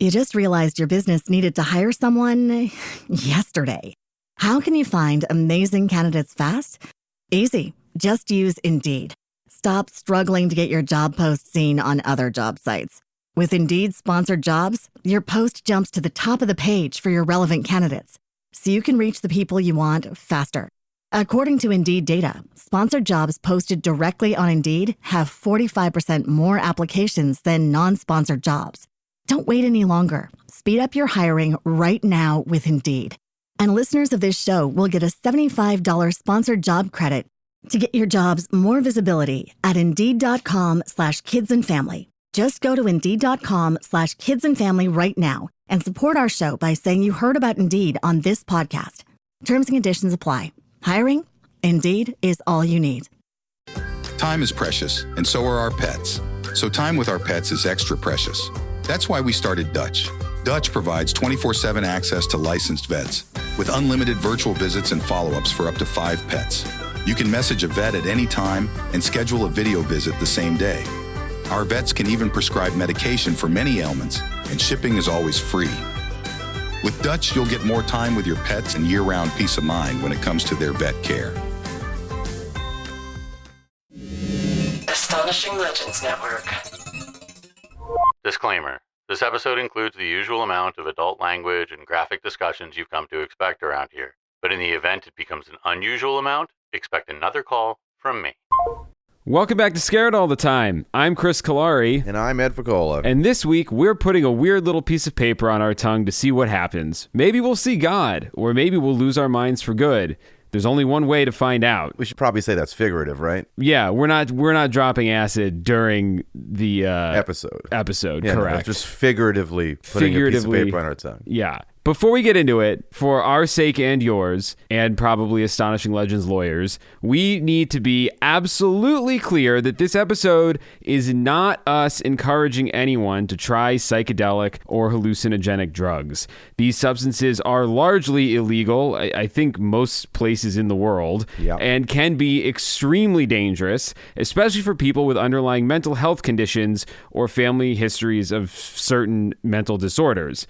You just realized your business needed to hire someone yesterday. How can you find amazing candidates fast? Easy. Just use Indeed. Stop struggling to get your job post seen on other job sites. With Indeed sponsored jobs, your post jumps to the top of the page for your relevant candidates, so you can reach the people you want faster. According to Indeed data, sponsored jobs posted directly on Indeed have 45% more applications than non-sponsored jobs. Don't wait any longer. Speed up your hiring right now with Indeed. And listeners of this show will get a $75 sponsored job credit to get your jobs more visibility at Indeed.com/kidsandfamily. Just go to Indeed.com/kidsandfamily right now and support our show by saying you heard about Indeed on this podcast. Terms and conditions apply. Hiring? Indeed is all you need. Time is precious, and so are our pets. So time with our pets is extra precious. That's why we started Dutch. Dutch provides 24/7 access to licensed vets with unlimited virtual visits and follow-ups for up to 5 pets. You can message a vet at any time and schedule a video visit the same day. Our vets can even prescribe medication for many ailments, and shipping is always free. With Dutch, you'll get more time with your pets and year-round peace of mind when it comes to their vet care. Astonishing Legends Network. Disclaimer. This episode includes the usual amount of adult language and graphic discussions you've come to expect around here. But in the event it becomes an unusual amount, expect another call from me. Welcome back to Scared All the Time. I'm Chris Cullari. And I'm Ed Voccola. And this week, we're putting a weird little piece of paper on our tongue to see what happens. Maybe we'll see God, or maybe we'll lose our minds for good. There's only one way to find out. We should probably say that's figurative, right? Yeah, we're not dropping acid during the episode, yeah, correct. No, just figuratively putting a piece of paper on our tongue. Yeah. Before we get into it, for our sake and yours, and probably Astonishing Legends lawyers, we need to be absolutely clear that this episode is not us encouraging anyone to try psychedelic or hallucinogenic drugs. These substances are largely illegal, I think most places in the world, and can be extremely dangerous, especially for people with underlying mental health conditions or family histories of certain mental disorders.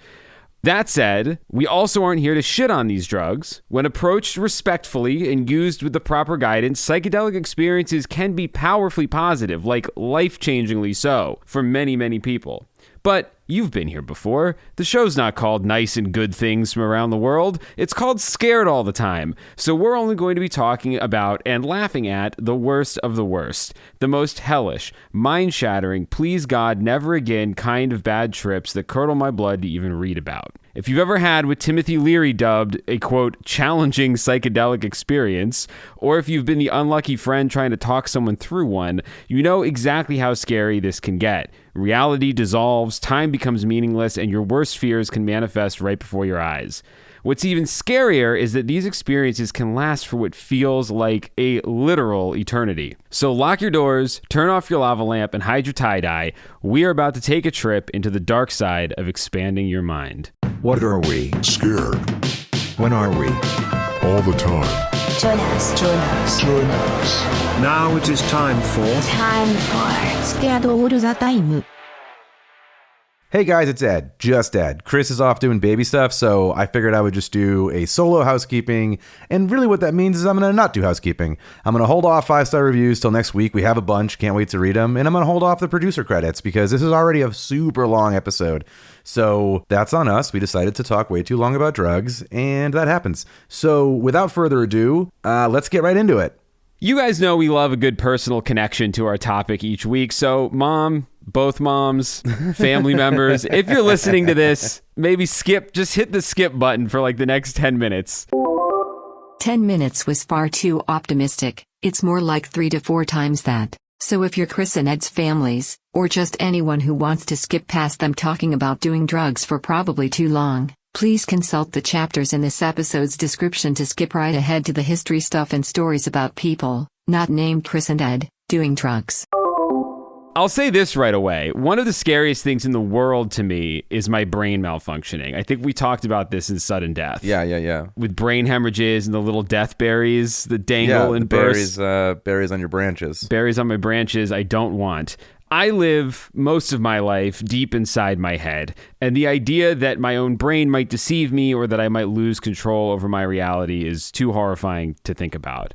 That said, we also aren't here to shit on these drugs. When approached respectfully and used with the proper guidance, psychedelic experiences can be powerfully positive, like life-changingly so, for many, many people. But you've been here before. The show's not called Nice and Good Things from Around the World. It's called Scared All the Time. So we're only going to be talking about and laughing at the worst of the worst. The most hellish, mind-shattering, please God, never again kind of bad trips that curdle my blood to even read about. If you've ever had what Timothy Leary dubbed a, quote, challenging psychedelic experience, or if you've been the unlucky friend trying to talk someone through one, you know exactly how scary this can get. Reality dissolves, time becomes meaningless, and your worst fears can manifest right before your eyes. What's even scarier is that these experiences can last for what feels like a literal eternity. So lock your doors, turn off your lava lamp, and hide your tie-dye. We are about to take a trip into the dark side of expanding your mind. What are we? Scared. When are we? All the time. Join us. Now it is time for Scared All the Time. Hey guys, it's Ed. Just Ed. Chris is off doing baby stuff, so I figured I would just do a solo housekeeping. And really what that means is I'm going to not do housekeeping. I'm going to hold off 5-star reviews till next week. We have a bunch. Can't wait to read them. And I'm going to hold off the producer credits because this is already a super long episode. So that's on us. We decided to talk way too long about drugs, and that happens. So without further ado, let's get right into it. You guys know we love a good personal connection to our topic each week. So mom, both moms, family members, if you're listening to this, maybe just hit the skip button for like the next 10 minutes. 10 minutes was far too optimistic. It's more like 3 to 4 times that. So if you're Chris and Ed's families, or just anyone who wants to skip past them talking about doing drugs for probably too long, please consult the chapters in this episode's description to skip right ahead to the history stuff and stories about people, not named Chris and Ed, doing drugs. I'll say this right away. One of the scariest things in the world to me is my brain malfunctioning. I think we talked about this in Sudden Death. Yeah. With brain hemorrhages and the little death berries that dangle and burst. Berries on your branches. Berries on my branches I don't want. I live most of my life deep inside my head, and the idea that my own brain might deceive me or that I might lose control over my reality is too horrifying to think about.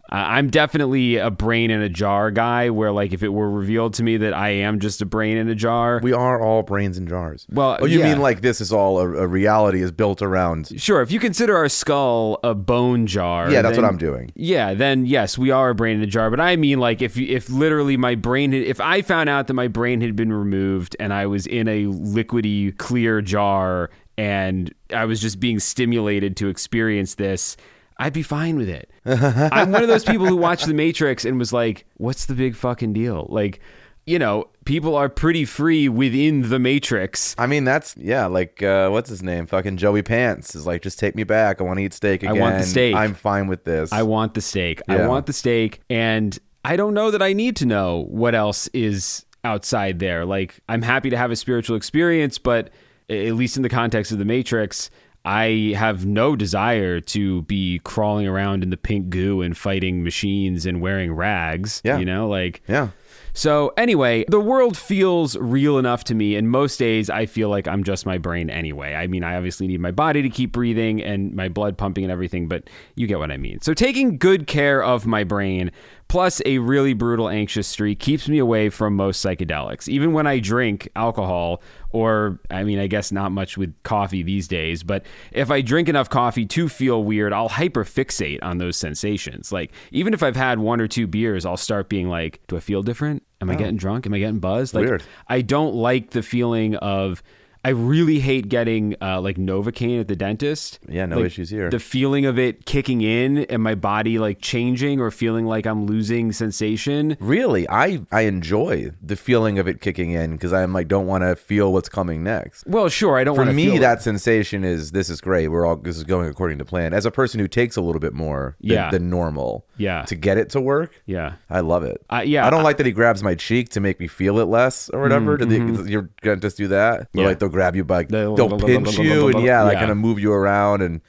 I'm definitely a brain in a jar guy, where like if it were revealed to me that I am just a brain in a jar. We are all brains in jars. Well, you mean like this is all a reality is built around? Sure. If you consider our skull a bone jar. Yeah, that's what I'm doing. Yeah, then yes, we are a brain in a jar. But I mean like if literally my brain, if I found out that my brain had been removed and I was in a liquidy clear jar and I was just being stimulated to experience this, I'd be fine with it. I'm one of those people who watched The Matrix and was like, what's the big fucking deal? Like, you know, people are pretty free within The Matrix. I mean, that's, like, what's his name? Fucking Joey Pants is like, just take me back. I want to eat steak again. I want the steak. I'm fine with this. I want the steak. Yeah. I want the steak. And I don't know that I need to know what else is outside there. Like, I'm happy to have a spiritual experience, but at least in the context of The Matrix, I have no desire to be crawling around in the pink goo and fighting machines and wearing rags, you know, like, yeah. So anyway, the world feels real enough to me, and most days I feel like I'm just my brain anyway. I mean, I obviously need my body to keep breathing and my blood pumping and everything, but you get what I mean. So taking good care of my brain, plus a really brutal anxious streak, keeps me away from most psychedelics. Even when I drink alcohol, or, I mean, I guess not much with coffee these days, but if I drink enough coffee to feel weird, I'll hyperfixate on those sensations. Like, even if I've had 1 or 2 beers, I'll start being like, do I feel different? Am I getting drunk? Am I getting buzzed? Like, weird. I don't like the feeling of... I really hate getting like Novocaine at the dentist. Yeah, no issues here. The feeling of it kicking in and my body like changing or feeling like I'm losing sensation. Really, I enjoy the feeling of it kicking in because I'm like don't want to feel what's coming next. Well, sure, I don't want to feel. For me, that sensation is this is great. This is going according to plan. As a person who takes a little bit more than normal, to get it to work, I love it. I don't like that he grabs my cheek to make me feel it less or whatever. You're gonna just do that, or like they'll grab you by, they'll pinch you and kind of move you around, and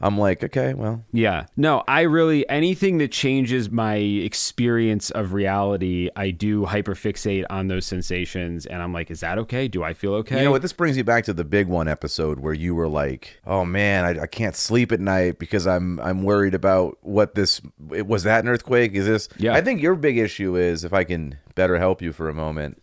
I'm like, okay, well. Yeah. No, I really, anything that changes my experience of reality, I do hyperfixate on those sensations. And I'm like, is that okay? Do I feel okay? You know what? This brings me back to the Big One episode where you were like, oh man, I can't sleep at night because I'm worried about what this, was that an earthquake? Is this? Yeah. I think your big issue is, if I can better help you for a moment,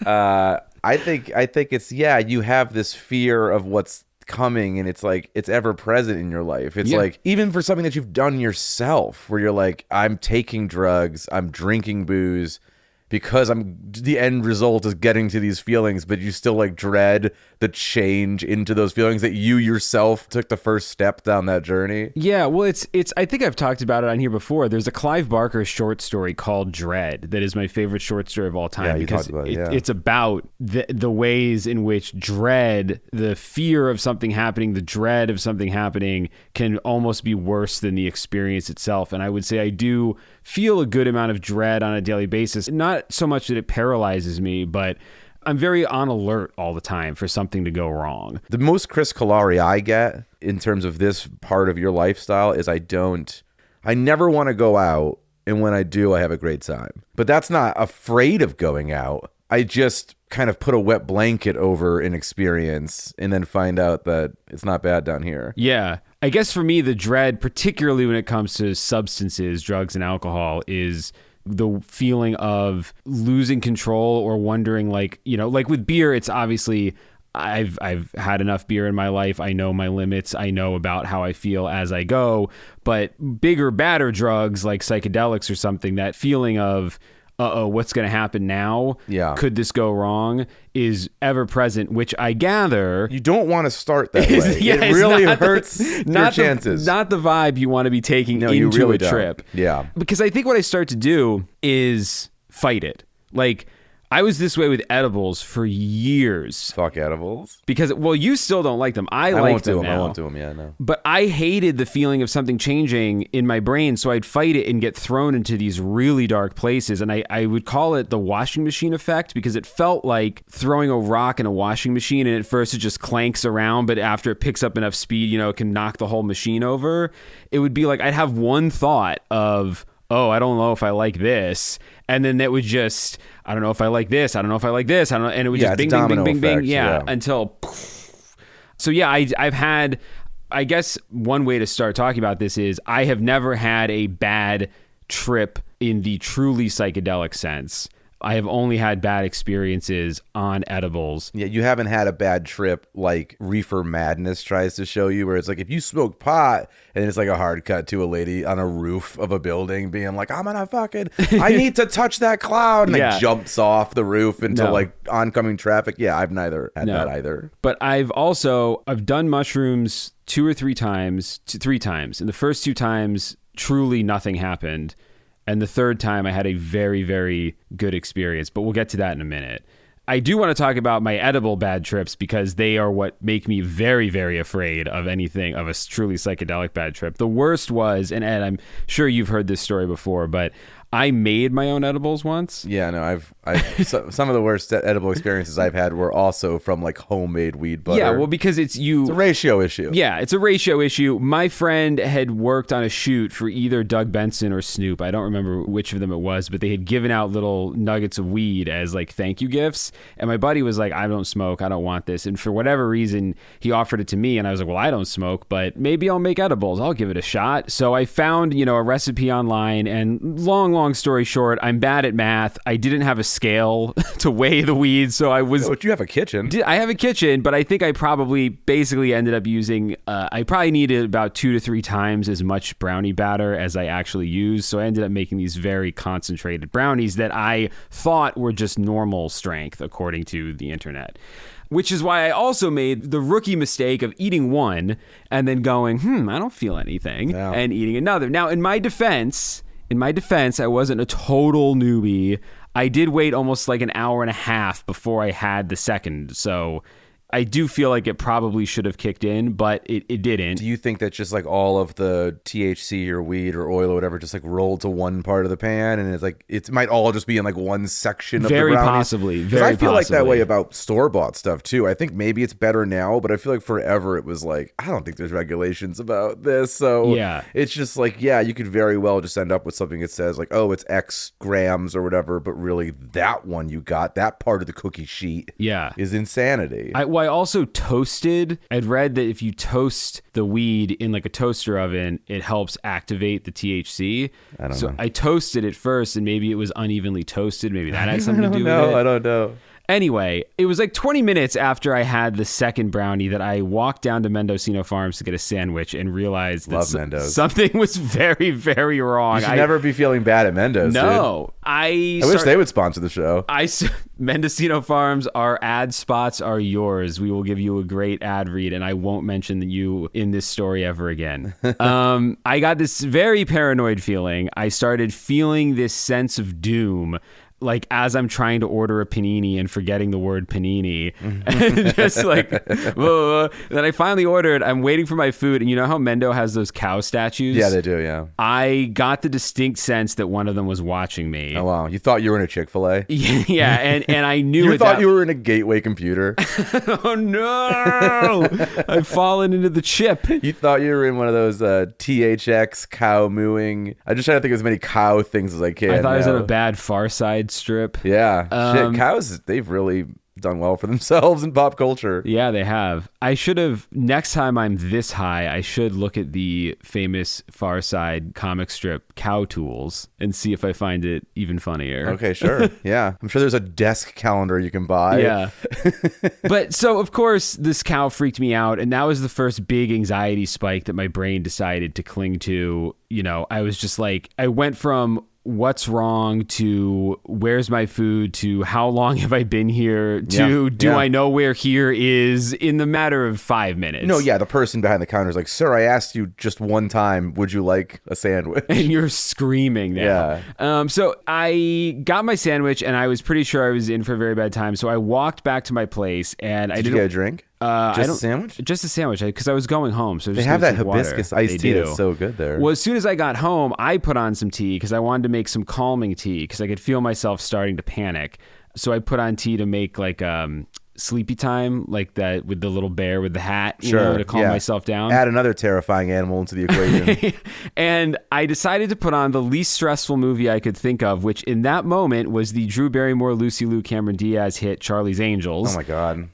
I think it's, you have this fear of what's coming, and it's like it's ever present in your life. It's like even for something that you've done yourself, where you're like, I'm taking drugs, I'm drinking booze because the end result is getting to these feelings, but you still like dread the change into those feelings that you yourself took the first step down that journey. Yeah, well, it's. I think I've talked about it on here before. There's a Clive Barker short story called Dread that is my favorite short story of all time. Yeah, you talked about it. It's about the ways in which dread, the fear of something happening, the dread of something happening, can almost be worse than the experience itself. And I would say I do feel a good amount of dread on a daily basis. Not so much that it paralyzes me, but I'm very on alert all the time for something to go wrong. The most Chris Cullari I get in terms of this part of your lifestyle is I never want to go out, and when I do, I have a great time. But that's not afraid of going out. I just kind of put a wet blanket over an experience and then find out that it's not bad down here. Yeah. I guess for me, the dread, particularly when it comes to substances, drugs and alcohol, is the feeling of losing control or wondering, like, you know, like with beer, it's obviously I've had enough beer in my life. I know my limits. I know about how I feel as I go. But bigger, badder drugs like psychedelics or something, that feeling of, what's going to happen now? Yeah. Could this go wrong? Is ever present, which I gather... You don't want to start that way. It really hurts your chances. Not the vibe you want to be taking into really a trip. Don't. Yeah. Because I think what I start to do is fight it. Like, I was this way with edibles for years. Fuck edibles. Because, well, you still don't like them. I like them now. I won't do them, yeah, no. But I hated the feeling of something changing in my brain, so I'd fight it and get thrown into these really dark places. And I would call it the washing machine effect, because it felt like throwing a rock in a washing machine, and at first it just clanks around, but after it picks up enough speed, you know, it can knock the whole machine over. It would be like I'd have one thought of, oh, I don't know if I like this. And then that would just, I don't know if I like this. I don't know if I like this. I don't know. And it would just bing, bing, bing, bing, bing. Yeah. Until, so yeah, I've had, I guess one way to start talking about this is I have never had a bad trip in the truly psychedelic sense. I have only had bad experiences on edibles. Yeah, you haven't had a bad trip like Reefer Madness tries to show you, where it's like if you smoke pot and it's like a hard cut to a lady on a roof of a building being like, I'm gonna fucking, I need to touch that cloud, and like jumps off the roof into like oncoming traffic. Yeah, I've neither had that either. But I've done mushrooms 2 or 3 times, 3 times. And the first 2 times, truly nothing happened. And the third time I had a very, very good experience, but we'll get to that in a minute. I do want to talk about my edible bad trips because they are what make me very, very afraid of anything, of a truly psychedelic bad trip. The worst was, and Ed, I'm sure you've heard this story before, but I made my own edibles once. Yeah, no, I've some of the worst edible experiences I've had were also from like homemade weed butter. Yeah, well, because it's a ratio issue. Yeah, it's a ratio issue. My friend had worked on a shoot for either Doug Benson or Snoop. I don't remember which of them it was, but they had given out little nuggets of weed as like thank you gifts. And my buddy was like, I don't smoke, I don't want this. And for whatever reason, he offered it to me, and I was like, well, I don't smoke, but maybe I'll make edibles. I'll give it a shot. So I found, a recipe online, and long story short, I'm bad at math. I didn't have a scale to weigh the weeds, so I was... But you have a kitchen. I have a kitchen, but I think I probably basically ended up using... I probably needed about 2 to 3 times as much brownie batter as I actually used, so I ended up making these very concentrated brownies that I thought were just normal strength, according to the internet. Which is why I also made the rookie mistake of eating one and then going, I don't feel anything, and eating another. Now, in my defense, I wasn't a total newbie. I did wait almost like an hour and a half before I had the second. So I do feel like it probably should have kicked in, but it didn't. Do you think that just like all of the THC or weed or oil or whatever just like rolled to one part of the pan, and it's like it might all just be in like one section of the brownies? Possibly. Because I feel like that way about store-bought stuff too. I think maybe it's better now, but I feel like forever it was like, I don't think there's regulations about this. So yeah, it's just like, yeah, you could very well just end up with something that says like, oh, it's X grams or whatever, but really that one you got, that part of the cookie sheet is insanity. I also toasted. I'd read that if you toast the weed in like a toaster oven, it helps activate the THC. I don't know. I toasted it first, and maybe it was unevenly toasted. Maybe that had something to do with it. I don't know. Anyway, it was like 20 minutes after I had the second brownie that I walked down to Mendocino Farms to get a sandwich and realized that something was very, very wrong. You should never be feeling bad at Mendo's. No. Dude. I wish they would sponsor the show. Mendocino Farms, our ad spots are yours. We will give you a great ad read, and I won't mention you in this story ever again. I got this very paranoid feeling. I started feeling this sense of doom, like as I'm trying to order a panini and forgetting the word panini. And just like, whoa. Then I finally ordered. I'm waiting for my food. And you know how Mendo has those cow statues? Yeah, they do, yeah. I got the distinct sense that one of them was watching me. Oh, wow. You thought you were in a Chick-fil-A? Yeah, and I knew you thought you were in a Gateway computer? Oh, no. I've fallen into the chip. You thought you were in one of those THX cow mooing. I just try to think of as many cow things as I can. I thought I was in a bad Far Side strip. Yeah. Shit, cows, they've really done well for themselves in pop culture. Yeah, they have. I should have, next time I'm this high, I should look at the famous Far Side comic strip Cow Tools and see if I find it even funnier. Okay, sure. Yeah. I'm sure there's a desk calendar you can buy. Yeah. But so, of course, this cow freaked me out, and that was the first big anxiety spike that my brain decided to cling to. I was just like, I went from what's wrong to where's my food to how long have I been here to do I know where here is in the matter of 5 minutes. No, yeah, the person behind the counter is like, sir, I asked you just one time, would you like a sandwich? And you're screaming now. Yeah. So I got my sandwich, and I was pretty sure I was in for a very bad time. So I walked back to my place, and Did you get a drink? Just a sandwich? Just a sandwich, because I was going home. So they have that hibiscus iced tea that's so good there. Well, as soon as I got home, I put on some tea because I wanted to make some calming tea because I could feel myself starting to panic. So I put on tea to make like sleepy time, like that with the little bear with the hat, you Sure, know, to calm yeah. myself down. Add another terrifying animal into the equation. And I decided to put on the least stressful movie I could think of, which in that moment was the Drew Barrymore, Lucy Liu, Cameron Diaz hit Charlie's Angels. Oh my God.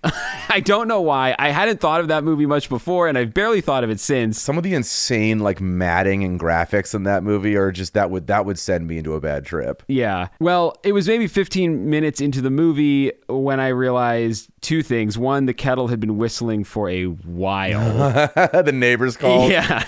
I don't know why. I hadn't thought of that movie much before, and I've barely thought of it since. Some of the insane like matting and graphics in that movie are just that would send me into a bad trip. Yeah. Well, it was maybe 15 minutes into the movie when I realized two things. One, the kettle had been whistling for a while. The neighbors called. Yeah.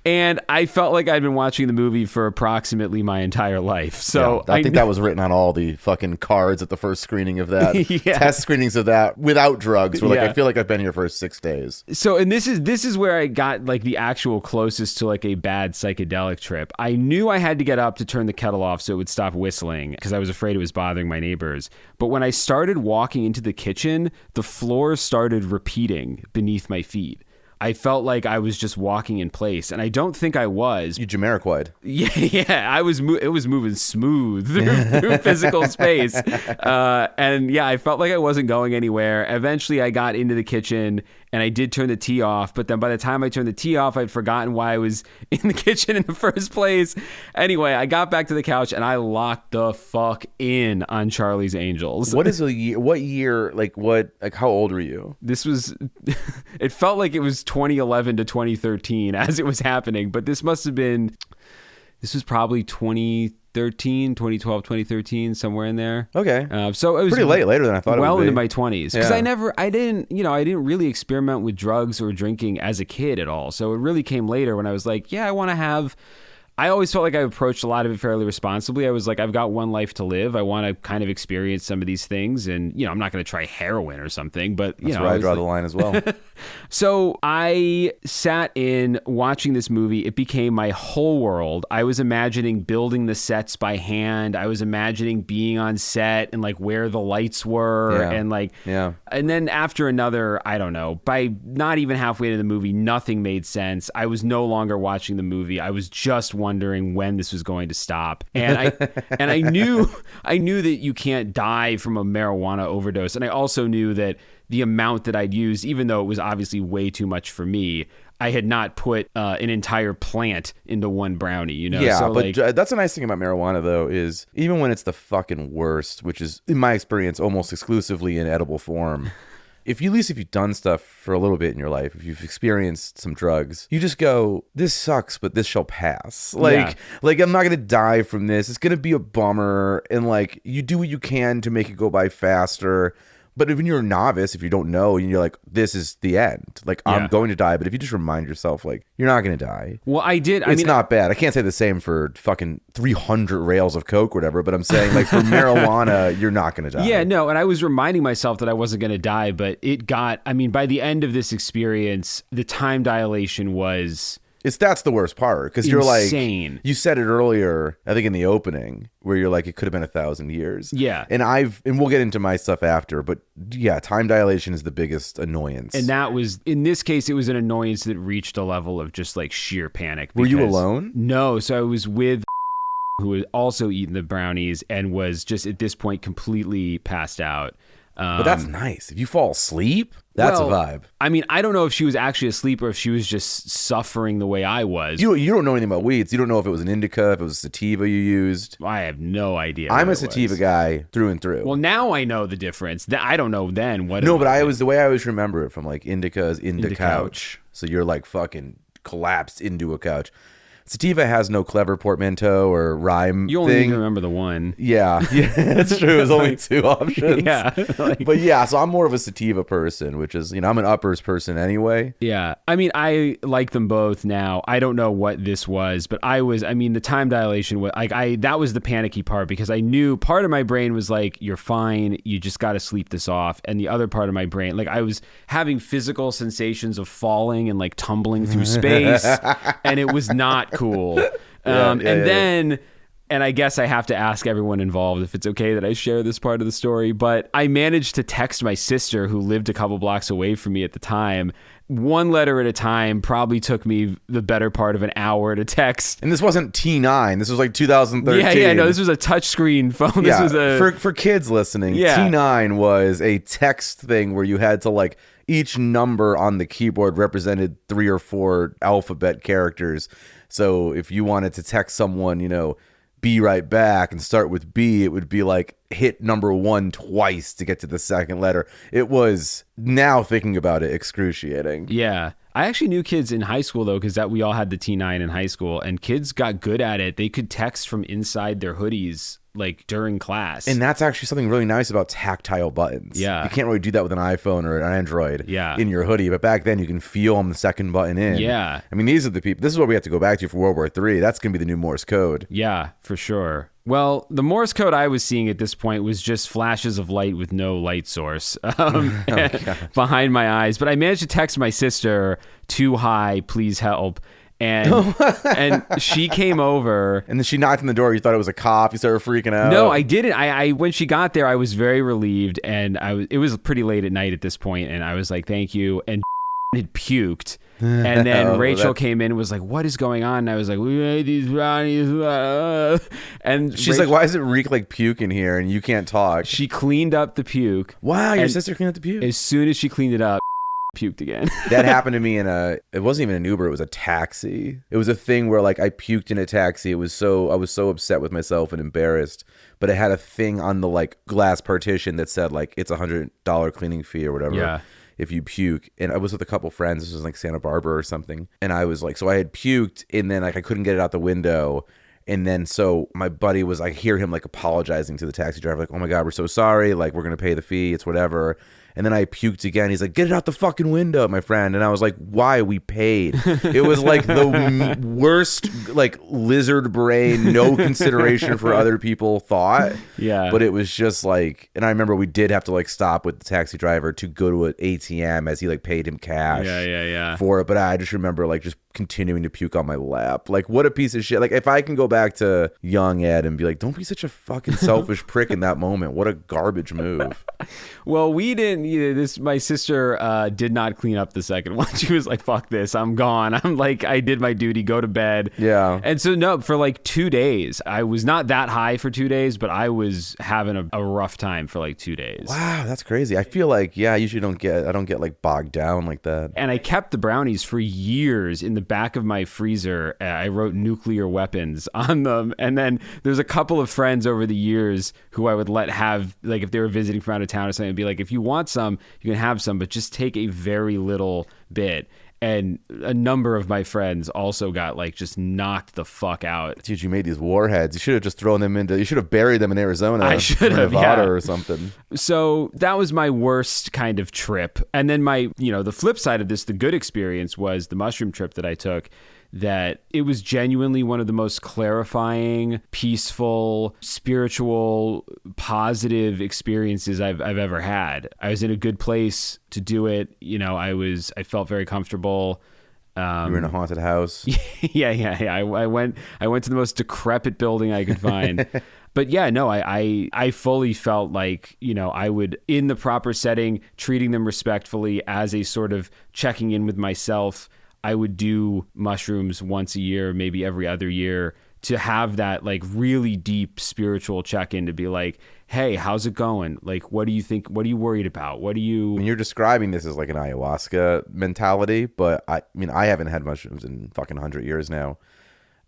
And I felt like I'd been watching the movie for approximately my entire life. So yeah, I think that was written on all the fucking cards at the first screening of that. Yeah. Test screenings of that without drugs. We're like, Yeah. I feel like I've been here for 6 days. So, and this is where I got like the actual closest to like a bad psychedelic trip. I knew I had to get up to turn the kettle off so it would stop whistling because I was afraid it was bothering my neighbors. But when I started walking into the kitchen, the floor started repeating beneath my feet. I felt like I was just walking in place, and I don't think I was. You Jamiroquoi'd. Yeah, it was moving smooth through physical space. And yeah, I felt like I wasn't going anywhere. Eventually, I got into the kitchen, and I did turn the tea off, but then by the time I turned the tea off, I'd forgotten why I was in the kitchen in the first place. Anyway, I got back to the couch, and I locked the fuck in on Charlie's Angels. What year, how old were you? This was, it felt like it was 2011 to 2013 as it was happening, but this was probably 2012, 2013, somewhere in there. Okay. So it was pretty later than I thought it would be. Well into my 20s. Because Yeah. I didn't really experiment with drugs or drinking as a kid at all. So it really came later when I was like, yeah, I always felt like I approached a lot of it fairly responsibly. I was like, I've got one life to live. I want to kind of experience some of these things. And, I'm not going to try heroin or something, but, That's where I draw the line as well. So I sat in watching this movie. It became my whole world. I was imagining building the sets by hand. I was imagining being on set and like where the lights were and like, and then after another, I don't know, by not even halfway into the movie, nothing made sense. I was no longer watching the movie. I was just wondering when this was going to stop. And I knew that you can't die from a marijuana overdose. And I also knew that the amount that I'd used, even though it was obviously way too much for me, I had not put an entire plant into one brownie, Yeah, so, but that's a nice thing about marijuana, though, is even when it's the fucking worst, which is, in my experience, almost exclusively in edible form, if you've done stuff for a little bit in your life, if you've experienced some drugs, you just go, this sucks, but this shall pass. Like I'm not going to die from this. It's going to be a bummer. And like, you do what you can to make it go by faster. But when you're a novice, if you don't know, and you're like, this is the end. Like, I'm going to die. But if you just remind yourself, like, you're not going to die. Well, I did. It's not bad. I can't say the same for fucking 300 rails of coke or whatever. But I'm saying, like, for marijuana, you're not going to die. Yeah, no. And I was reminding myself that I wasn't going to die. But by the end of this experience, the time dilation was... That's the worst part, because you're insane. Like, you said it earlier, I think in the opening, where you're like, it could have been 1,000 years. Yeah. And we'll get into my stuff after, but yeah, time dilation is the biggest annoyance. And that was, in this case, it was an annoyance that reached a level of just like sheer panic. Were you alone? No. So I was with who was also eating the brownies and was just at this point completely passed out. But that's nice. If you fall asleep, that's a vibe. I mean, I don't know if she was actually asleep or if she was just suffering the way I was. You don't know anything about weeds. You don't know if it was an indica, if it was sativa you used. I have no idea. I'm a sativa guy through and through. Well, now I know the difference. I don't know then what. No, but the way I always remember it from like indica is couch. So you're like fucking collapsed into a couch. Sativa has no clever portmanteau or rhyme. You only thing. need to remember the one. Yeah, that's true. There's only two options. Yeah. But yeah, so I'm more of a sativa person, which is, I'm an uppers person anyway. Yeah. I mean, I like them both now. I don't know what this was, but the time dilation was like, that was the panicky part, because I knew part of my brain was like, you're fine. You just got to sleep this off. And the other part of my brain, like I was having physical sensations of falling and like tumbling through space and it was not cool. Then And I guess I have to ask everyone involved if it's okay that I share this part of the story. But I managed to text my sister, who lived a couple blocks away from me at the time. One letter at a time, probably took me the better part of an hour to text. And this wasn't T9. This was like 2013. Yeah, no, this was a touchscreen phone. Yeah, This was for kids listening, Yeah. T9 was a text thing where you had to like each number on the keyboard represented 3 or 4 alphabet characters. So if you wanted to text someone, you know, be right back and start with B, it would be like hit number 1 twice to get to the second letter. It was, now thinking about it, excruciating. Yeah. I actually knew kids in high school, though, because we all had the T9 in high school, and kids got good at it. They could text from inside their hoodies, like during class. And that's actually something really nice about tactile buttons. Yeah. You can't really do that with an iPhone or an Android in your hoodie, but back then you can feel on the second button in. Yeah. I mean, these are the people, this is what we have to go back to for World War III. That's going to be the new Morse code. Yeah, for sure. Well, the Morse code I was seeing at this point was just flashes of light with no light source behind my eyes. But I managed to text my sister, "Too high, please help." And she came over. And then she knocked on the door. You thought it was a cop. You started freaking out. No, I didn't. I when she got there, I was very relieved. And it was pretty late at night at this point, and I was like, thank you. And had puked. And then Rachel came in and was like, what is going on? And I was like, we made these brownies. And she's like, why does it reek like puke in here and you can't talk? She cleaned up the puke. Wow, your sister cleaned up the puke? As soon as she cleaned it up, puked again. That happened to me it wasn't even an Uber, it was a taxi. It was a thing where like I puked in a taxi. I was so upset with myself and embarrassed, but it had a thing on the like glass partition that said like it's $100 cleaning fee or whatever. Yeah. If you puke. And I was with a couple friends. This was like Santa Barbara or something. And I was like, so I had puked and then like I couldn't get it out the window. And then so my buddy was, I hear him like apologizing to the taxi driver, like, oh my God, we're so sorry. Like, we're going to pay the fee. It's whatever. And then I puked again. He's like, get it out the fucking window, my friend. And I was like, why? We paid. It was like the worst, like lizard brain, no consideration for other people thought. Yeah. But it was just like, and I remember we did have to like stop with the taxi driver to go to an ATM as he like paid him cash for it. But I just remember like just continuing to puke on my lap. Like, what a piece of shit. Like, if I can go back to young Ed and be like, don't be such a fucking selfish prick in that moment. What a garbage move. Well, we didn't either. My sister did not clean up the second one. She was like, fuck this, I'm gone. I'm like, I did my duty, go to bed. Yeah. And so no, for like 2 days, I was not that high for 2 days, but I was having a rough time for like 2 days. Wow, that's crazy. I feel like, I usually don't get like bogged down like that. And I kept the brownies for years in the back of my freezer. I wrote nuclear weapons on them. And then there's a couple of friends over the years who I would let have, like if they were visiting from out of town or something, I'd be like, if you want some, you can have some, but just take a very little bit. And a number of my friends also got like just knocked the fuck out. Dude, you made these warheads. You should have just thrown them you should have buried them in Arizona. I should have, Nevada or something. So that was my worst kind of trip. And then the flip side of this, the good experience was the mushroom trip that I took. That it was genuinely one of the most clarifying, peaceful, spiritual, positive experiences I've ever had. I was in a good place to do it. I felt very comfortable. You were in a haunted house. Yeah. I went to the most decrepit building I could find. But yeah, no, I fully felt like, I would, in the proper setting, treating them respectfully as a sort of checking in with myself. I would do mushrooms once a year, maybe every other year, to have that like really deep spiritual check-in to be like, hey, how's it going? Like, what do you think? What are you worried about? What do you... I mean, you're describing this as like an ayahuasca mentality, but I haven't had mushrooms in fucking 100 years now.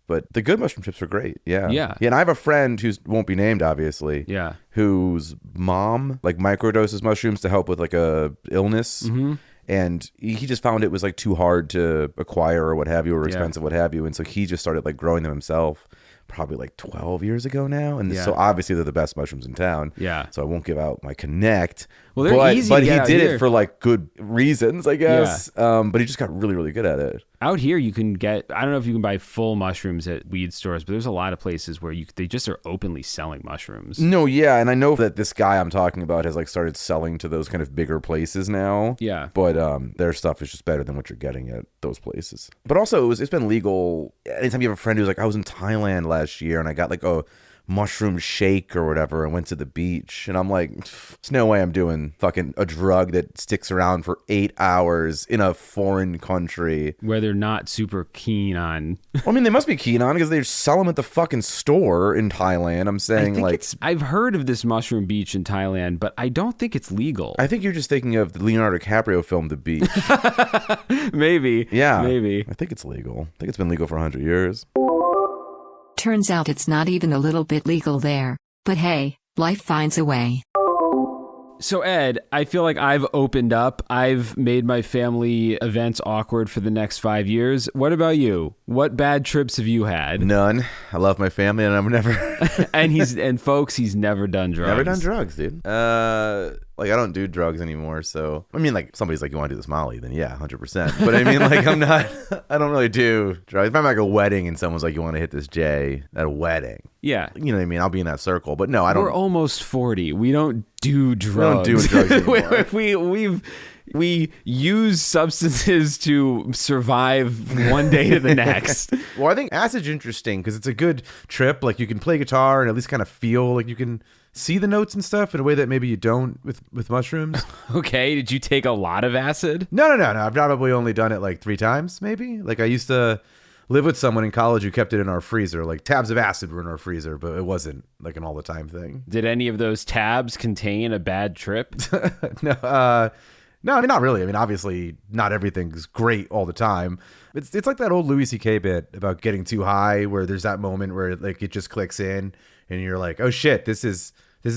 But the good mushroom trips are great. Yeah. And I have a friend who won't be named, obviously. Yeah. Whose mom like microdoses mushrooms to help with like a illness. Mm-hmm. And he just found it was like too hard to acquire or what have you, or expensive, what have you. And so he just started like growing them himself probably like 12 years ago now. And so obviously they're the best mushrooms in town. Yeah. So I won't give out my connect. Well, they're easy to get he out did here. it for like good reasons, I guess. Yeah. But he just got really, really good at it. Out here, you can get, I don't know if you can buy full mushrooms at weed stores, but there's a lot of places where they just are openly selling mushrooms. No, yeah. And I know that this guy I'm talking about has like started selling to those kind of bigger places now. Yeah. But their stuff is just better than what you're getting at those places. But also, it's been legal. Anytime you have a friend who's like, I was in Thailand last year, and I got like a mushroom shake or whatever and went to the beach, and I'm like, there's no way I'm doing fucking a drug that sticks around for 8 hours in a foreign country where they're not super keen on. Well, I mean, they must be keen on because they sell them at the fucking store in Thailand. I'm saying, like, I've heard of this mushroom beach in Thailand, but I don't think it's legal. I think you're just thinking of the Leonardo DiCaprio film The Beach. Maybe. Yeah, maybe. I think it's legal. I think it's been legal for 100 years. Turns out it's not even a little bit legal there. But hey, life finds a way. So Ed, I feel like I've opened up. I've made my family events awkward for the next 5 years. What about you? What bad trips have you had? None. I love my family, and I'm never. and folks, he's never done drugs. Never done drugs, dude. Like, I don't do drugs anymore, so I mean, like, somebody's like, you want to do this Molly, then yeah, 100%. But I mean, like, I don't really do drugs. If I'm at like a wedding and someone's like, you want to hit this J at a wedding, yeah, you know what I mean, I'll be in that circle. But no, I don't. We're almost 40. We don't do drugs. We don't do drugs anymore. We use substances to survive one day to the next. Well, I think acid's interesting because it's a good trip. Like, you can play guitar and at least kind of feel like you can see the notes and stuff in a way that maybe you don't with mushrooms. Okay, did you take a lot of acid? No. I've probably only done it like 3 times, maybe. Like, I used to live with someone in college who kept it in our freezer. Like, tabs of acid were in our freezer, but it wasn't like an all the time thing. Did any of those tabs contain a bad trip? No, I mean, not really. I mean, obviously, not everything's great all the time. It's like that old Louis C.K. bit about getting too high, where there's that moment where like it just clicks in, and you're like, oh shit, this is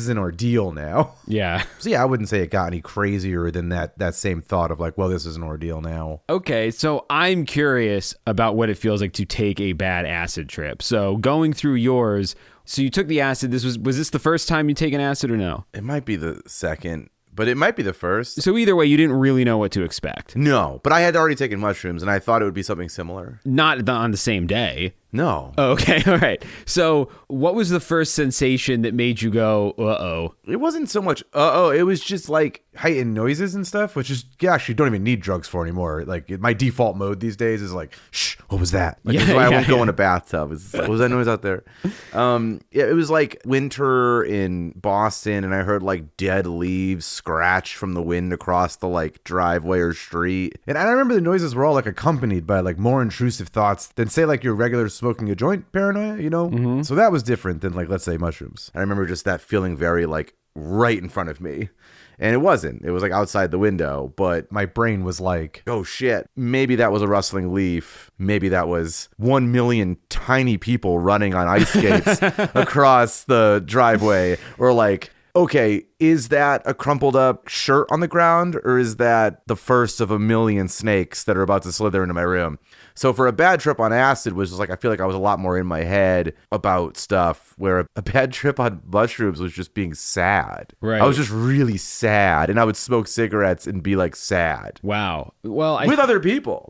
an ordeal now. Yeah. So yeah, I wouldn't say it got any crazier than that same thought of like, well, this is an ordeal now. Okay, so I'm curious about what it feels like to take a bad acid trip. So going through yours, so you took the acid. Was this the first time you taken acid or no? It might be the second. But it might be the first. So either way, you didn't really know what to expect. No, but I had already taken mushrooms, and I thought it would be something similar. Not on the same day. No. Oh, okay, all right. So what was the first sensation that made you go, uh-oh? It wasn't so much uh-oh. It was just like heightened noises and stuff, which is, you actually don't even need drugs for anymore. Like, my default mode these days is like, shh, what was that? Like, that's why I won't go in a bathtub. It's like, what was that noise out there? Yeah, it was like winter in Boston, and I heard like dead leaves scratch from the wind across the like driveway or street. And I remember the noises were all like accompanied by like more intrusive thoughts than say like your regular smoking a joint paranoia, you know? Mm-hmm. So that was different than like, let's say, mushrooms. I remember just that feeling very like right in front of me. And it wasn't. It was like outside the window, but my brain was like, oh shit, maybe that was a rustling leaf. Maybe that was 1 million tiny people running on ice skates across the driveway. Or like, okay, is that a crumpled up shirt on the ground, or is that the first of a million snakes that are about to slither into my room? So for a bad trip on acid was just like, I feel like I was a lot more in my head about stuff, where a bad trip on mushrooms was just being sad. Right. I was just really sad, and I would smoke cigarettes and be like sad. Wow. Well, with other people.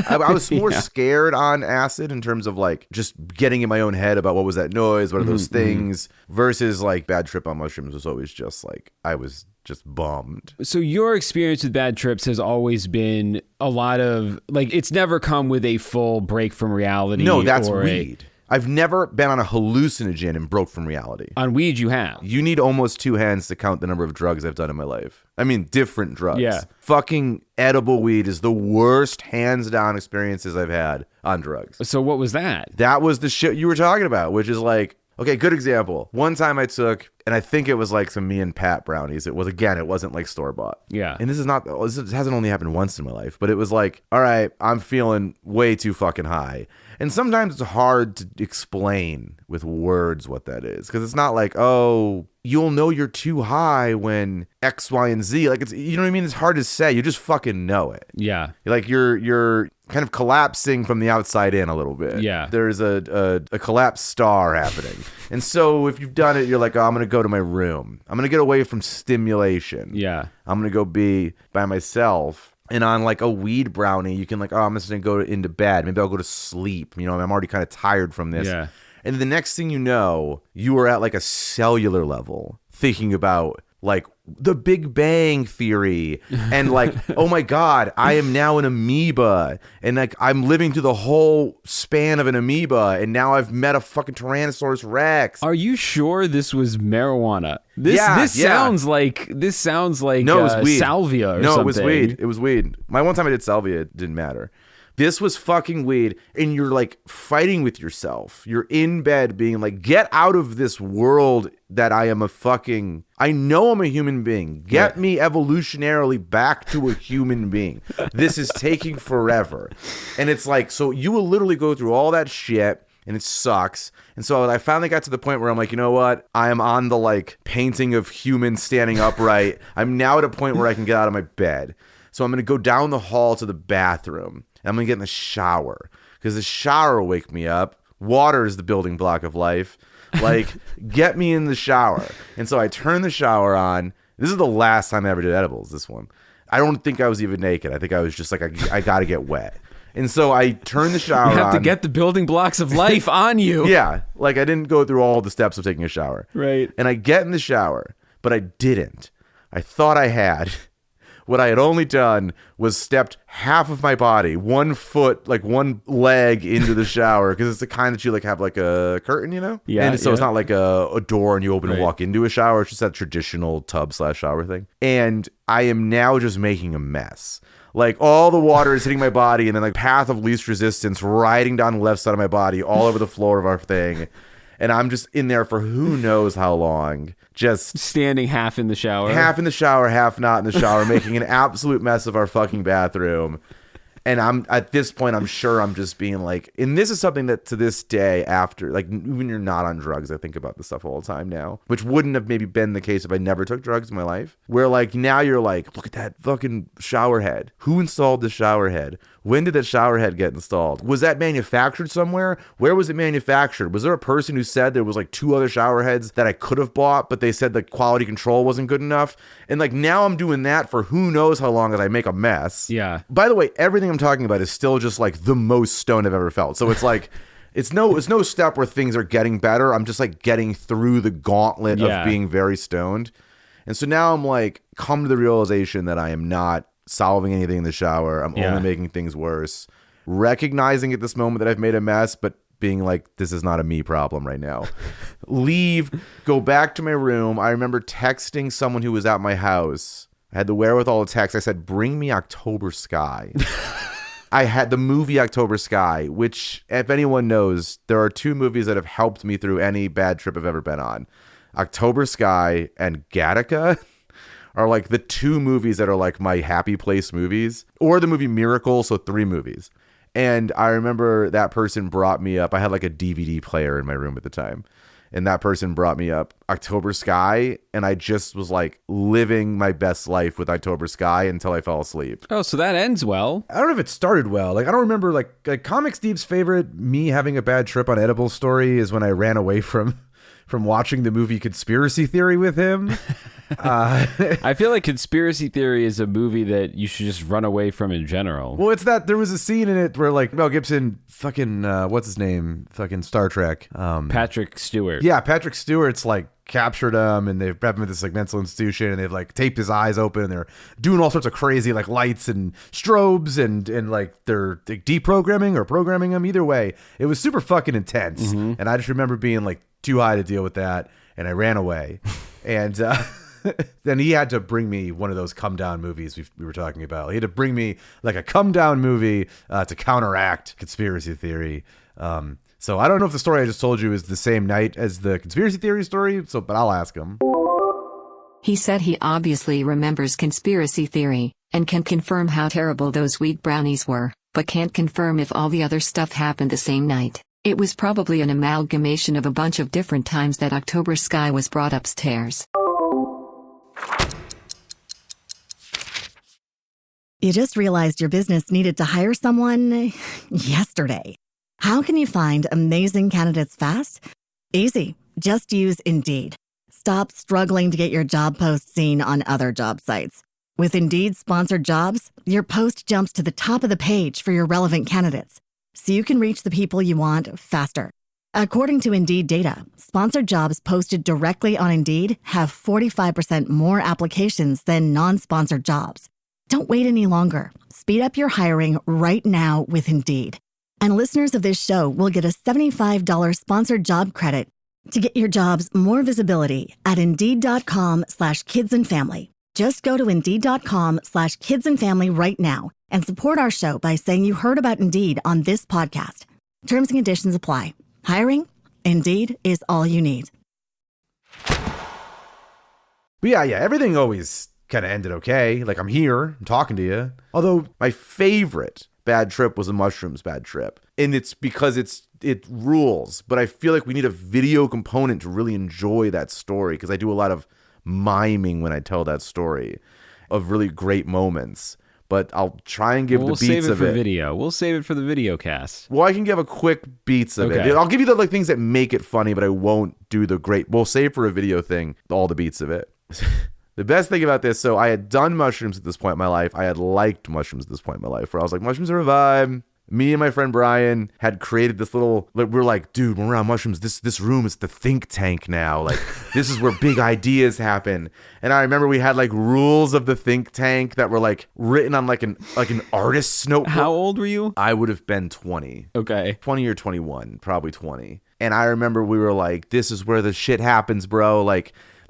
I was more scared on acid in terms of like just getting in my own head about what was that noise, what are those things, versus like bad trip on mushrooms was always just like, I was just bummed. So your experience with bad trips has always been a lot of like, it's never come with a full break from reality. No, that's weed. I've never been on a hallucinogen and broke from reality. On weed, you have. You need almost 2 hands to count the number of drugs I've done in my life. I mean, different drugs. Yeah. Fucking edible weed is the worst hands down experiences I've had on drugs. So what was that? That was the shit you were talking about, which is like, okay, good example. One time I took, and I think it was like some Me and Pat brownies. It wasn't like store-bought. Yeah. And this hasn't only happened once in my life, but it was like, all right, I'm feeling way too fucking high. And sometimes it's hard to explain with words what that is, because it's not like, oh, you'll know you're too high when X, Y, and Z. Like, it's, you know what I mean? It's hard to say. You just fucking know it. Yeah. Like you're kind of collapsing from the outside in a little bit. Yeah. There's a collapsed star happening. And so if you've done it, you're like, oh, I'm going to go to my room. I'm going to get away from stimulation. Yeah. I'm going to go be by myself. And on like a weed brownie, you can like, oh, I'm just going to go into bed. Maybe I'll go to sleep. You know, I'm already kind of tired from this. Yeah. And the next thing you know, you are at like a cellular level thinking about like the Big Bang Theory and like, oh my God, I am now an amoeba and like I'm living through the whole span of an amoeba and now I've met a fucking Tyrannosaurus Rex. Are you sure this was marijuana? This sounds like no, it was weed. Salvia or something. No, it was weed. It was weed. My one time I did salvia, it didn't matter. This was fucking weed, and you're like fighting with yourself. You're in bed being like, get out of this world that I am I know I'm a human being. Get me evolutionarily back to a human being. This is taking forever. And it's like, so you will literally go through all that shit, and it sucks. And so I finally got to the point where I'm like, you know what? I am on the like painting of humans standing upright. I'm now at a point where I can get out of my bed. So I'm going to go down the hall to the bathroom. I'm going to get in the shower because the shower will wake me up. Water is the building block of life. Like, get me in the shower. And so I turn the shower on. This is the last time I ever did edibles, this one. I don't think I was even naked. I think I was just like, I got to get wet. And so I turn the shower on. You have to get the building blocks of life on you. Yeah. Like, I didn't go through all the steps of taking a shower. Right. And I get in the shower, but I didn't. I thought I had. What I had only done was stepped half of my body, 1 foot, like one leg into the shower, because it's the kind that you like have like a curtain, you know? Yeah. And so it's not like a door and you open and walk into a shower. It's just that traditional tub/shower thing. And I am now just making a mess. Like all the water is hitting my body and then like path of least resistance riding down the left side of my body all over the floor of our thing. And I'm just in there for who knows how long. Just standing half in the shower. Half in the shower, half not in the shower, making an absolute mess of our fucking bathroom. And I'm at this point, I'm sure I'm just being like, and this is something that to this day, after, like, when you're not on drugs, I think about this stuff all the time now, which wouldn't have maybe been the case if I never took drugs in my life. Where, like, now you're like, look at that fucking shower head. Who installed the shower head? When did that shower head get installed? Was that manufactured somewhere? Where was it manufactured? Was there a person who said there was like 2 other shower heads that I could have bought, but they said the quality control wasn't good enough? And like now I'm doing that for who knows how long as I make a mess. Yeah. By the way, everything I'm talking about is still just like the most stoned I've ever felt. So it's like, it's no step where things are getting better. I'm just like getting through the gauntlet of being very stoned. And so now I'm like, come to the realization that I am not solving anything in the shower. I'm only making things worse. Recognizing at this moment that I've made a mess, but being like, this is not a me problem right now. Leave, go back to my room. I remember texting someone who was at my house. I had the wherewithal to text. I said, bring me October Sky. I had the movie October Sky, which, if anyone knows, there are 2 movies that have helped me through any bad trip I've ever been on. October Sky and Gattaca are like the 2 movies that are like my happy place movies, or the movie Miracle. So 3 movies. And I remember that person brought me up. I had like a DVD player in my room at the time. And that person brought me up October Sky. And I just was like living my best life with October Sky until I fell asleep. Oh, so that ends well. I don't know if it started well. Like, I don't remember like Comic Steve's favorite me having a bad trip on edibles story is when I ran away from watching the movie Conspiracy Theory with him. I feel like Conspiracy Theory is a movie that you should just run away from in general. Well, it's that there was a scene in it where like Mel Gibson fucking what's his name? Fucking Star Trek. Patrick Stewart. Yeah, Patrick Stewart's like captured him and they've brought him to this like mental institution and they've like taped his eyes open and they're doing all sorts of crazy like lights and strobes and like they're like, deprogramming or programming him. Either way, it was super fucking intense. And I just remember being like too high to deal with that and I ran away. And then he had to bring me one of those come down movies we were talking about. He had to bring me like a come down movie to counteract Conspiracy Theory. So I don't know if the story I just told you is the same night as the Conspiracy Theory story, but I'll ask him. He said he obviously remembers Conspiracy Theory and can confirm how terrible those weed brownies were, but can't confirm if all the other stuff happened the same night. It was probably an amalgamation of a bunch of different times that October Sky was brought upstairs. You just realized your business needed to hire someone yesterday. How can you find amazing candidates fast? Easy. Just use Indeed. Stop struggling to get your job post seen on other job sites. With Indeed sponsored jobs, your post jumps to the top of the page for your relevant candidates, so you can reach the people you want faster. According to Indeed data, sponsored jobs posted directly on Indeed have 45% more applications than non-sponsored jobs. Don't wait any longer. Speed up your hiring right now with Indeed. And listeners of this show will get a $75 sponsored job credit to get your jobs more visibility at Indeed.com/kidsandfamily. Just go to Indeed.com/kidsandfamily right now and support our show by saying you heard about Indeed on this podcast. Terms and conditions apply. Hiring? Indeed is all you need. But yeah, everything always kind of ended okay. Like, I'm here, I'm talking to you. Although my favorite bad trip was a mushrooms bad trip. And it's because it rules. But I feel like we need a video component to really enjoy that story, because I do a lot of miming when I tell that story of really great moments. But I'll try and give the beats of it. We'll save it for video. We'll save it for the video cast. Well, I can give a quick beats of it. I'll give you the things that make it funny, but I won't do the great. We'll save for a video thing all the beats of it. The best thing about this, so I had done mushrooms at this point in my life. I had liked mushrooms at this point in my life, where I was like, mushrooms are a vibe. Me and my friend Brian had created this little, we're like, dude, when we're around mushrooms, this room is the think tank now. Like, this is where big ideas happen. And I remember we had rules of the think tank that were written on an artist's notebook. How old were you? I would have been 20. Okay. 20 or 21, probably 20. And I remember we were like, this is where the shit happens, bro.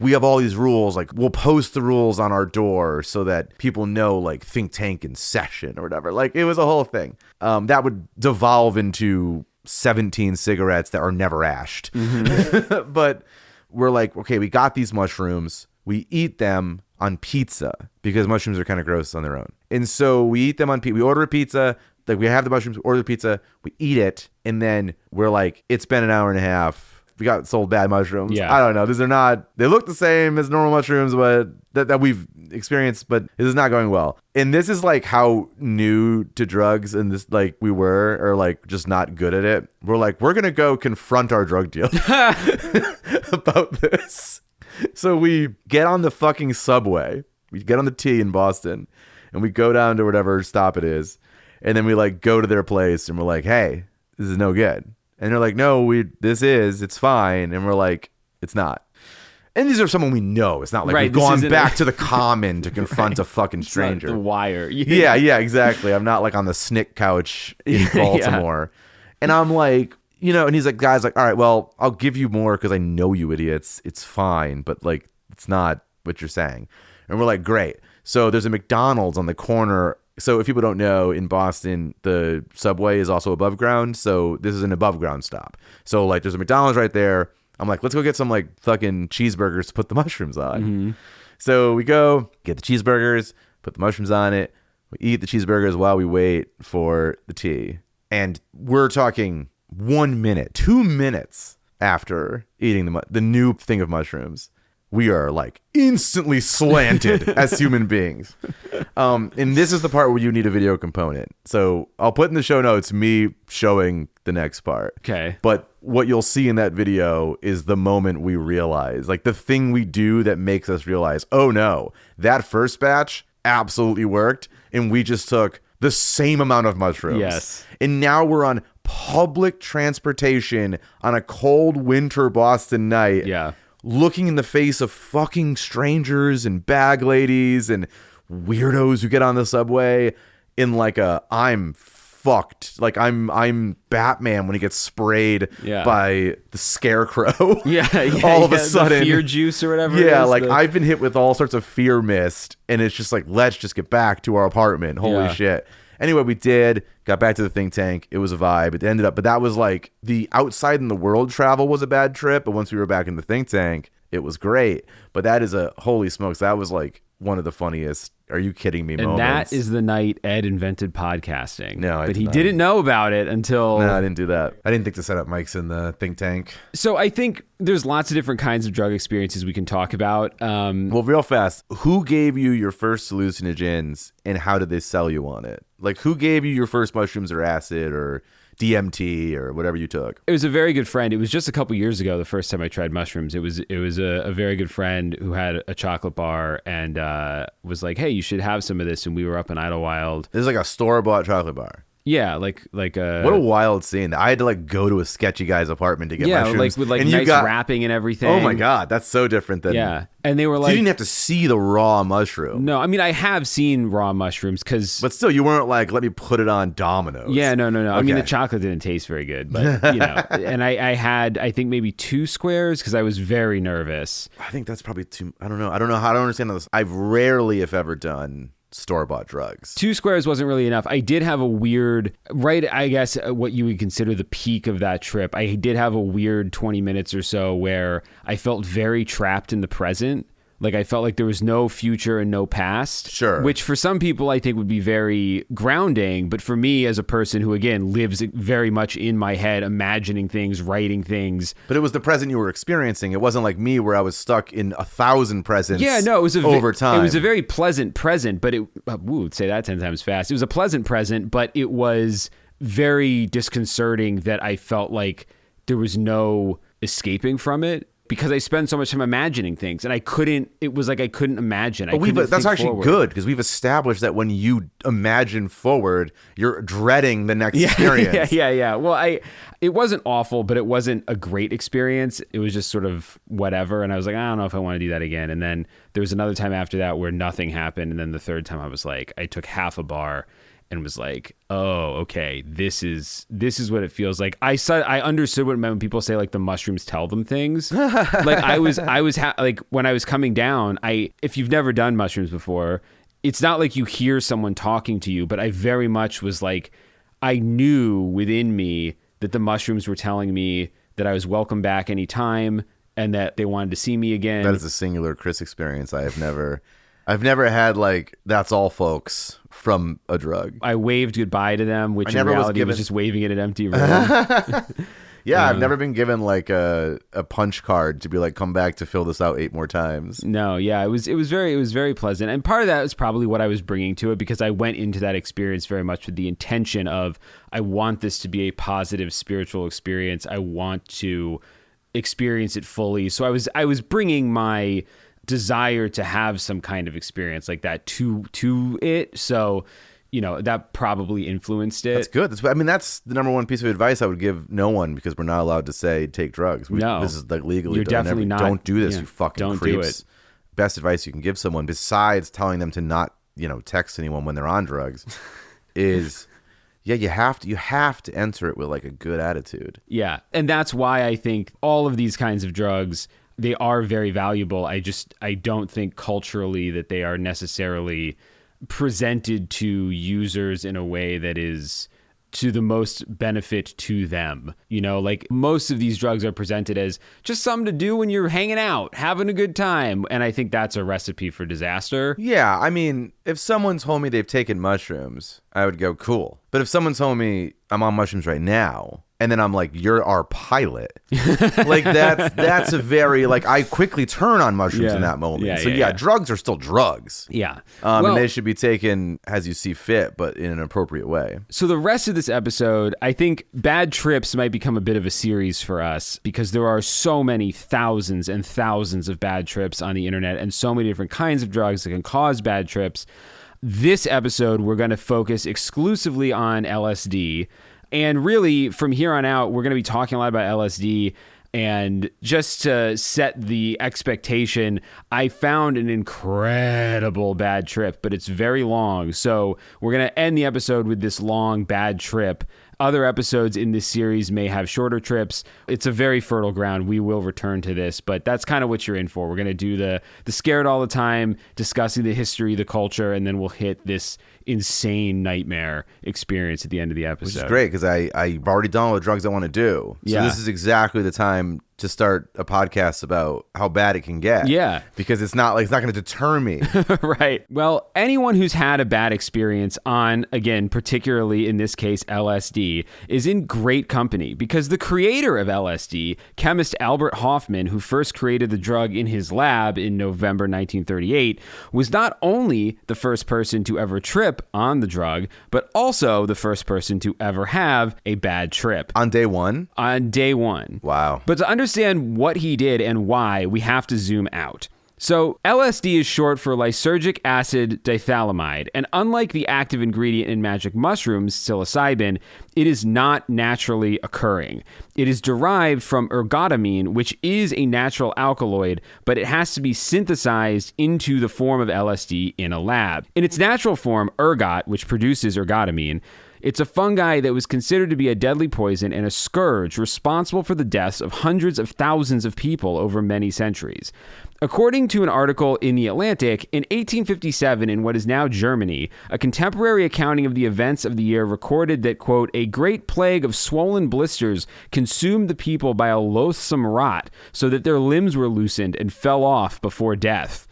We have all these rules. We'll post the rules on our door so that people know, think tank in session or whatever. It was a whole thing. That would devolve into 17 cigarettes that are never ashed. Mm-hmm. But we're like, okay, we got these mushrooms. We eat them on pizza because mushrooms are kind of gross on their own. And so we eat them on pizza. We order a pizza. We have the mushrooms, order the pizza. We eat it. And then we're like, it's been an hour and a half. We got sold bad mushrooms. Yeah. I don't know. These are not, they look the same as normal mushrooms, but that we've experienced, but this is not going well. And this is how new to drugs and this, we were, or just not good at it. We're like, we're going to go confront our drug dealer about this. So we get on the fucking subway. We get on the T in Boston and we go down to whatever stop it is. And then we go to their place and we're like, hey, this is no good. And they're like, no, it's fine. And we're like, it's not. And these are someone we know. It's not like we've gone back to the common to confront a fucking stranger. It's not The Wire. Yeah, exactly. I'm not on the SNCC couch in Baltimore. Yeah. And I'm like, and he's like, guys, all right, well, I'll give you more because I know you idiots. It's fine. But it's not what you're saying. And we're like, great. So there's a McDonald's on the corner. So if people don't know, in Boston, the subway is also above ground. So this is an above ground stop. So there's a McDonald's right there. I'm like, let's go get some fucking cheeseburgers to put the mushrooms on. Mm-hmm. So we go get the cheeseburgers, put the mushrooms on it. We eat the cheeseburgers while we wait for the tea. And we're talking 1 minute, 2 minutes after eating the new thing of mushrooms. We are instantly slanted as human beings. And this is the part where you need a video component. So I'll put in the show notes me showing the next part. Okay. But what you'll see in that video is the moment we realize, the thing we do that makes us realize, oh no, that first batch absolutely worked. And we just took the same amount of mushrooms. Yes. And now we're on public transportation on a cold winter Boston night. Yeah. Looking in the face of fucking strangers and bag ladies and weirdos who get on the subway in I'm fucked. I'm Batman when he gets sprayed by the scarecrow. Yeah. All of a sudden. The fear juice or whatever. Yeah, I've been hit with all sorts of fear mist, and it's just let's just get back to our apartment. Holy shit. Anyway, we got back to the think tank. It was a vibe. It ended up, but that was the outside in the world travel was a bad trip. But once we were back in the think tank, it was great. But that is a holy smokes. That was one of the funniest. Are you kidding me? And moments. that is the night Ed invented podcasting. No, but he didn't know about it until. No, I didn't do that. I didn't think to set up mics in the think tank. So I think there's lots of different kinds of drug experiences we can talk about. Well, real fast, who gave you your first hallucinogens and how did they sell you on it? Who gave you your first mushrooms or acid or DMT or whatever you took? It was a very good friend. It was just a couple years ago, the first time I tried mushrooms. It was a very good friend who had a chocolate bar and was like, hey, you should have some of this. And we were up in Idlewild. This is a store-bought chocolate bar. Yeah, like what a wild scene. I had to like go to a sketchy guy's apartment to get mushrooms. like with like and nice wrapping and everything. Oh my God, that's so different than And they were so like, you didn't have to see the raw mushroom. No, I mean I have seen raw mushrooms because, but still, you weren't like, let me put it on Domino's. Yeah, no. Okay. I mean the chocolate didn't taste very good, but and I had I think maybe 2 squares because I was very nervous. I think that's probably too. I don't know how to understand this. I've rarely, if ever, done store-bought drugs. 2 squares wasn't really enough. I did have a weird, I guess what you would consider the peak of that trip. I did have a weird 20 minutes or so where I felt very trapped in the present. Like I felt like there was no future and no past. Sure. Which for some people I think would be very grounding. But for me as a person who, again, lives very much in my head, imagining things, writing things. But it was the present you were experiencing. It wasn't like me where I was stuck in 1,000 presents it was over time. It was a very pleasant present, but say that 10 times fast. It was a pleasant present, but it was very disconcerting that I felt like there was no escaping from it. Because I spend so much time imagining things, and it was like I couldn't imagine. But that's actually good, because we've established that when you imagine forward, you're dreading the next experience. Yeah. Well, it wasn't awful, but it wasn't a great experience. It was just sort of whatever, and I was like, I don't know if I want to do that again. And then there was another time after that where nothing happened, and then the third time I was like, I took half a bar and was like, oh, okay, this is what it feels like. I understood what it meant when people say like the mushrooms tell them things. Like like when I was coming down, if you've never done mushrooms before, it's not like you hear someone talking to you, but I very much was like, I knew within me that the mushrooms were telling me that I was welcome back anytime and that they wanted to see me again. That is a singular Chris experience. I've never had like, that's all folks from a drug. I waved goodbye to them, which in reality was just waving in an empty room. I've never been given like a punch card to be like, come back to fill this out 8 more times. No, yeah, it was very pleasant. And part of that was probably what I was bringing to it, because I went into that experience very much with the intention of, I want this to be a positive spiritual experience. I want to experience it fully. So I was bringing my desire to have some kind of experience like that to it. So, that probably influenced it. That's good. That's the number one piece of advice I would give no one, because we're not allowed to say take drugs. No. This is like legally You're done. definitely not. Don't do this, you fucking don't creeps. Do it. Best advice you can give someone, besides telling them to not, text anyone when they're on drugs, is you have to enter it with like a good attitude. Yeah. And that's why I think all of these kinds of drugs, they are very valuable. I don't think culturally that they are necessarily presented to users in a way that is to the most benefit to them. Like most of these drugs are presented as just something to do when you're hanging out, having a good time. And I think that's a recipe for disaster. Yeah. I mean, if someone told me they've taken mushrooms, I would go, cool. But if someone told me I'm on mushrooms right now, and then I'm like, you're our pilot. Like that's a very, like, I quickly turn on mushrooms in that moment. So drugs are still drugs. Yeah. And they should be taken as you see fit, but in an appropriate way. So the rest of this episode, I think bad trips might become a bit of a series for us, because there are so many thousands and thousands of bad trips on the internet and so many different kinds of drugs that can cause bad trips. This episode, we're going to focus exclusively on LSD. And really, from here on out, we're going to be talking a lot about LSD. And just to set the expectation, I found an incredible bad trip, but it's very long. So we're going to end the episode with this long bad trip. Other episodes in this series may have shorter trips. It's a very fertile ground. We will return to this, but that's kind of what you're in for. We're going to do the scared all the time, discussing the history, the culture, and then we'll hit this insane nightmare experience at the end of the episode. Which is great, because I've already done all the drugs I want to do. So this is exactly the time to start a podcast about how bad it can get. Yeah. Because it's not going to deter me. Right. Well, anyone who's had a bad experience on, again, particularly in this case, LSD, is in great company, because the creator of LSD, chemist Albert Hofmann, who first created the drug in his lab in November 1938, was not only the first person to ever trip on the drug, but also the first person to ever have a bad trip. On day one? On day one. Wow. But to understand what he did and why, we have to zoom out. So LSD is short for lysergic acid dithalamide, and unlike the active ingredient in magic mushrooms, psilocybin, it is not naturally occurring. It is derived from ergotamine, which is a natural alkaloid, but it has to be synthesized into the form of LSD in a lab. In its natural form, ergot, which produces ergotamine, it's a fungi that was considered to be a deadly poison and a scourge responsible for the deaths of hundreds of thousands of people over many centuries. According to an article in The Atlantic, in 1857 in what is now Germany, a contemporary accounting of the events of the year recorded that, quote, a great plague of swollen blisters consumed the people by a loathsome rot, so that their limbs were loosened and fell off before death.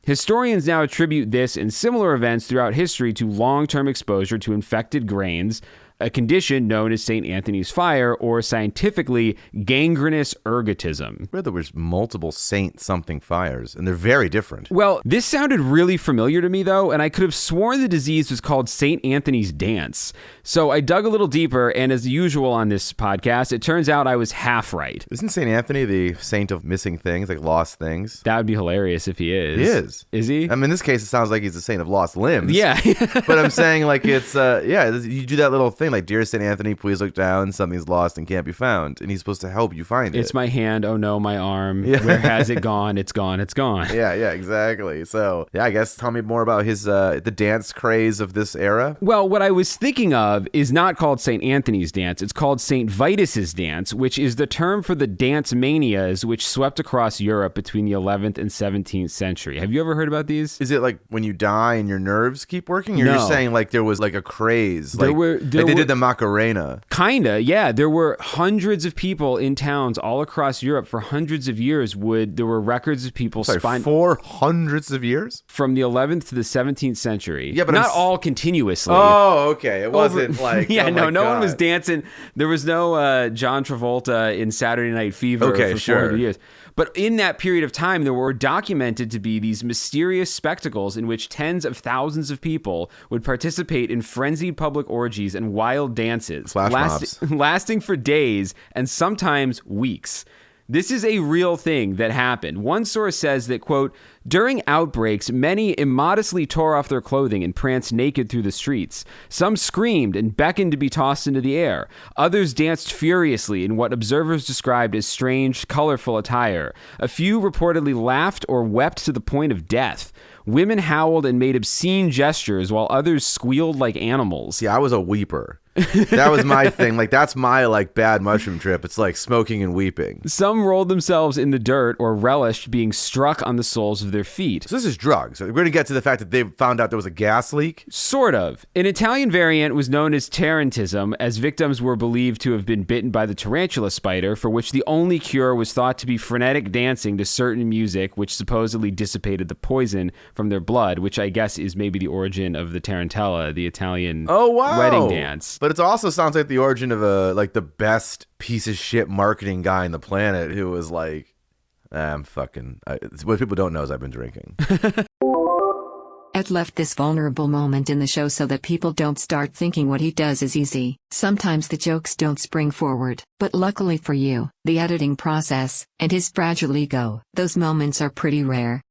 Historians now attribute this and similar events throughout history to long-term exposure to infected grains, a condition known as St. Anthony's fire, or scientifically, gangrenous ergotism. I read there was multiple Saint something fires, and they're very different. Well, this sounded really familiar to me, though, and I could have sworn the disease was called St. Anthony's dance. So I dug a little deeper, and as usual on this podcast, it turns out I was half right. Isn't St. Anthony the saint of missing things, like lost things? That would be hilarious if he is. He is. Is he? I mean, in this case, it sounds like he's the saint of lost limbs. Yeah. But I'm saying, like, it's, you do that little thing, like, dear St. Anthony, please look down, something's lost and can't be found. And he's supposed to help you find it. It's my hand, oh no, my arm. Yeah. Where has it gone? It's gone, it's gone. Yeah, exactly. So, yeah, I guess tell me more about his, the dance craze of this era. Well, what I was thinking of is not called St. Anthony's dance. It's called St. Vitus's dance, which is the term for the dance manias which swept across Europe between the 11th and 17th century. Have you ever heard about these? Is it like when you die and your nerves keep working? Or No. you're saying like there was like a craze? There Like, were- like there they were- did the Macarena. Kinda, yeah. There were hundreds of people in towns all across Europe for hundreds of years. There were records of people Sorry, 400s of years? from the 11th to the 17th century. Yeah, but not I'm s- all continuously. Oh, okay. It wasn't like yeah, oh my no one was God. dancing. There was no John Travolta in Saturday Night Fever Okay, for sure. 400 years. But in that period of time, there were documented to be these mysterious spectacles in which tens of thousands of people would participate in frenzied public orgies and wild dances, Flash mobs. lasting for days and sometimes weeks. This is a real thing that happened. One source says that, quote, during outbreaks, many immodestly tore off their clothing and pranced naked through the streets. Some screamed and beckoned to be tossed into the air. Others danced furiously in what observers described as strange, colorful attire. A few reportedly laughed or wept to the point of death. Women howled and made obscene gestures while others squealed like animals. See, I was a weeper. That was my thing. Like, that's my, like, bad mushroom trip. It's like smoking and weeping. Some rolled themselves in the dirt or relished being struck on the soles of their feet. So this is drugs. We're going to get to the fact that they found out there was a gas leak. Sort of. An Italian variant was known as tarantism, as victims were believed to have been bitten by the tarantula spider, for which the only cure was thought to be frenetic dancing to certain music, which supposedly dissipated the poison from their blood, which I guess is maybe the origin of the tarantella, the Italian wedding dance. But it also sounds like the origin of the best piece of shit marketing guy on the planet who was like, what people don't know is I've been drinking. Ed left this vulnerable moment in the show so that people don't start thinking what he does is easy. Sometimes the jokes don't spring forward, but luckily for you, the editing process, and his fragile ego, those moments are pretty rare.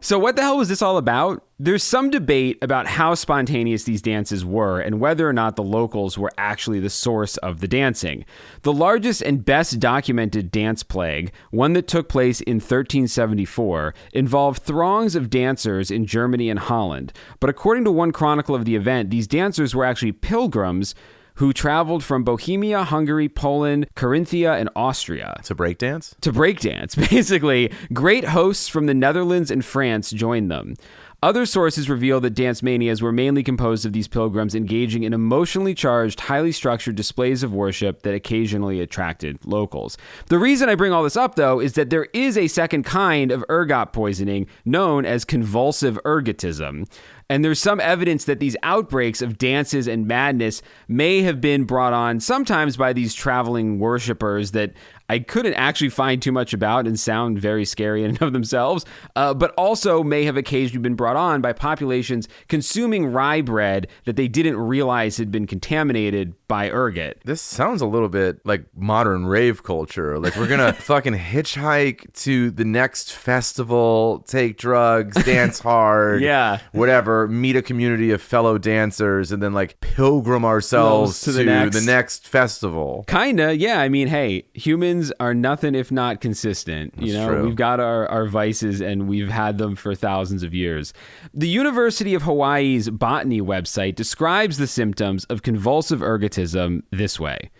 So what the hell was this all about? There's some debate about how spontaneous these dances were and whether or not the locals were actually the source of the dancing. The largest and best documented dance plague, one that took place in 1374, involved throngs of dancers in Germany and Holland. But according to one chronicle of the event, these dancers were actually pilgrims who traveled from Bohemia, Hungary, Poland, Carinthia, and Austria. To breakdance? To breakdance, basically. Great hosts from the Netherlands and France joined them. Other sources reveal that dance manias were mainly composed of these pilgrims engaging in emotionally charged, highly structured displays of worship that occasionally attracted locals. The reason I bring all this up, though, is that there is a second kind of ergot poisoning known as convulsive ergotism. And there's some evidence that these outbreaks of dances and madness may have been brought on sometimes by these traveling worshipers that I couldn't actually find too much about and sound very scary in and of themselves, but also may have occasionally been brought on by populations consuming rye bread that they didn't realize had been contaminated by ergot. This sounds a little bit like modern rave culture. Like we're gonna fucking hitchhike to the next festival, take drugs, dance hard, whatever, meet a community of fellow dancers, and then like pilgrim ourselves to the next festival. Kinda, yeah. I mean, hey, humans are nothing if not consistent. That's true. We've got our vices and we've had them for thousands of years. The University of Hawaii's botany website describes the symptoms of convulsive ergotism this way.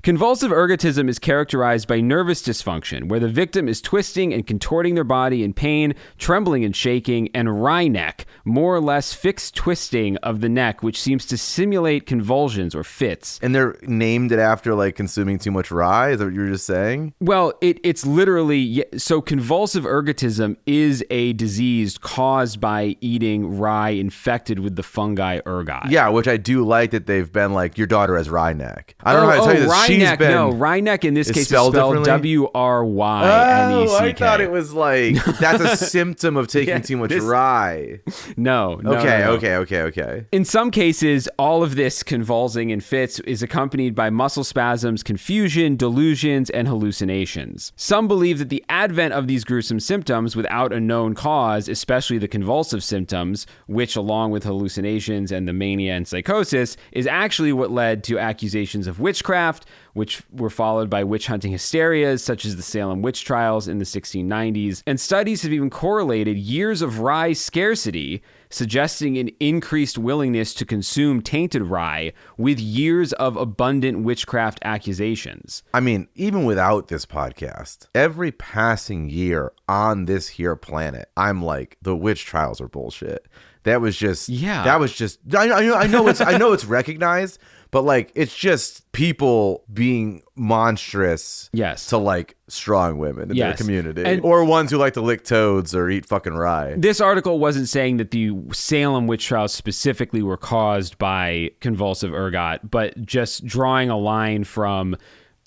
Convulsive ergotism is characterized by nervous dysfunction, where the victim is twisting and contorting their body in pain, trembling and shaking, and wry neck, more or less fixed twisting of the neck, which seems to simulate convulsions or fits. And they're named it after like consuming too much rye? Is that what you were just saying? Well, it's literally, so convulsive ergotism is a disease caused by eating rye infected with the fungi ergot. Yeah, which I do like that they've been like, your daughter has rye neck. I don't know how to tell you this. Rye neck in this case is spelled WRYNECK. Oh, I thought it was like, that's a symptom of taking too much rye. No. Okay. In some cases, all of this convulsing and fits is accompanied by muscle spasms, confusion, delusions, and hallucinations. Some believe that the advent of these gruesome symptoms without a known cause, especially the convulsive symptoms, which along with hallucinations and the mania and psychosis, is actually what led to accusations of witchcraft, which were followed by witch hunting hysterias, such as the Salem witch trials in the 1690s. And studies have even correlated years of rye scarcity, suggesting an increased willingness to consume tainted rye with years of abundant witchcraft accusations. I mean, even without this podcast, every passing year on this here planet, I'm like, the witch trials are bullshit. That was just, I know it's recognized, but like, it's just people being monstrous to like strong women in their community, or ones who like to lick toads or eat fucking rye. This article wasn't saying that the Salem witch trials specifically were caused by convulsive ergot, but just drawing a line from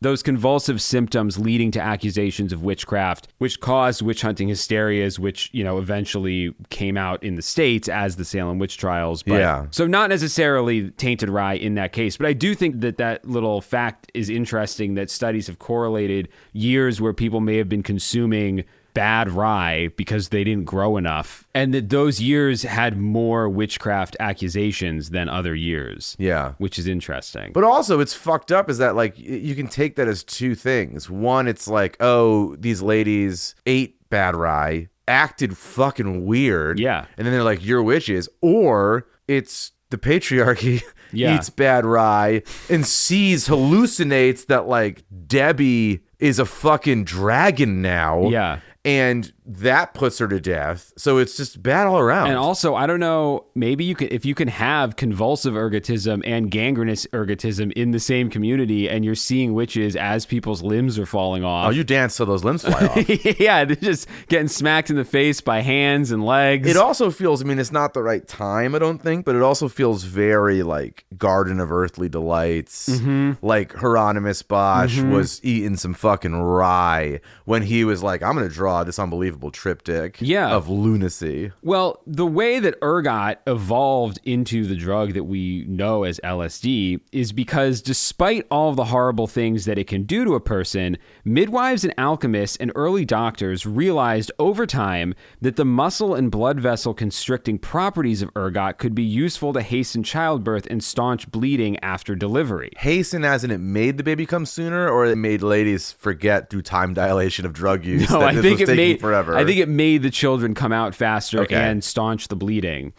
those convulsive symptoms leading to accusations of witchcraft, which caused witch hunting hysterias, which, eventually came out in the States as the Salem witch trials. But, so not necessarily tainted rye in that case, but I do think that little fact is interesting, that studies have correlated years where people may have been consuming bad rye because they didn't grow enough, and that those years had more witchcraft accusations than other years. Yeah, which is interesting. But also, it's fucked up is that like you can take that as two things. One, it's like, oh, these ladies ate bad rye, acted fucking weird, and then they're like, you're witches. Or it's the patriarchy eats bad rye and hallucinates that like Debbie is a fucking dragon now. And that puts her to death. So it's just bad all around. And also, I don't know, maybe if you can have convulsive ergotism and gangrenous ergotism in the same community, and you're seeing witches as people's limbs are falling off. Oh, you dance so those limbs fly off. Yeah, they're just getting smacked in the face by hands and legs. It also feels, it's not the right time, I don't think, but it also feels very like Garden of Earthly Delights. Like Hieronymus Bosch was eating some fucking rye when he was like, I'm going to draw this unbelievable triptych of lunacy. Well, the way that ergot evolved into the drug that we know as LSD is because despite all of the horrible things that it can do to a person, midwives and alchemists and early doctors realized over time that the muscle and blood vessel constricting properties of ergot could be useful to hasten childbirth and staunch bleeding after delivery. Hasten as in it made the baby come sooner, or it made ladies forget through time dilation of drug use that this was taking forever? I think it made the children come out faster and staunch the bleeding.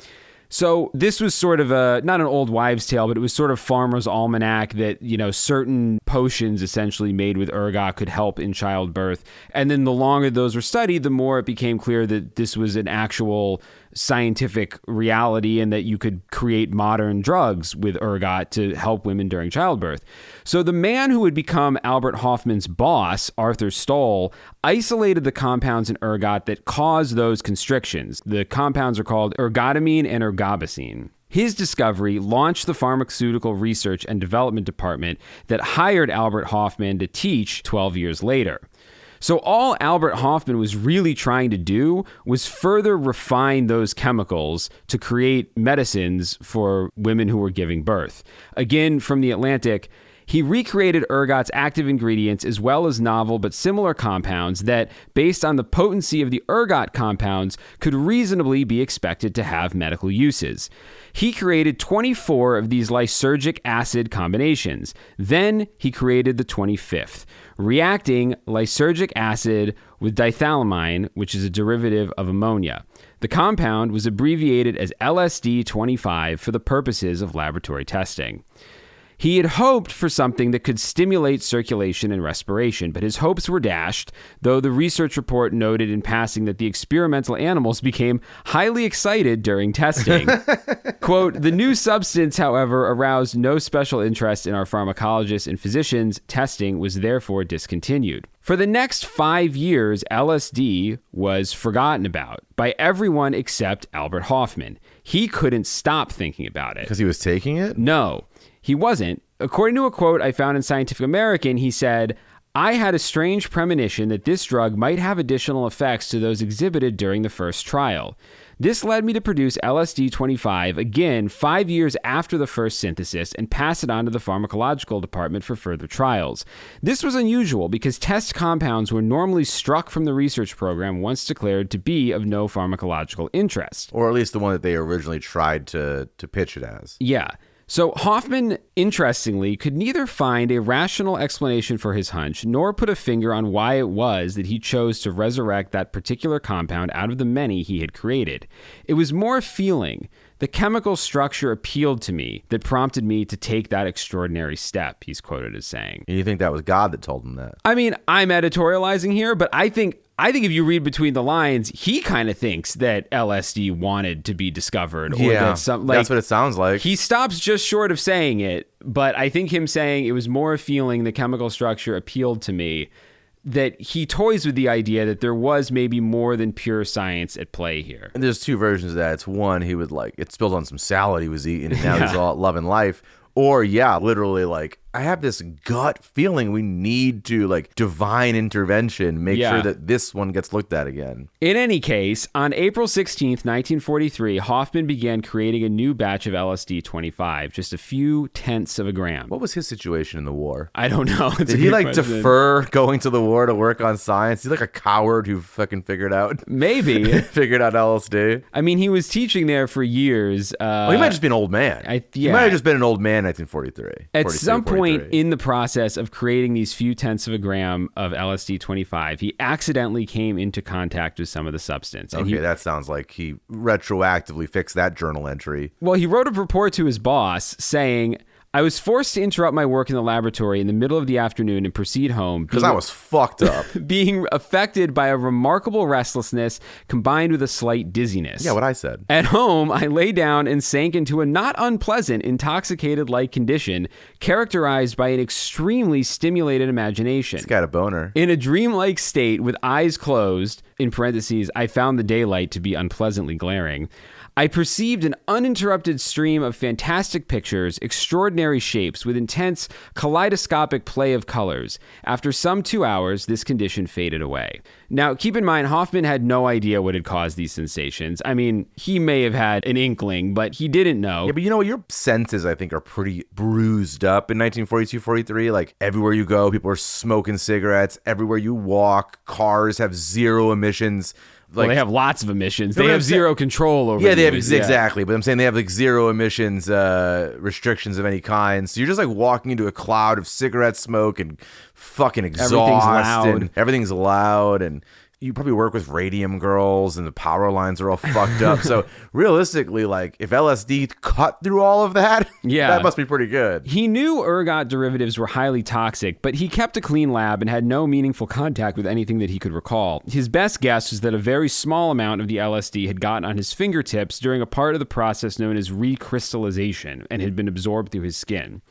So this was sort of not an old wives' tale, but it was sort of farmer's almanac that, certain potions essentially made with ergot could help in childbirth. And then the longer those were studied, the more it became clear that this was an actual scientific reality and that you could create modern drugs with ergot to help women during childbirth. So the man who would become Albert Hofmann's boss, Arthur Stoll, isolated the compounds in ergot that cause those constrictions. The compounds are called ergotamine and ergobasine. His discovery launched the Pharmaceutical Research and Development Department that hired Albert Hofmann to teach 12 years later. So all Albert Hofmann was really trying to do was further refine those chemicals to create medicines for women who were giving birth. Again, from The Atlantic, he recreated ergot's active ingredients as well as novel but similar compounds that, based on the potency of the ergot compounds, could reasonably be expected to have medical uses. He created 24 of these lysergic acid combinations. Then he created the 25th, reacting lysergic acid with dithalamine, which is a derivative of ammonia. The compound was abbreviated as LSD-25 for the purposes of laboratory testing. He had hoped for something that could stimulate circulation and respiration, but his hopes were dashed, though the research report noted in passing that the experimental animals became highly excited during testing. Quote, the new substance, however, aroused no special interest in our pharmacologists and physicians. Testing was therefore discontinued. For the next 5 years, LSD was forgotten about by everyone except Albert Hofmann. He couldn't stop thinking about it. Because he was taking it? No. He wasn't. According to a quote I found in Scientific American, he said, I had a strange premonition that this drug might have additional effects to those exhibited during the first trial. This led me to produce LSD-25 again 5 years after the first synthesis and pass it on to the pharmacological department for further trials. This was unusual because test compounds were normally struck from the research program once declared to be of no pharmacological interest. Or at least the one that they originally tried to pitch it as. Yeah. So Hofmann, interestingly, could neither find a rational explanation for his hunch nor put a finger on why it was that he chose to resurrect that particular compound out of the many he had created. It was more feeling. The chemical structure appealed to me that prompted me to take that extraordinary step, he's quoted as saying. And you think that was God that told him that? I mean, I'm editorializing here, but I think if you read between the lines, he kind of thinks that LSD wanted to be discovered. Or yeah, that's what it sounds like. He stops just short of saying it, but I think him saying it was more a feeling, the chemical structure appealed to me, that he toys with the idea that there was maybe more than pure science at play here. And there's two versions of that. It's one, he would it spilled on some salad he was eating, and now he's all loving life. Or, yeah, literally, I have this gut feeling we need to, divine intervention, make sure that this one gets looked at again. In any case, on April 16th, 1943, Hofmann began creating a new batch of LSD-25, just a few tenths of a gram. What was his situation in the war? I don't know. Did he, defer going to the war to work on science? He's like a coward who fucking figured out... Maybe. figured out LSD. I mean, he was teaching there for years. Well, he might have just been an old man. He might have just been an old man in 1943. At some point in the process of creating these few tenths of a gram of LSD-25, he accidentally came into contact with some of the substance. And that sounds like he retroactively fixed that journal entry. Well, he wrote a report to his boss saying, I was forced to interrupt my work in the laboratory in the middle of the afternoon and proceed home. Because I was fucked up. Being affected by a remarkable restlessness combined with a slight dizziness. Yeah, what I said. At home, I lay down and sank into a not unpleasant intoxicated-like condition characterized by an extremely stimulated imagination. He's got a boner. In a dreamlike state with eyes closed, in parentheses, I found the daylight to be unpleasantly glaring. I perceived an uninterrupted stream of fantastic pictures, extraordinary shapes, with intense kaleidoscopic play of colors. After some 2 hours, this condition faded away. Now, keep in mind, Hofmann had no idea what had caused these sensations. I mean, he may have had an inkling, but he didn't know. Yeah, but you know what? Your senses, I think, are pretty bruised up in 1942-43. Everywhere you go, people are smoking cigarettes. Everywhere you walk, cars have zero emissions. Well, they have lots of emissions. They have zero control over. Yeah, they have exactly. But I'm saying they have zero emissions restrictions of any kind. So you're just walking into a cloud of cigarette smoke and fucking exhaust. Everything's loud. And everything's loud, and you probably work with radium girls and the power lines are all fucked up. So realistically, like if LSD cut through all of that, that must be pretty good. He knew ergot derivatives were highly toxic, but he kept a clean lab and had no meaningful contact with anything that he could recall. His best guess was that a very small amount of the LSD had gotten on his fingertips during a part of the process known as recrystallization and had been absorbed through his skin.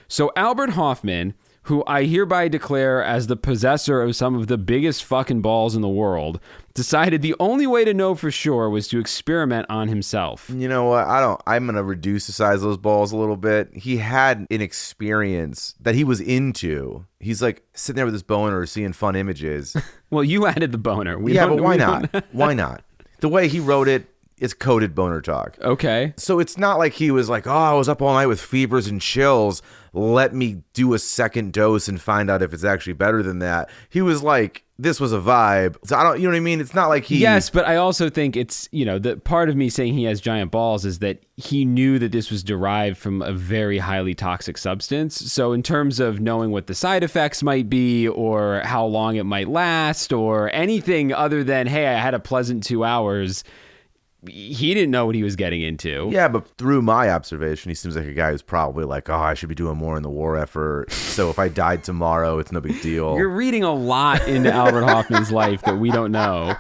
So Albert Hofmann, who I hereby declare as the possessor of some of the biggest fucking balls in the world, decided the only way to know for sure was to experiment on himself. You know what? I'm going to reduce the size of those balls a little bit. He had an experience that he was into. He's like sitting there with his boner seeing fun images. Well, you added the boner. But why not? Why not? The way he wrote it, it's coded boner talk. Okay. So it's not like he was like, oh, I was up all night with fevers and chills. Let me do a second dose and find out if it's actually better than that. He was like, this was a vibe. So you know what I mean? It's not like he... Yes, but I also think it's, the part of me saying he has giant balls is that he knew that this was derived from a very highly toxic substance. So in terms of knowing what the side effects might be or how long it might last or anything other than, hey, I had a pleasant 2 hours... He didn't know what he was getting into. Yeah, but through my observation, he seems like a guy who's probably like, oh, I should be doing more in the war effort. So if I died tomorrow, it's no big deal. You're reading a lot into Albert Hofmann's life that we don't know.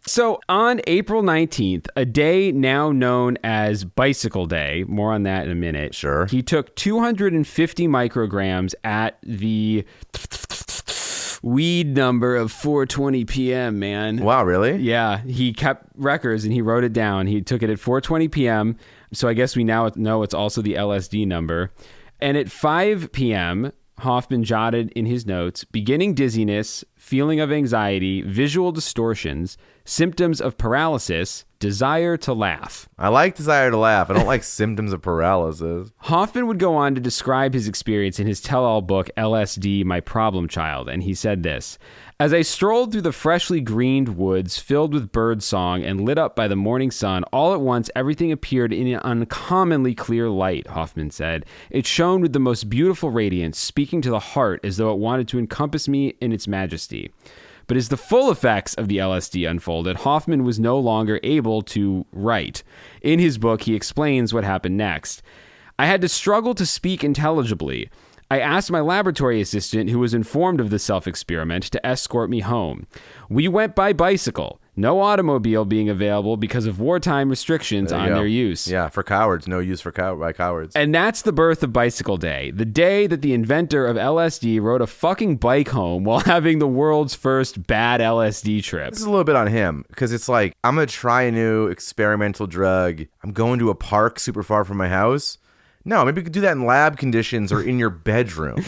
So on April 19th, a day now known as Bicycle Day, more on that in a minute. Sure. He took 250 micrograms at the weed number of 4:20 p.m., man. Wow, really? Yeah, he kept records and he wrote it down. He took it at 4:20 p.m., so I guess we now know it's also the LSD number. And at 5 p.m., Hofmann jotted in his notes, beginning dizziness, feeling of anxiety, visual distortions, symptoms of paralysis, desire to laugh. I like desire to laugh. I don't like symptoms of paralysis. Hofmann would go on to describe his experience in his tell-all book, LSD, My Problem Child, and he said this: as I strolled through the freshly greened woods filled with birdsong and lit up by the morning sun, all at once everything appeared in an uncommonly clear light, Hofmann said. It shone with the most beautiful radiance, speaking to the heart as though it wanted to encompass me in its majesty. But as the full effects of the LSD unfolded, Hofmann was no longer able to write. In his book, he explains what happened next. I had to struggle to speak intelligibly. I asked my laboratory assistant, who was informed of the self-experiment, to escort me home. We went by bicycle, no automobile being available because of wartime restrictions on their use. Yeah, for cowards, no use by cowards. And that's the birth of Bicycle Day, the day that the inventor of LSD rode a fucking bike home while having the world's first bad LSD trip. This is a little bit on him, because it's like, I'm going to try a new experimental drug. I'm going to a park super far from my house. No, maybe you could do that in lab conditions or in your bedroom.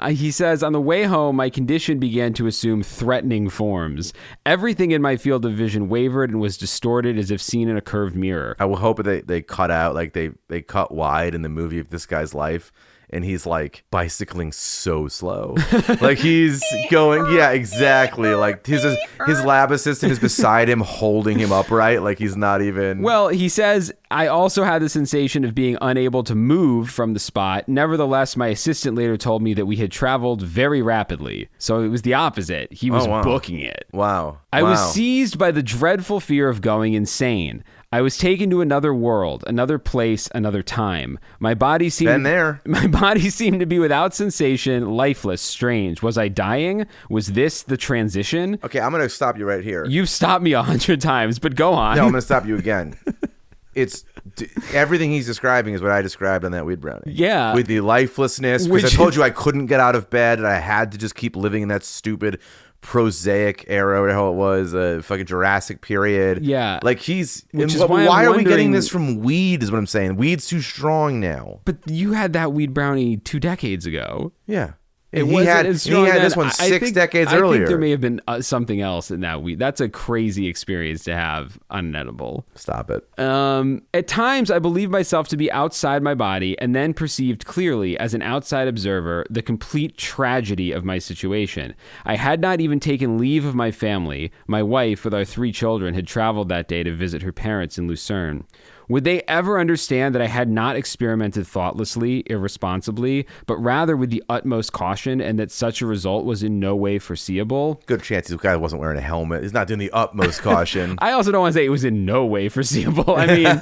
He says, on the way home, my condition began to assume threatening forms. Everything in my field of vision wavered and was distorted as if seen in a curved mirror. I will hope that they cut out, like they cut wide in the movie of this guy's life. And he's like bicycling so slow. Like he's going, yeah, exactly. Like his lab assistant is beside him holding him upright. Like he's not even. Well, he says, I also had the sensation of being unable to move from the spot. Nevertheless, my assistant later told me that we had traveled very rapidly. So it was the opposite. He was booking it. Wow. I was seized by the dreadful fear of going insane. I was taken to another world, another place, another time. My body seemed to be without sensation, lifeless, strange. Was I dying? Was this the transition? Okay, I'm going to stop you right here. You've stopped me 100 times, but go on. No, I'm going to stop you again. It's everything he's describing is what I described on that weed brownie. Yeah. With the lifelessness, because I told you I couldn't get out of bed and I had to just keep living in that stupid prosaic era, or how it was, fucking Jurassic period. Yeah. Like why are we getting this from weed is what I'm saying. Weed's too strong now. But you had that weed brownie 2 decades ago. Yeah. He had this one 6 decades earlier. I think there may have been something else in that weed. That's a crazy experience to have on an edible. Stop it. At times, I believed myself to be outside my body and then perceived clearly as an outside observer the complete tragedy of my situation. I had not even taken leave of my family. My wife, with our 3 children, had traveled that day to visit her parents in Lucerne. Would they ever understand that I had not experimented thoughtlessly, irresponsibly, but rather with the utmost caution, and that such a result was in no way foreseeable? Good chance this guy wasn't wearing a helmet. He's not doing the utmost caution. I also don't want to say it was in no way foreseeable. I mean,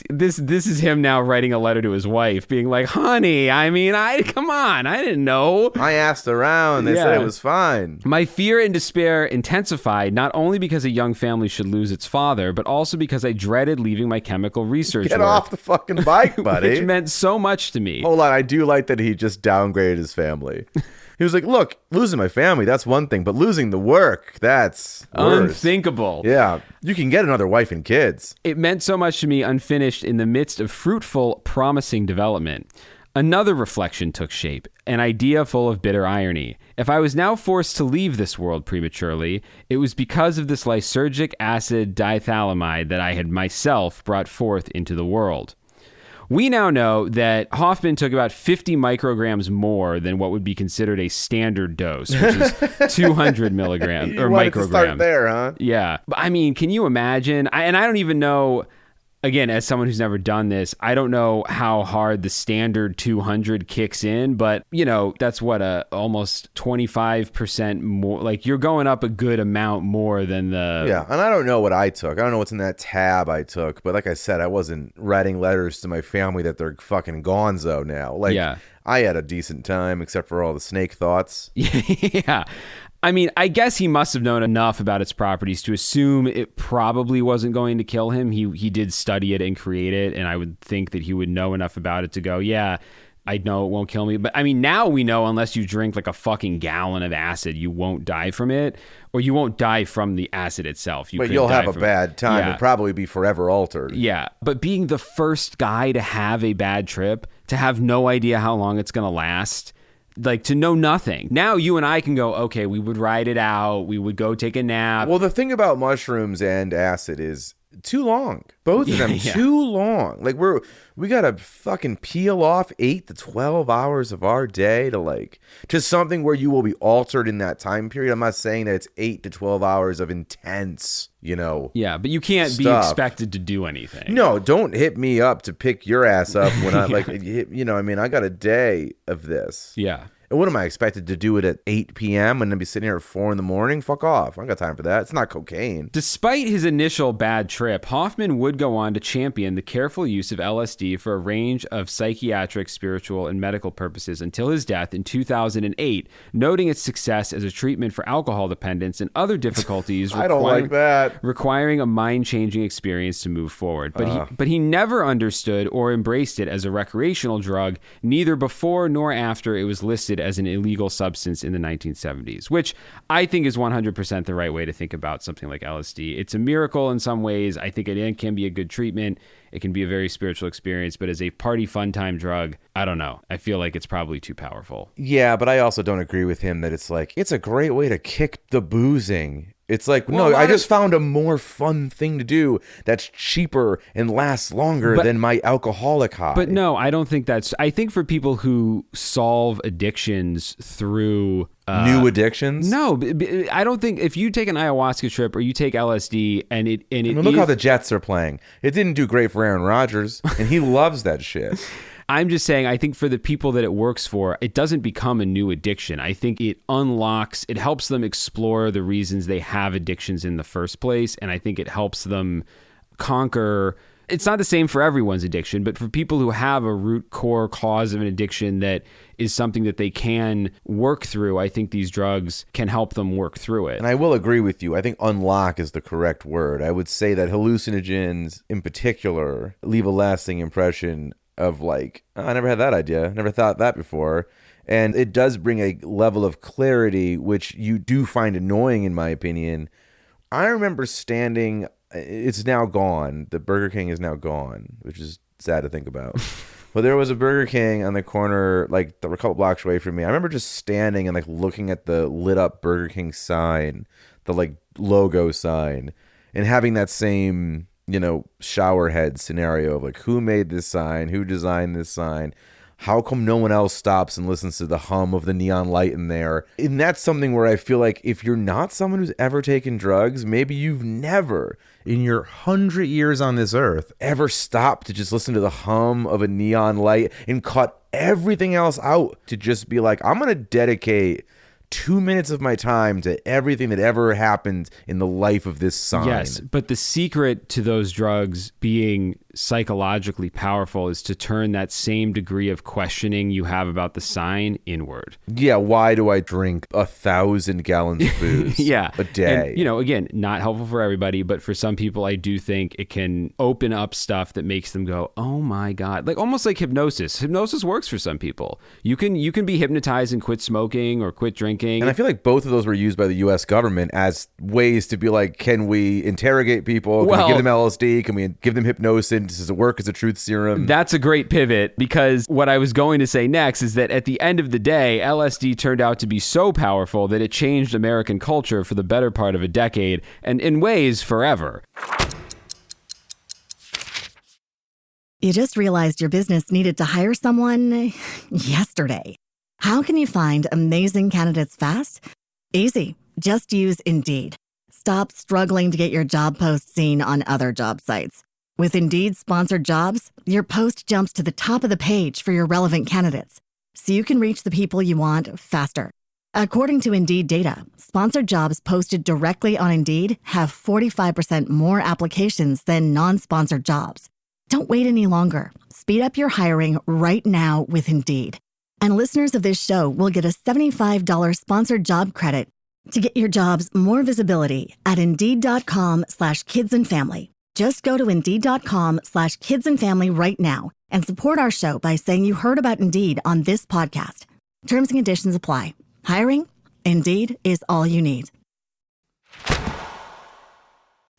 this is him now writing a letter to his wife, being like, "Honey, I mean, come on, I didn't know. I asked around. They said it was fine." My fear and despair intensified, not only because a young family should lose its father, but also because I dreaded leaving my chemical research Get work, off the fucking bike, buddy. which meant so much to me. Hold on, I do like that he just downgraded his family. He was like, look, losing my family, that's one thing, but losing the work, that's worse. Unthinkable. Yeah, you can get another wife and kids. It meant so much to me unfinished in the midst of fruitful, promising development. Another reflection took shape, an idea full of bitter irony. If I was now forced to leave this world prematurely, it was because of this lysergic acid dithalamide that I had myself brought forth into the world. We now know that Hofmann took about 50 micrograms more than what would be considered a standard dose, which is 200 milligrams or micrograms. To start there, huh? Yeah. But I mean, can you imagine? I don't even know. Again, as someone who's never done this, I don't know how hard the standard 200 kicks in, but that's what almost 25% more. Like you're going up a good amount more than the. Yeah, and I don't know what I took. I don't know what's in that tab I took, but like I said, I wasn't writing letters to my family that they're fucking gonzo now. Like, yeah. I had a decent time except for all the snake thoughts. Yeah. I mean, I guess he must have known enough about its properties to assume it probably wasn't going to kill him. He did study it and create it, and I would think that he would know enough about it to go, yeah, I know it won't kill me. But I mean, now we know unless you drink like a fucking gallon of acid, you won't die from it, or you won't die from the acid itself. But you'll have a bad time and probably be forever altered. Yeah, but being the first guy to have a bad trip, to have no idea how long it's going to last, like to know nothing. Now you and I can go, okay, we would ride it out. We would go take a nap. Well, the thing about mushrooms and acid is too long. Both of them too long. Like we got to fucking peel off 8 to 12 hours of our day to something where you will be altered in that time period. I'm not saying that it's 8 to 12 hours of intense, Yeah, but you can't stuff. Be expected to do anything. No, don't hit me up to pick your ass up when I I got a day of this. Yeah. And what am I expected to do it at 8 p.m. and then be sitting here at 4 in the morning? Fuck off. I ain't got time for that. It's not cocaine. Despite his initial bad trip, Hofmann would go on to champion the careful use of LSD for a range of psychiatric, spiritual, and medical purposes until his death in 2008, noting its success as a treatment for alcohol dependence and other difficulties I don't like that. Requiring a mind-changing experience to move forward. But he never understood or embraced it as a recreational drug, neither before nor after it was listed as an illegal substance in the 1970s, which I think is 100% the right way to think about something like LSD. It's a miracle in some ways. I think it can be a good treatment. It can be a very spiritual experience, but as a party fun time drug, I don't know. I feel like it's probably too powerful. Yeah, but I also don't agree with him that it's a great way to kick the boozing. It's like, well, no, I just found a more fun thing to do that's cheaper and lasts longer than my alcoholic high. But no, I don't think that's... I think for people who solve addictions through... new addictions? No, I don't think... If you take an ayahuasca trip or you take LSD and it look how the Jets are playing. It didn't do great for Aaron Rodgers, and he loves that shit. I'm just saying, I think for the people that it works for, it doesn't become a new addiction. I think it helps them explore the reasons they have addictions in the first place. And I think it helps them conquer. It's not the same for everyone's addiction, but for people who have a root core cause of an addiction that is something that they can work through, I think these drugs can help them work through it. And I will agree with you. I think unlock is the correct word. I would say that hallucinogens in particular leave a lasting impression of I never had that idea. Never thought that before. And it does bring a level of clarity, which you do find annoying, in my opinion. I remember standing, it's now gone. The Burger King is now gone, which is sad to think about. But there was a Burger King on the corner, a couple blocks away from me. I remember just standing and looking at the lit up Burger King sign, the logo sign, and having that same... shower head scenario of who made this sign, who designed this sign. How come no one else stops and listens to the hum of the neon light in there? And that's something where I feel like if you're not someone who's ever taken drugs, maybe you've never in your 100 years on this earth ever stopped to just listen to the hum of a neon light and cut everything else out to just be like, I'm going to dedicate 2 minutes of my time to everything that ever happened in the life of this sign. Yes, but the secret to those drugs being psychologically powerful is to turn that same degree of questioning you have about the sign inward. Yeah, why do I drink 1,000 gallons of booze a day? And, again, not helpful for everybody, but for some people, I do think it can open up stuff that makes them go, oh my God. Like almost like hypnosis. Hypnosis works for some people. You can be hypnotized and quit smoking or quit drinking. And I feel like both of those were used by the U.S. government as ways to be like, can we interrogate people? Can we give them LSD? Can we give them hypnosis? Does it work as a truth serum? That's a great pivot, because what I was going to say next is that at the end of the day, LSD turned out to be so powerful that it changed American culture for the better part of a decade, and in ways forever. You just realized your business needed to hire someone yesterday. How can you find amazing candidates fast? Easy. Just use Indeed. Stop struggling to get your job post seen on other job sites. With Indeed sponsored jobs, your post jumps to the top of the page for your relevant candidates, so you can reach the people you want faster. According to Indeed data, sponsored jobs posted directly on Indeed have 45% more applications than non-sponsored jobs. Don't wait any longer. Speed up your hiring right now with Indeed. And listeners of this show will get a $75 sponsored job credit to get your jobs more visibility at Indeed.com/kidsandfamily. Just go to Indeed.com/kidsandfamily right now and support our show by saying you heard about Indeed on this podcast. Terms and conditions apply. Hiring? Indeed is all you need.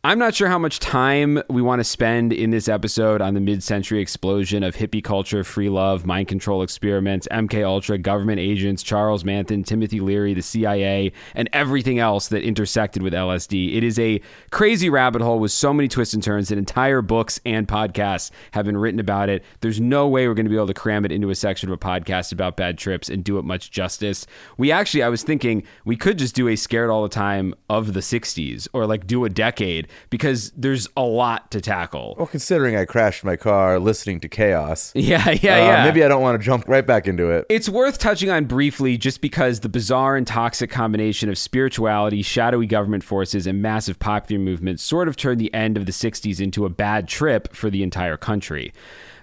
I'm not sure how much time we want to spend in this episode on the mid-century explosion of hippie culture, free love, mind control experiments, MK Ultra, government agents, Charles Manson, Timothy Leary, the CIA, and everything else that intersected with LSD. It is a crazy rabbit hole with so many twists and turns that entire books and podcasts have been written about it. There's no way we're going to be able to cram it into a section of a podcast about bad trips and do it much justice. I was thinking we could just do a Scared All the Time of the 60s, or like do a decade, because there's a lot to tackle. Well, considering I crashed my car listening to Chaos. Yeah. Maybe I don't want to jump right back into it. It's worth touching on briefly just because the bizarre and toxic combination of spirituality, shadowy government forces, and massive popular movements sort of turned the end of the 60s into a bad trip for the entire country.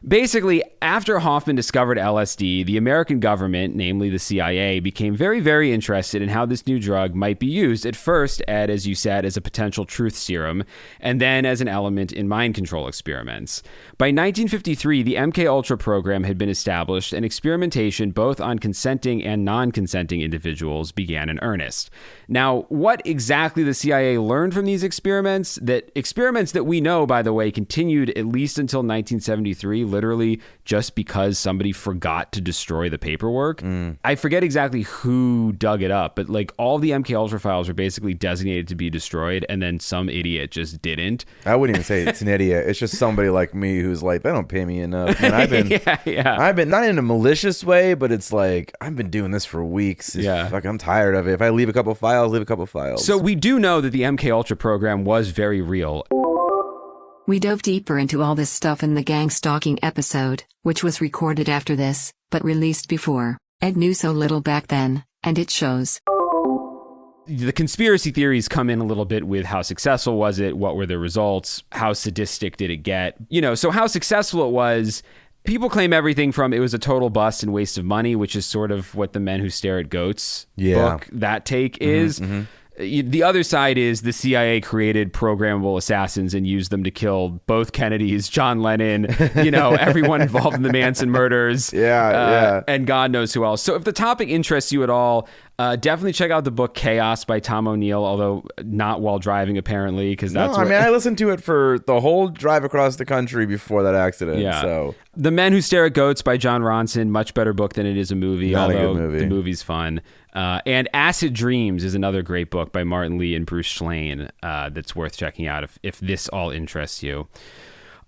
Basically, after Hofmann discovered LSD, the American government, namely the CIA, became very, very interested in how this new drug might be used. At first, Ed, as you said, as a potential truth serum, and then as an element in mind control experiments. By 1953, the MK Ultra program had been established, and experimentation both on consenting and non-consenting individuals began in earnest. Now, what exactly the CIA learned from these experiments that we know, by the way, continued at least until 1973, literally just because somebody forgot to destroy the paperwork. I forget exactly who dug it up, but like all the MK Ultra files were basically designated to be destroyed, and then some idiot just didn't. I wouldn't even say it's an idiot. It's just somebody like me who's like, they don't pay me enough. And I've been, I've been not in a malicious way, but it's like I've been doing this for weeks. Like I'm tired of it. If I leave a couple files, leave a couple files. So we do know that the MK Ultra program was very real. We dove deeper into all this stuff in the gang stalking episode, which was recorded after this, but released before. Ed knew so little back then, and it shows. The conspiracy theories come in a little bit with how successful was it, what were the results, how sadistic did it get? So how successful it was, people claim everything from it was a total bust and waste of money, which is sort of what the Men Who Stare at Goats book, that take is. The other side is the CIA created programmable assassins and used them to kill both Kennedys, John Lennon, everyone involved in the Manson murders, and God knows who else. So if the topic interests you at all, definitely check out the book Chaos by Tom O'Neill, although not while driving apparently, because that's I listened to it for the whole drive across the country before that accident. So The Men Who Stare at Goats by John Ronson, much better book than it is a movie, although the movie's fun. And Acid Dreams is another great book by Martin Lee and Bruce Schlane that's worth checking out if this all interests you.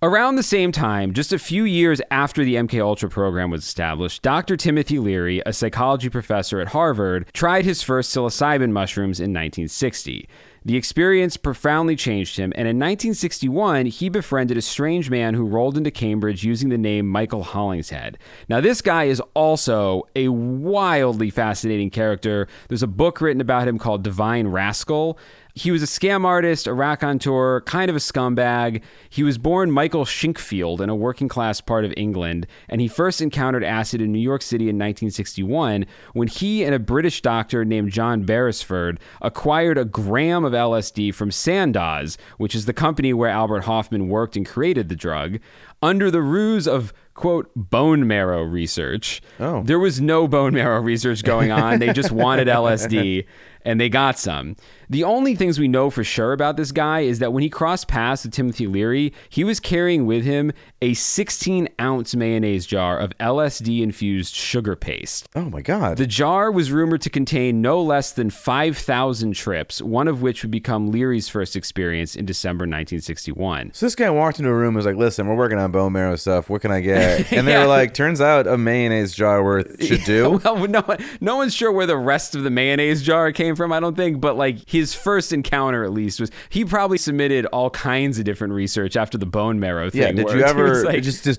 Around the same time, just a few years after the MKUltra program was established, Dr. Timothy Leary, a psychology professor at Harvard, tried his first psilocybin mushrooms in 1960. The experience profoundly changed him, and in 1961, he befriended a strange man who rolled into Cambridge using the name Michael Hollingshead. Now, this guy is also a wildly fascinating character. There's a book written about him called Divine Rascal. He was a scam artist, a raconteur, kind of a scumbag. He was born Michael Shinkfield in a working class part of England, and he first encountered acid in New York City in 1961 when he and a British doctor named John Beresford acquired a gram of LSD from Sandoz, which is the company where Albert Hofmann worked and created the drug, under the ruse of, quote, bone marrow research. Oh. There was no bone marrow research going on. They just wanted LSD, and they got some. The only things we know for sure about this guy is that when he crossed paths with Timothy Leary, he was carrying with him a 16-ounce mayonnaise jar of LSD-infused sugar paste. Oh, my God. The jar was rumored to contain no less than 5,000 trips, one of which would become Leary's first experience in December 1961. So this guy walked into a room and was like, listen, we're working on bone marrow stuff. What can I get? And they were like, turns out a mayonnaise jar worth should do. Well, no one's sure where the rest of the mayonnaise jar came from, I don't think. But like his first encounter, at least, was he probably submitted all kinds of different research after the bone marrow thing. Yeah, did you ever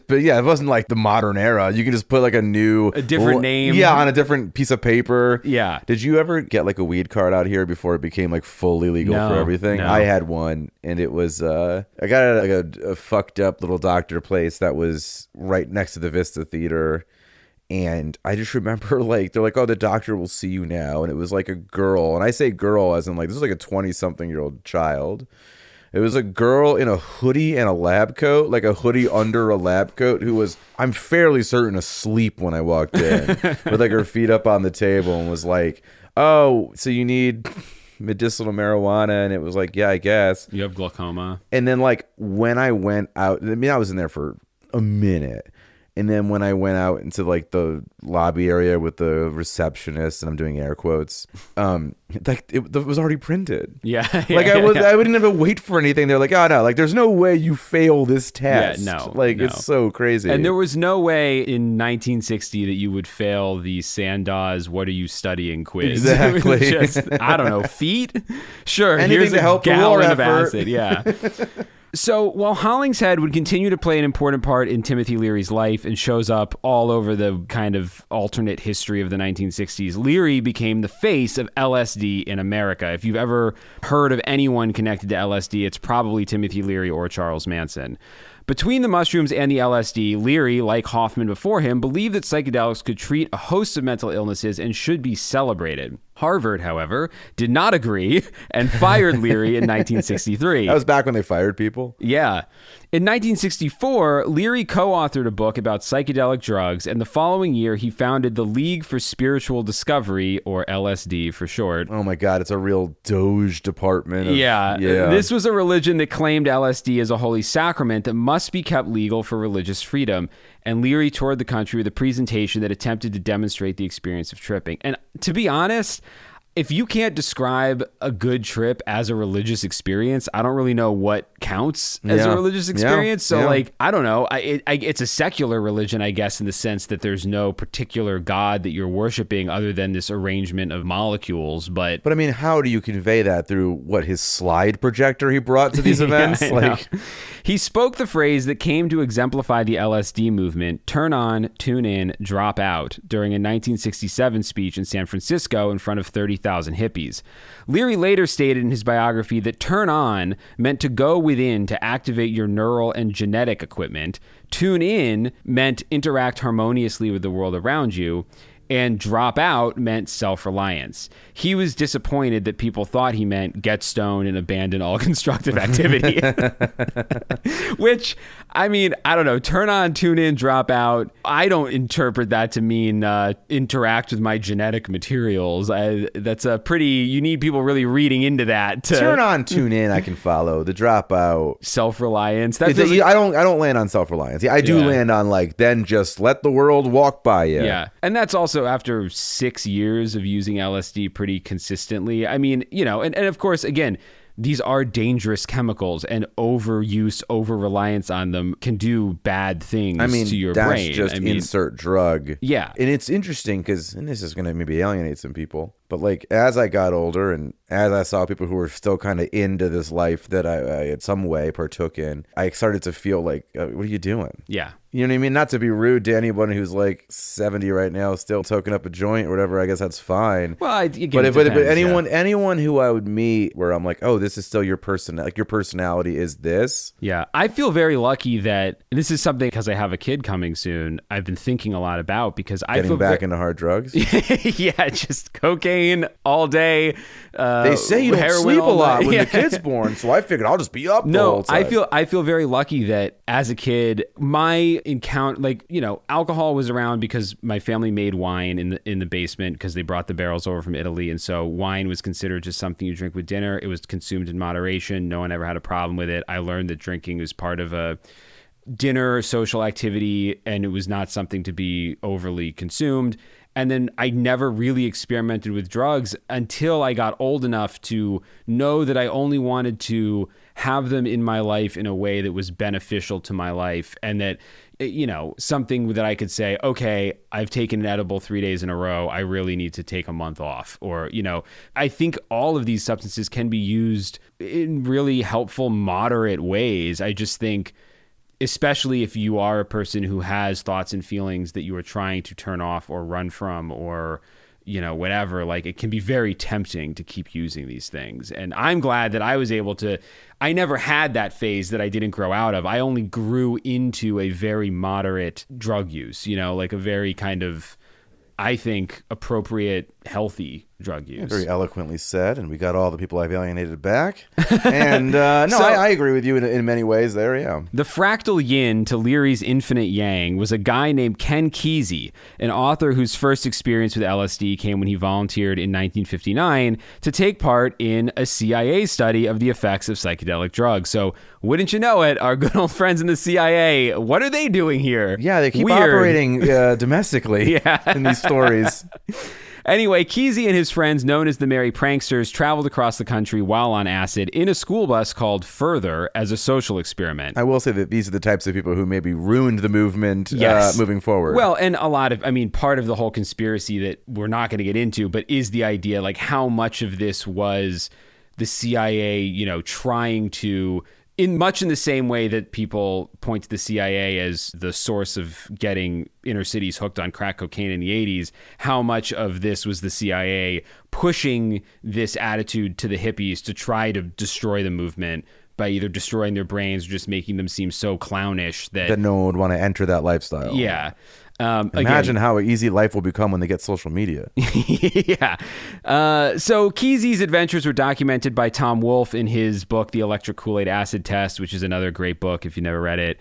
but yeah, it wasn't like the modern era. You can just put like a different name. Yeah, on a different piece of paper. Yeah. Did you ever get like a weed card out here before it became like fully legal for everything? No. I had one, and it was I got it at like a fucked up little doctor place that was right next to the Vista Theater. And I just remember, like, they're like, oh, the doctor will see you now. And it was like a girl. And I say girl as in, like, this is like a 20-something-year-old child. It was a girl in a hoodie and a lab coat, like a hoodie under a lab coat, who was, I'm fairly certain, asleep when I walked in, with like her feet up on the table, and was like, oh, so you need medicinal marijuana? And it was like, yeah, I guess. You have glaucoma. And then, like, when I went out, I mean, I was in there for a minute. And then when I went out into like the lobby area with the receptionist, and I'm doing air quotes, like it was already printed. Yeah. I wouldn't have to wait for anything. They're like, oh no, like there's no way you fail this test. Yeah, no. It's so crazy. And there was no way in 1960 that you would fail the Sandoz "What are you studying?" quiz. Exactly. It was just, I don't know, feet. Sure. Anything here's to help a the war gallon of effort. acid. Yeah. So while Hollingshead would continue to play an important part in Timothy Leary's life and shows up all over the kind of alternate history of the 1960s, Leary became the face of LSD in America. If you've ever heard of anyone connected to LSD, it's probably Timothy Leary or Charles Manson. Between the mushrooms and the LSD, Leary, like Hofmann before him, believed that psychedelics could treat a host of mental illnesses and should be celebrated. Harvard, however, did not agree and fired Leary in 1963. That was back when they fired people? Yeah. In 1964, Leary co-authored a book about psychedelic drugs, and the following year he founded the League for Spiritual Discovery, or LSD for short. Oh my God, it's a real Doge department. Yeah. This was a religion that claimed LSD as a holy sacrament that must be kept legal for religious freedom. And Leary toured the country with a presentation that attempted to demonstrate the experience of tripping. And to be honest, if you can't describe a good trip as a religious experience, I don't really know what counts as a religious experience. So, like, I don't know. It's a secular religion, I guess, in the sense that there's no particular God that you're worshiping other than this arrangement of molecules. But I mean, how do you convey that through his slide projector he brought to these events? He spoke the phrase that came to exemplify the LSD movement, turn on, tune in, drop out, during a 1967 speech in San Francisco in front of 30,000 hippies. Leary later stated in his biography that turn on meant to go within to activate your neural and genetic equipment. Tune in meant interact harmoniously with the world around you. And drop out meant self-reliance. He was disappointed that people thought he meant get stoned and abandon all constructive activity. Which, I mean, I don't know. Turn on, tune in, drop out. I don't interpret that to mean interact with my genetic materials. That's a pretty, you need people really reading into that. Turn on, tune in, I can follow. The drop out. Self-reliance. I don't land on self-reliance. I do land on then just let the world walk by you. Yeah. And that's also after 6 years of using LSD pretty consistently. I mean, and of course, again, these are dangerous chemicals, and overuse, over-reliance on them can do bad things to your brain. That's just insert drug. Yeah. And it's interesting because, and this is going to maybe alienate some people, but like as I got older and as I saw people who were still kind of into this life that I in some way partook in, I started to feel like, what are you doing? Yeah. You know what I mean? Not to be rude to anyone who's like 70 right now, still toking up a joint or whatever. I guess that's fine. Well, but anyone who I would meet where I'm like, oh, this is still your person, like your personality is this. Yeah, I feel very lucky that this is something, because I have a kid coming soon, I've been thinking a lot about, because I feel back into hard drugs. Yeah, just cocaine all day. They say you don't sleep a lot when the kid's born, so I figured I'll just be up. the whole time. I feel very lucky that as a kid, my encounter, like, you know, alcohol was around because my family made wine in the basement because they brought the barrels over from Italy, and so wine was considered just something you drink with dinner. It was consumed in moderation. No one ever had a problem with it. I learned that drinking was part of a dinner social activity, and it was not something to be overly consumed. And then I never really experimented with drugs until I got old enough to know that I only wanted to have them in my life in a way that was beneficial to my life, and that, you know, something that I could say, okay, I've taken an edible 3 days in a row, I really need to take a month off. Or, you know, I think all of these substances can be used in really helpful, moderate ways. I just think, especially if you are a person who has thoughts and feelings that you are trying to turn off or run from, or, you know, whatever, like, it can be very tempting to keep using these things. And I'm glad that I was able to, I never had that phase that I didn't grow out of. I only grew into a very moderate drug use, you know, like a very kind of, I think, appropriate, healthy drug use. Very eloquently said, and we got all the people I've alienated back. And I agree with you in many ways there, yeah. The fractal yin to Leary's infinite yang was a guy named Ken Kesey, an author whose first experience with LSD came when he volunteered in 1959 to take part in a CIA study of the effects of psychedelic drugs. So, wouldn't you know it, our good old friends in the CIA, what are they doing here? Yeah, they keep Weird. Operating domestically in these stories. Anyway, Kesey and his friends, known as the Merry Pranksters, traveled across the country while on acid in a school bus called Further as a social experiment. I will say that these are the types of people who maybe ruined the movement moving forward. Well, and a lot of, I mean, part of the whole conspiracy that we're not going to get into, but is the idea, like, how much of this was the CIA, you know, trying to, in the same way that people point to the CIA as the source of getting inner cities hooked on crack cocaine in the 80s, how much of this was the CIA pushing this attitude to the hippies to try to destroy the movement by either destroying their brains or just making them seem so clownish that no one would want to enter that lifestyle. Yeah. Imagine how easy life will become when they get social media. Yeah. So Kesey's adventures were documented by Tom Wolfe in his book, The Electric Kool-Aid Acid Test, which is another great book if you never read it.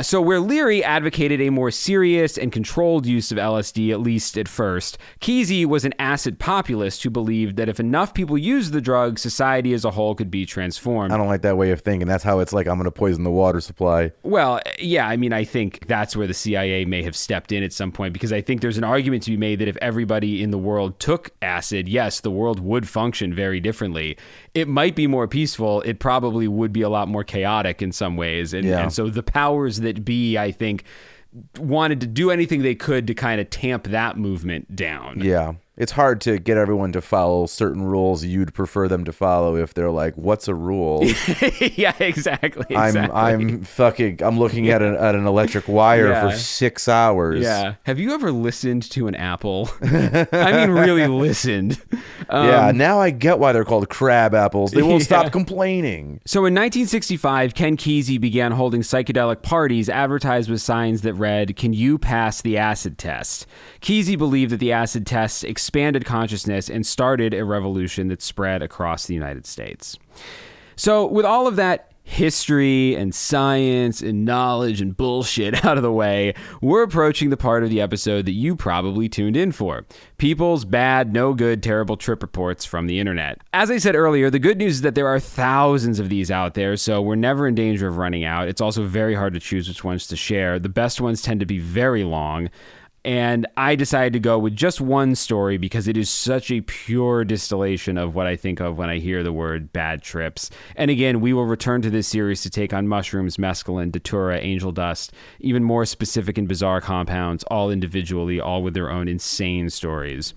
So where Leary advocated a more serious and controlled use of LSD, at least at first, Kesey was an acid populist who believed that if enough people used the drug, society as a whole could be transformed. I don't like that way of thinking. That's how it's like, I'm going to poison the water supply. Well, yeah, I mean, I think that's where the CIA may have stepped in at some point, because I think there's an argument to be made that if everybody in the world took acid, yes, the world would function very differently. It might be more peaceful. It probably would be a lot more chaotic in some ways. And so the powers that be, I think, wanted to do anything they could to kind of tamp that movement down. Yeah. It's hard to get everyone to follow certain rules you'd prefer them to follow if they're like, what's a rule? Yeah, exactly. I'm looking at an electric wire for 6 hours. Yeah. Have you ever listened to an apple? I mean, really listened. Now I get why they're called crab apples. They won't stop complaining. So in 1965, Ken Kesey began holding psychedelic parties advertised with signs that read, "Can you pass the acid test?" Kesey believed that the acid tests expanded consciousness and started a revolution that spread across the United States. So with all of that history and science and knowledge and bullshit out of the way, we're approaching the part of the episode that you probably tuned in for. People's bad, no good, terrible trip reports from the internet. As I said earlier, the good news is that there are thousands of these out there, so we're never in danger of running out. It's also very hard to choose which ones to share. The best ones tend to be very long. And I decided to go with just one story because it is such a pure distillation of what I think of when I hear the word bad trips. And again, we will return to this series to take on mushrooms, mescaline, datura, angel dust, even more specific and bizarre compounds, all individually, all with their own insane stories.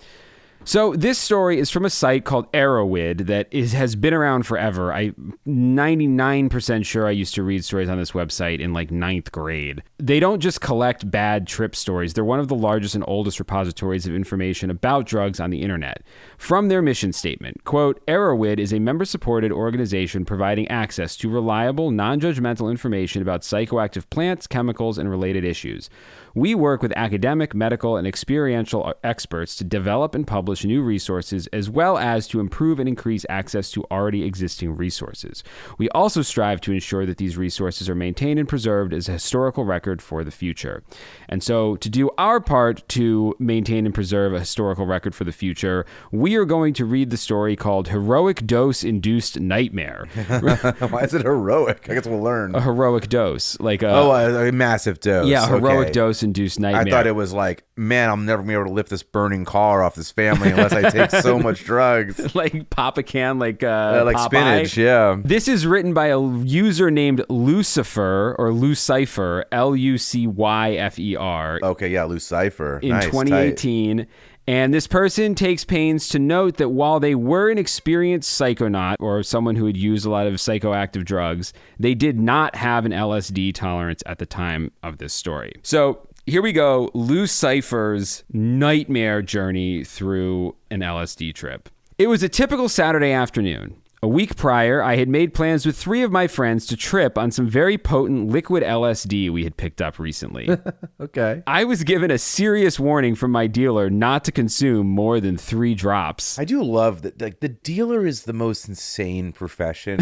So this story is from a site called Ergot that has been around forever. I'm 99% sure I used to read stories on this website in like 9th grade. They don't just collect bad trip stories. They're one of the largest and oldest repositories of information about drugs on the internet. From their mission statement, quote, Ergot is a member-supported organization providing access to reliable, non-judgmental information about psychoactive plants, chemicals, and related issues. We work with academic, medical, and experiential experts to develop and publish new resources, as well as to improve and increase access to already existing resources. We also strive to ensure that these resources are maintained and preserved as a historical record for the future. And so, to do our part to maintain and preserve a historical record for the future, we are going to read the story called Heroic Dose-Induced Nightmare. Why is it heroic? I guess we'll learn. A heroic dose. Like a massive dose. Yeah, heroic okay. dose-induced nightmare. I thought it was like, man, I'm never going to be able to lift this burning car off this family unless I take so much drugs. Like pop a can, like Popeye. Spinach, yeah. This is written by a user named Lucifer, or Lucifer, Lucyfer. Okay, yeah, Lucifer. In nice, 2018. Tight. And this person takes pains to note that while they were an experienced psychonaut, or someone who had used a lot of psychoactive drugs, they did not have an LSD tolerance at the time of this story. So here we go, Lucifer's nightmare journey through an LSD trip. It was a typical Saturday afternoon. A week prior, I had made plans with 3 of my friends to trip on some very potent liquid LSD we had picked up recently. Okay. I was given a serious warning from my dealer not to consume more than 3 drops. I do love that. Like, the dealer is the most insane profession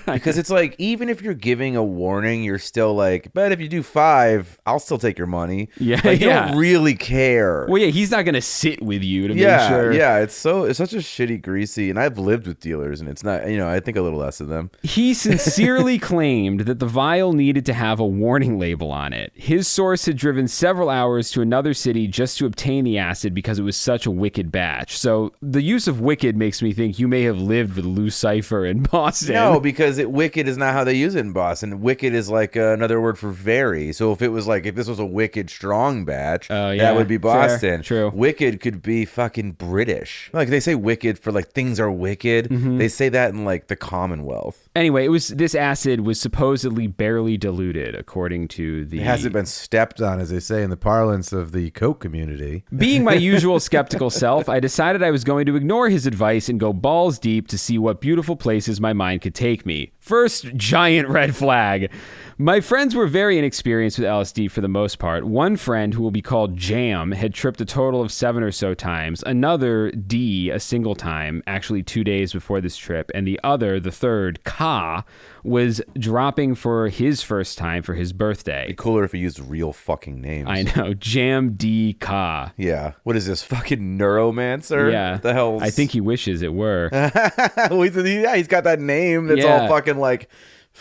because it's like, even if you're giving a warning, you're still like, but if you do 5, I'll still take your money. Yeah, like, you don't really care. Well, yeah, he's not going to sit with you to make sure. Yeah, it's such a shitty greasy, and I've lived with dealers, and it's not. I think a little less of them. He sincerely claimed that the vial needed to have a warning label on it. His source had driven several hours to another city just to obtain the acid because it was such a wicked batch. So the use of wicked makes me think you may have lived with Lucifer in Boston. No, because wicked is not how they use it in Boston. Wicked is like another word for very. So if this was a wicked strong batch, that would be Boston. Fair, true. Wicked could be fucking British. Like they say wicked for like things are wicked. Mm-hmm. They say that in like the Commonwealth. Anyway, this acid was supposedly barely diluted, according to the... It hasn't been stepped on, as they say in the parlance of the Coke community. Being my usual skeptical self, I decided I was going to ignore his advice and go balls deep to see what beautiful places my mind could take me. First, giant red flag. My friends were very inexperienced with LSD for the most part. One friend, who will be called Jam, had tripped a total of 7 or so times. Another, D, a single time, actually 2 days before this trip. And the other, the third, Ka, was dropping for his first time for his birthday. It'd be cooler if he used real fucking names. I know. Jam D. Ka. Yeah. What is this, fucking neuromancer? Yeah. What the hell? I think he wishes it were. Well, he's got that name that's all fucking like...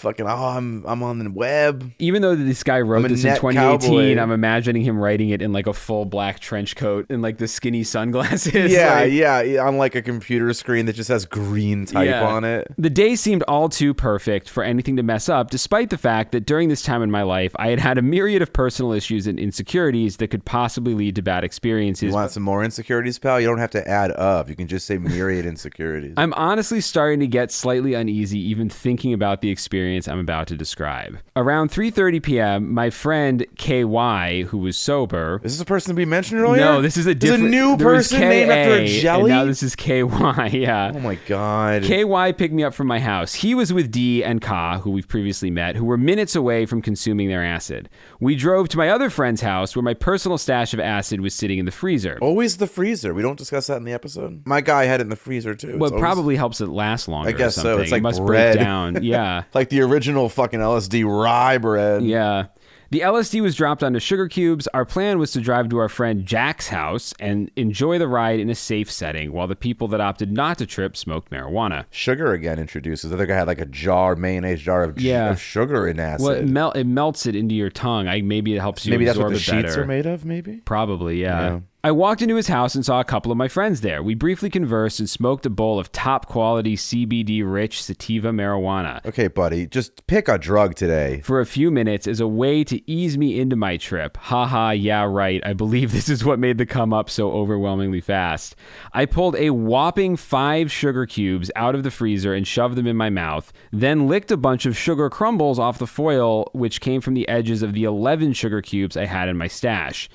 I'm on the web. Even though this guy wrote this in 2018, cowboy. I'm imagining him writing it in like a full black trench coat and like the skinny sunglasses. Yeah, on like a computer screen that just has green type on it. The day seemed all too perfect for anything to mess up, despite the fact that during this time in my life, I had had a myriad of personal issues and insecurities that could possibly lead to bad experiences. You want some more insecurities, pal? You don't have to add up. You can just say myriad insecurities. I'm honestly starting to get slightly uneasy even thinking about the experience I'm about to describe. Around 3:30 p.m., my friend KY, who was sober... Is this a person we mentioned earlier? No, this is a new person named after a jelly? And now this is KY, yeah. Oh my God. KY picked me up from my house. He was with D and Ka, who we've previously met, who were minutes away from consuming their acid. We drove to my other friend's house where my personal stash of acid was sitting in the freezer. Always the freezer. We don't discuss that in the episode. My guy had it in the freezer too. Well, it probably helps it last longer. I guess or something. so. It's like it must bread. break down. Yeah. Like the original fucking LSD rye bread. Yeah. The LSD was dropped onto sugar cubes. Our plan was to drive to our friend Jack's house and enjoy the ride in a safe setting while the people that opted not to trip smoked marijuana. Sugar again introduces. The other guy had like a mayonnaise jar of sugar and acid. Well, it melts it into your tongue. Maybe it helps you absorb it better. Maybe that's what the sheets are made of, maybe? Probably, yeah. I walked into his house and saw a couple of my friends there. We briefly conversed and smoked a bowl of top-quality CBD-rich sativa marijuana. Okay, buddy, just pick a drug today. For a few minutes as a way to ease me into my trip. Haha, yeah, right. I believe this is what made the come up so overwhelmingly fast. I pulled a whopping 5 sugar cubes out of the freezer and shoved them in my mouth, then licked a bunch of sugar crumbles off the foil, which came from the edges of the 11 sugar cubes I had in my stash.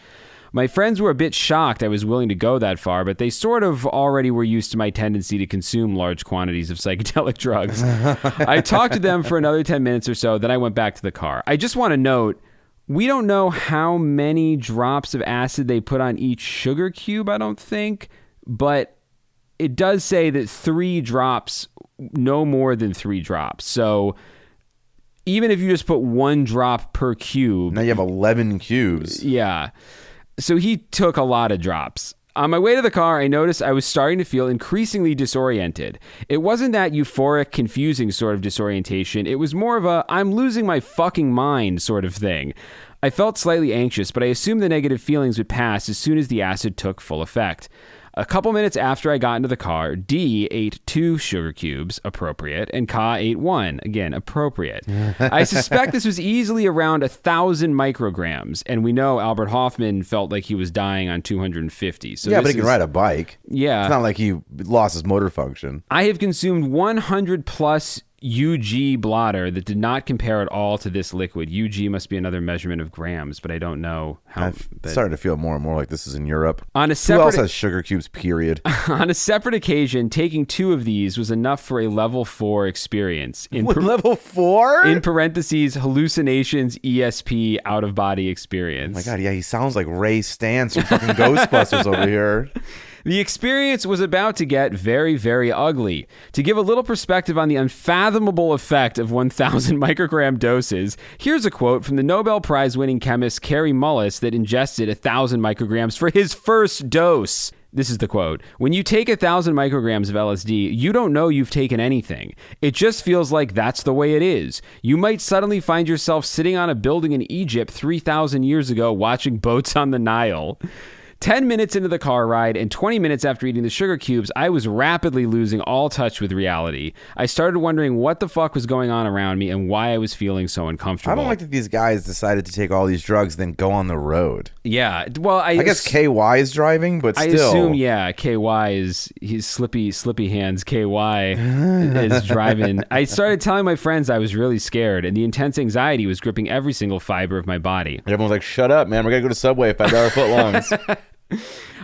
My friends were a bit shocked I was willing to go that far, but they sort of already were used to my tendency to consume large quantities of psychedelic drugs. I talked to them for another 10 minutes or so, then I went back to the car. I just want to note, we don't know how many drops of acid they put on each sugar cube, I don't think, but it does say that 3 drops, no more than 3 drops. So even if you just put 1 drop per cube. Now you have 11 cubes. Yeah. So he took a lot of drops. On my way to the car, I noticed I was starting to feel increasingly disoriented. It wasn't that euphoric, confusing sort of disorientation. It was more of a, I'm losing my fucking mind sort of thing. I felt slightly anxious, but I assumed the negative feelings would pass as soon as the acid took full effect. A couple minutes after I got into the car, D ate 2 sugar cubes, appropriate, and Ka ate 1, again, appropriate. I suspect this was easily around 1,000 micrograms, and we know Albert Hofmann felt like he was dying on 250. So yeah, but he can ride a bike. Yeah. It's not like he lost his motor function. I have consumed 100 plus UG blotter that did not compare at all to this liquid. UG must be another measurement of grams, but I don't know how. I'm starting to feel more and more like this is in Europe. Who else has sugar cubes, period? On a separate occasion, taking 2 of these was enough for a level 4 experience. Level 4? In parentheses, hallucinations, ESP, out-of-body experience. Oh my God, yeah, he sounds like Ray Stantz from fucking Ghostbusters over here. The experience was about to get very, very ugly. To give a little perspective on the unfathomable effect of 1,000 microgram doses, here's a quote from the Nobel Prize-winning chemist Kary Mullis that ingested 1,000 micrograms for his first dose. This is the quote. When you take 1,000 micrograms of LSD, you don't know you've taken anything. It just feels like that's the way it is. You might suddenly find yourself sitting on a building in Egypt 3,000 years ago watching boats on the Nile. 10 minutes into the car ride and 20 minutes after eating the sugar cubes, I was rapidly losing all touch with reality. I started wondering what the fuck was going on around me and why I was feeling so uncomfortable. I don't like that these guys decided to take all these drugs then go on the road. Yeah, well, I guess KY is driving, but still. I assume, yeah, KY is his slippy hands. KY is driving. I started telling my friends I was really scared, and the intense anxiety was gripping every single fiber of my body. And everyone's like, "Shut up, man! We're gonna go to Subway, $5 footlongs."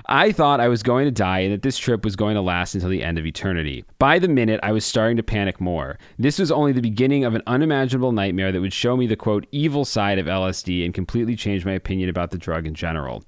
I thought I was going to die and that this trip was going to last until the end of eternity. By the minute, I was starting to panic more. This was only the beginning of an unimaginable nightmare that would show me the, quote, evil side of LSD and completely change my opinion about the drug in general.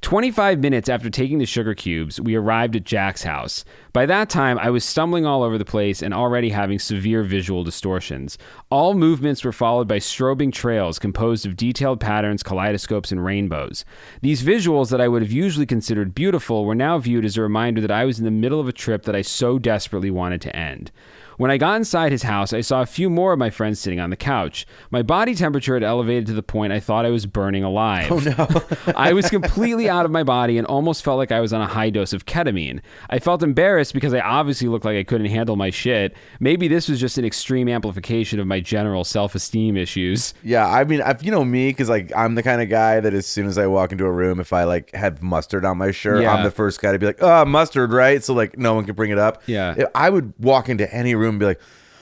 25 minutes after taking the sugar cubes, we arrived at Jack's house. By that time, I was stumbling all over the place and already having severe visual distortions. All movements were followed by strobing trails composed of detailed patterns, kaleidoscopes, and rainbows. These visuals that I would have usually considered beautiful were now viewed as a reminder that I was in the middle of a trip that I so desperately wanted to end. When I got inside his house, I saw a few more of my friends sitting on the couch. My body temperature had elevated to the point I thought I was burning alive. Oh, no. I was completely out of my body and almost felt like I was on a high dose of ketamine. I felt embarrassed because I obviously looked like I couldn't handle my shit. Maybe this was just an extreme amplification of my general self-esteem issues. Yeah, I mean, you know me, because like I'm the kind of guy that as soon as I walk into a room, if I like have mustard on my shirt, I'm the first guy to be like, oh, mustard, right? So like no one can bring it up. Yeah. If I would walk into any room and be like,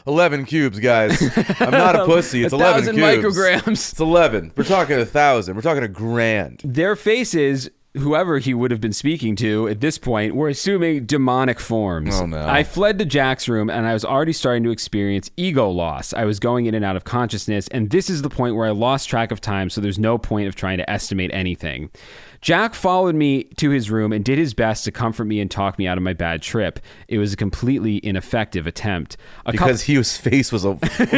11 cubes, guys. I'm not a pussy. It's 11 cubes. 1,000 micrograms. It's 11. We're talking 1,000. We're talking $1,000. Their faces, whoever he would have been speaking to at this point, were assuming demonic forms. Oh, no. I fled to Jack's room, and I was already starting to experience ego loss. I was going in and out of consciousness, and this is the point where I lost track of time, so there's no point of trying to estimate anything. Jack followed me to his room and did his best to comfort me and talk me out of my bad trip. It was a completely ineffective attempt. Because his face was a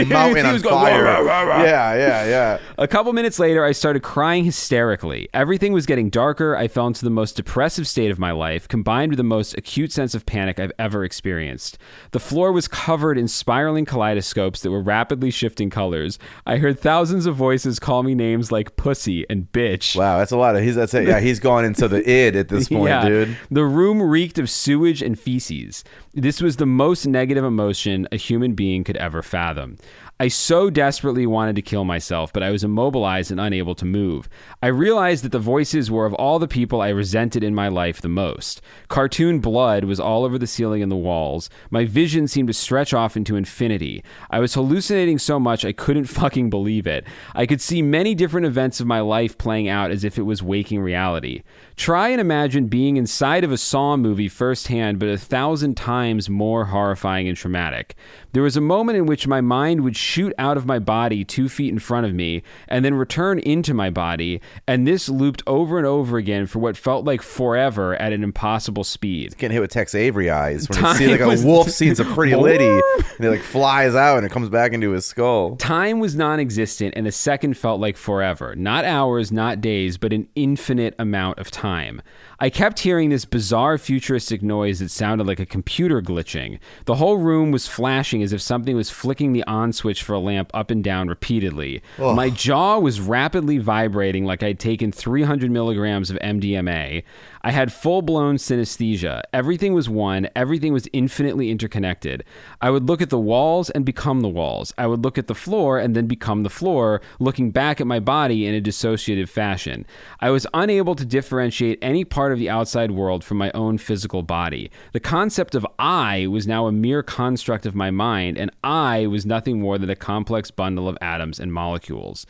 mountain on fire. Rah, rah, rah. Yeah. A couple minutes later, I started crying hysterically. Everything was getting darker. I fell into the most depressive state of my life, combined with the most acute sense of panic I've ever experienced. The floor was covered in spiraling kaleidoscopes that were rapidly shifting colors. I heard thousands of voices call me names like pussy and bitch. Wow, that's a lot of... That's it. Yeah, he's gone into the id at this point, dude. The room reeked of sewage and feces. This was the most negative emotion a human being could ever fathom. I so desperately wanted to kill myself, but I was immobilized and unable to move. I realized that the voices were of all the people I resented in my life the most. Cartoon blood was all over the ceiling and the walls. My vision seemed to stretch off into infinity. I was hallucinating so much I couldn't fucking believe it. I could see many different events of my life playing out as if it was waking reality. Try and imagine being inside of a Saw movie firsthand, but 1,000 times more horrifying and traumatic. There was a moment in which my mind would shoot out of my body 2 feet in front of me and then return into my body, and this looped over and over again for what felt like forever at an impossible speed. Getting hit with Tex Avery eyes when you see like a wolf sees a pretty lady and it like flies out and it comes back into his skull. Time was non-existent and a second felt like forever. Not hours, not days, but an infinite amount of time. I kept hearing this bizarre futuristic noise that sounded like a computer glitching. The whole room was flashing as if something was flicking the on switch for a lamp up and down repeatedly. Ugh. My jaw was rapidly vibrating like I'd taken 300 milligrams of MDMA. I had full-blown synesthesia. Everything was one. Everything was infinitely interconnected. I would look at the walls and become the walls. I would look at the floor and then become the floor, looking back at my body in a dissociative fashion. I was unable to differentiate any part of the outside world from my own physical body. The concept of I was now a mere construct of my mind, and I was nothing more than a complex bundle of atoms and molecules.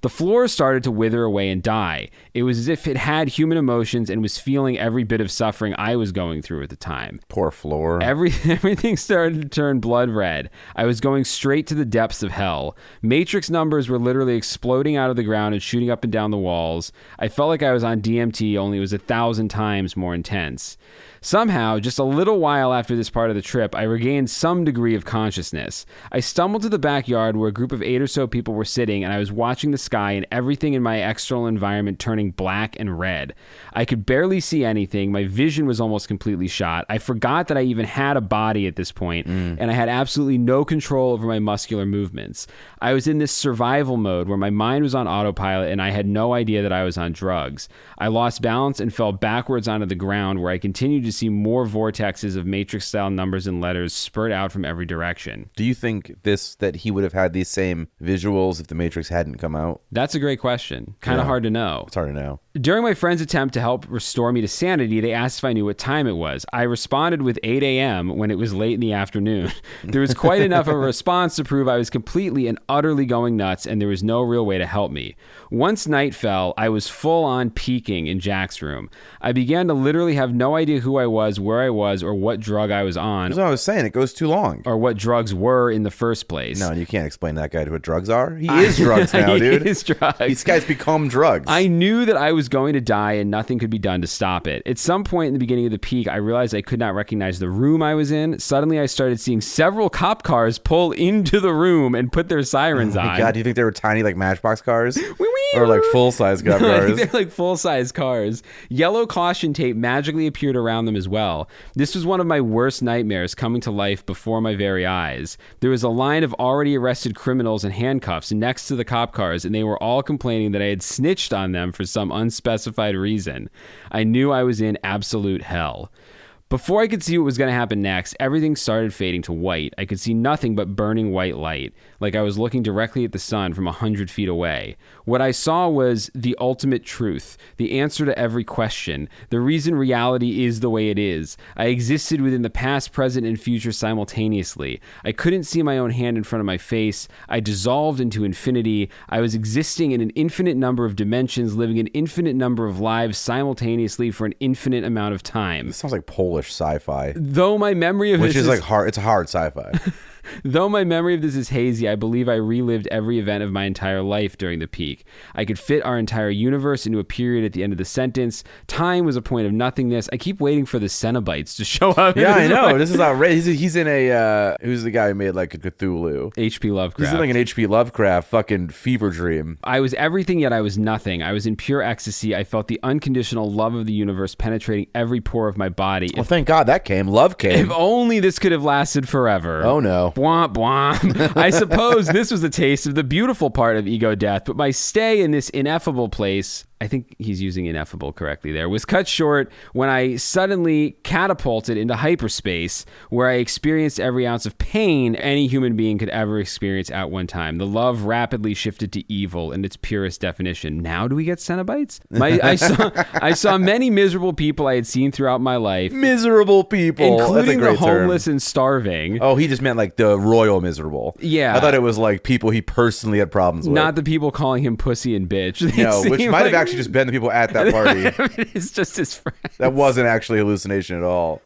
The floor started to wither away and die. It was as if it had human emotions and was feeling every bit of suffering I was going through at the time. Poor floor. Everything started to turn blood red. I was going straight to the depths of hell. Matrix numbers were literally exploding out of the ground and shooting up and down the walls. I felt like I was on DMT, only it was 1,000 times more intense. Somehow, just a little while after this part of the trip, I regained some degree of consciousness. I stumbled to the backyard where a group of 8 or so people were sitting, and I was watching the sky and everything in my external environment turning black and red. I could barely see anything. My vision was almost completely shot. I forgot that I even had a body at this point, and I had absolutely no control over my muscular movements. I was in this survival mode where my mind was on autopilot, and I had no idea that I was on drugs. I lost balance and fell backwards onto the ground, where I continued to see more vortexes of Matrix-style numbers and letters spurt out from every direction. Do you think that he would have had these same visuals if the Matrix hadn't come out? That's a great question. Kind of hard to know. It's hard to know. During my friend's attempt to help restore me to sanity, they asked if I knew what time it was. I responded with 8 a.m. when it was late in the afternoon. There was quite enough of a response to prove I was completely and utterly going nuts, and there was no real way to help me. Once night fell, I was full-on peaking in Jack's room. I began to literally have no idea who I was, where I was, or what drug I was on. That's what I was saying. It goes too long. Or what drugs were in the first place. No, you can't explain that guy to what drugs are. He is drugs now, dude. He is drugs. These guys become drugs. I knew that I was going to die and nothing could be done to stop it. At some point in the beginning of the peak, I realized I could not recognize the room I was in. Suddenly, I started seeing several cop cars pull into the room and put their sirens on. God, do you think they were tiny like Matchbox cars? Or like full-size cop cars? They're like full-size cars. Yellow caution tape magically appeared around them as well. This was one of my worst nightmares coming to life before my very eyes. There was a line of already arrested criminals in handcuffs next to the cop cars, and they were all complaining that I had snitched on them for some unspecified reason. I knew I was in absolute hell. Before I could see what was going to happen next, everything started fading to white. I could see nothing but burning white light, like I was looking directly at the sun from 100 feet away. What I saw was the ultimate truth, the answer to every question, the reason reality is the way it is. I existed within the past, present, and future simultaneously. I couldn't see my own hand in front of my face. I dissolved into infinity. I was existing in an infinite number of dimensions, living an infinite number of lives simultaneously for an infinite amount of time. This sounds like Polish sci-fi. Though my memory of which is like hard. It's a hard sci-fi. Though my memory of this is hazy, I believe I relived every event of my entire life during the peak. I could fit our entire universe into a period at the end of the sentence. Time was a point of nothingness. I keep waiting for the Cenobites to show up. Yeah, I know. This is outrageous. He's in a, who's the guy who made like a Cthulhu? H.P. Lovecraft. He's in like an H.P. Lovecraft fucking fever dream. I was everything, yet I was nothing. I was in pure ecstasy. I felt the unconditional love of the universe penetrating every pore of my body. Well, thank God that came. Love came. If only this could have lasted forever. Oh, no. Bwomp, bwomp. I suppose this was a taste of the beautiful part of ego death, but my stay in this ineffable place, I think he's using ineffable correctly there, was cut short when I suddenly catapulted into hyperspace, where I experienced every ounce of pain any human being could ever experience at one time. The love rapidly shifted to evil in its purest definition. Now do we get Cenobites? I saw many miserable people I had seen throughout my life. Miserable people. Including That's a great the homeless term. And starving. Oh, he just meant like the royal miserable. Yeah. I thought it was like people he personally had problems with. Not the people calling him pussy and bitch. No, which might have actually just been the people at that party. It's just his friends. That wasn't actually hallucination at all.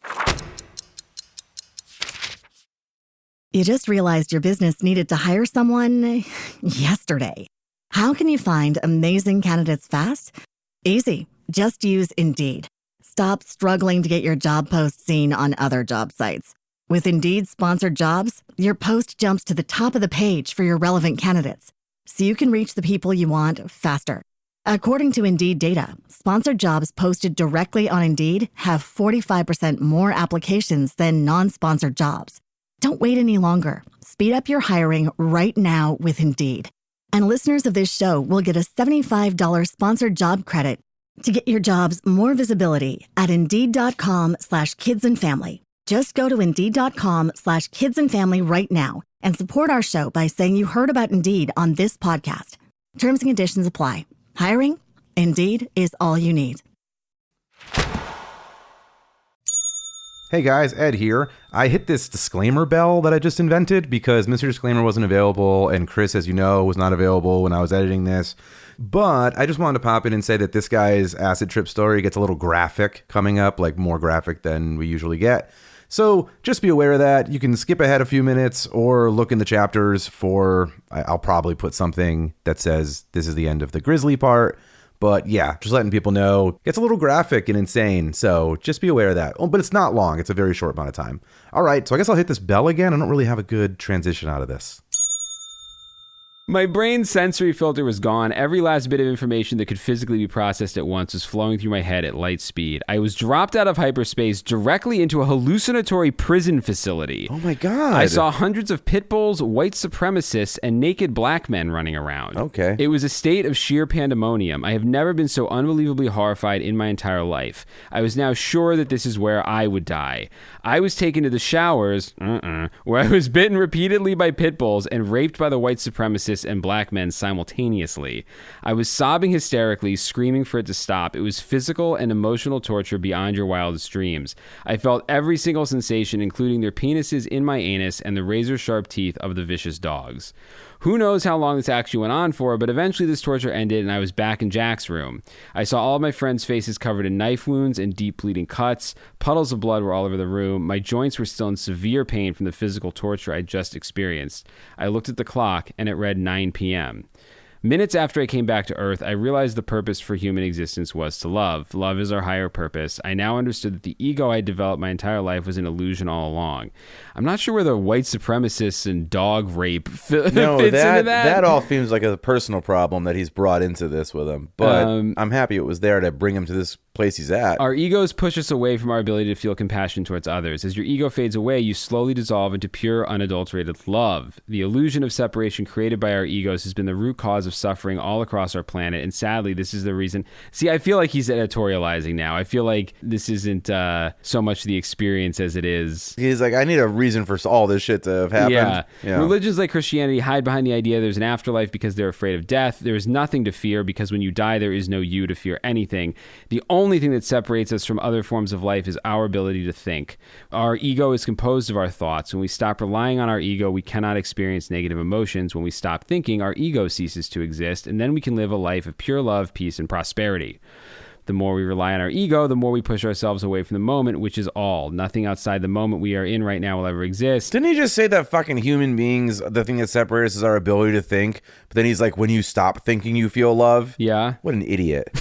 You just realized your business needed to hire someone yesterday. How can you find amazing candidates fast? Easy. Just use Indeed. Stop struggling to get your job post seen on other job sites. With Indeed sponsored jobs, your post jumps to the top of the page for your relevant candidates, so you can reach the people you want faster. According to Indeed data, sponsored jobs posted directly on Indeed have 45% more applications than non-sponsored jobs. Don't wait any longer. Speed up your hiring right now with Indeed. And listeners of this show will get a $75 sponsored job credit to get your jobs more visibility at Indeed.com/kidsandfamily. Just go to Indeed.com/kidsandfamily right now and support our show by saying you heard about Indeed on this podcast. Terms and conditions apply. Hiring? Indeed is all you need. Hey guys, Ed here. I hit this disclaimer bell that I just invented because Mr. Disclaimer wasn't available and Chris, as you know, was not available when I was editing this. But I just wanted to pop in and say that this guy's acid trip story gets a little graphic coming up, like more graphic than we usually get. So just be aware of that. You can skip ahead a few minutes or look in the chapters for, I'll probably put something that says this is the end of the Grisly part. But yeah, just letting people know, it gets a little graphic and insane. So just be aware of that. Oh, but it's not long. It's a very short amount of time. All right, so I guess I'll hit this bell again. I don't really have a good transition out of this. My brain's sensory filter was gone. Every last bit of information that could physically be processed at once was flowing through my head at light speed. I was dropped out of hyperspace directly into a hallucinatory prison facility. Oh my God. I saw hundreds of pit bulls, white supremacists, and naked black men running around. Okay. It was a state of sheer pandemonium. I have never been so unbelievably horrified in my entire life. I was now sure that this is where I would die. I was taken to the showers, where I was bitten repeatedly by pit bulls and raped by the white supremacists and black men simultaneously. I was sobbing hysterically, screaming for it to stop. It was physical and emotional torture beyond your wildest dreams. I felt every single sensation, including their penises in my anus and the razor-sharp teeth of the vicious dogs. Who knows how long this actually went on for, but eventually this torture ended and I was back in Jack's room. I saw all of my friends' faces covered in knife wounds and deep bleeding cuts. Puddles of blood were all over the room. My joints were still in severe pain from the physical torture I'd just experienced. I looked at the clock and it read 9 p.m. Minutes after I came back to Earth, I realized the purpose for human existence was to love. Love is our higher purpose. I now understood that the ego I developed my entire life was an illusion all along. I'm not sure where the white supremacists and dog rape fits into that. That all seems like a personal problem that he's brought into this with him. But I'm happy it was there to bring him to this place he's at. Our egos push us away from our ability to feel compassion towards others. As your ego fades away, you slowly dissolve into pure, unadulterated love. The illusion of separation created by our egos has been the root cause of suffering all across our planet, and sadly, this is the reason. See, I feel like he's editorializing now. I feel like this isn't so much the experience as it is. He's like, I need a reason for all this shit to have happened. Yeah. You know? Religions like Christianity hide behind the idea there's an afterlife because they're afraid of death. There is nothing to fear because when you die, there is no you to fear anything. The only thing that separates us from other forms of life is our ability to think. Our ego is composed of our thoughts. When we stop relying on our ego, we cannot experience negative emotions. When we stop thinking, our ego ceases to exist, and then we can live a life of pure love, peace, and prosperity. The more we rely on our ego, the more we push ourselves away from the moment, which is all. Nothing outside the moment we are in right now will ever exist. Didn't he just say that fucking human beings, the thing that separates us is our ability to think? But then he's like, when you stop thinking, you feel love? Yeah. What an idiot.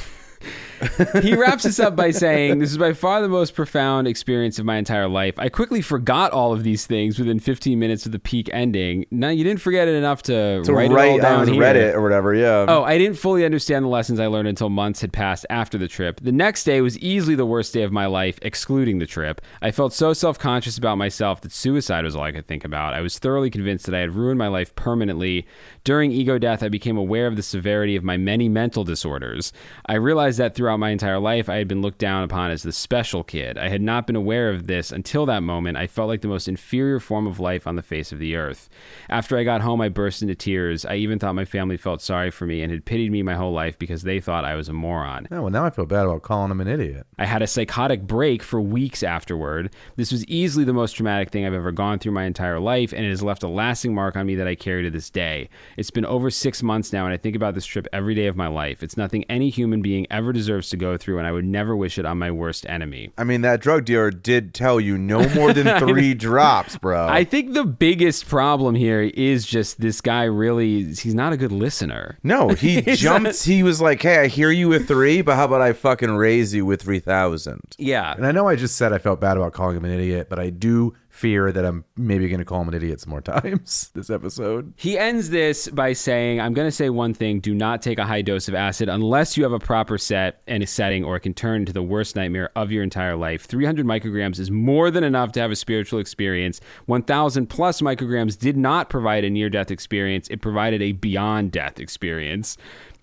He wraps this up by saying, this is by far the most profound experience of my entire life. I quickly forgot all of these things within 15 minutes of the peak ending. Now, you didn't forget it enough to write it all down on here. Reddit or whatever, yeah. Oh, I didn't fully understand the lessons I learned until months had passed after the trip. The next day was easily the worst day of my life, excluding the trip. I felt so self-conscious about myself that suicide was all I could think about. I was thoroughly convinced that I had ruined my life permanently. During ego death, I became aware of the severity of my many mental disorders. I realized that throughout my entire life, I had been looked down upon as the special kid. I had not been aware of this until that moment. I felt like the most inferior form of life on the face of the earth. After I got home, I burst into tears. I even thought my family felt sorry for me and had pitied me my whole life because they thought I was a moron. Oh, well, now I feel bad about calling him an idiot. I had a psychotic break for weeks afterward. This was easily the most traumatic thing I've ever gone through my entire life, and it has left a lasting mark on me that I carry to this day. It's been over 6 months now, and I think about this trip every day of my life. It's nothing any human being ever deserves to go through, and I would never wish it on my worst enemy. I mean, that drug dealer did tell you no more than 3 drops, bro. I think the biggest problem here is just this guy really, he's not a good listener. No, he jumped. He was like, hey, I hear you with 3, but how about I fucking raise you with 3,000? Yeah. And I know I just said I felt bad about calling him an idiot, but I do fear that I'm maybe going to call him an idiot some more times this episode. He ends this by saying, I'm going to say one thing, do not take a high dose of acid unless you have a proper set and a setting, or it can turn into the worst nightmare of your entire life. 300 micrograms is more than enough to have a spiritual experience. 1,000 plus micrograms did not provide a near-death experience. It provided a beyond-death experience.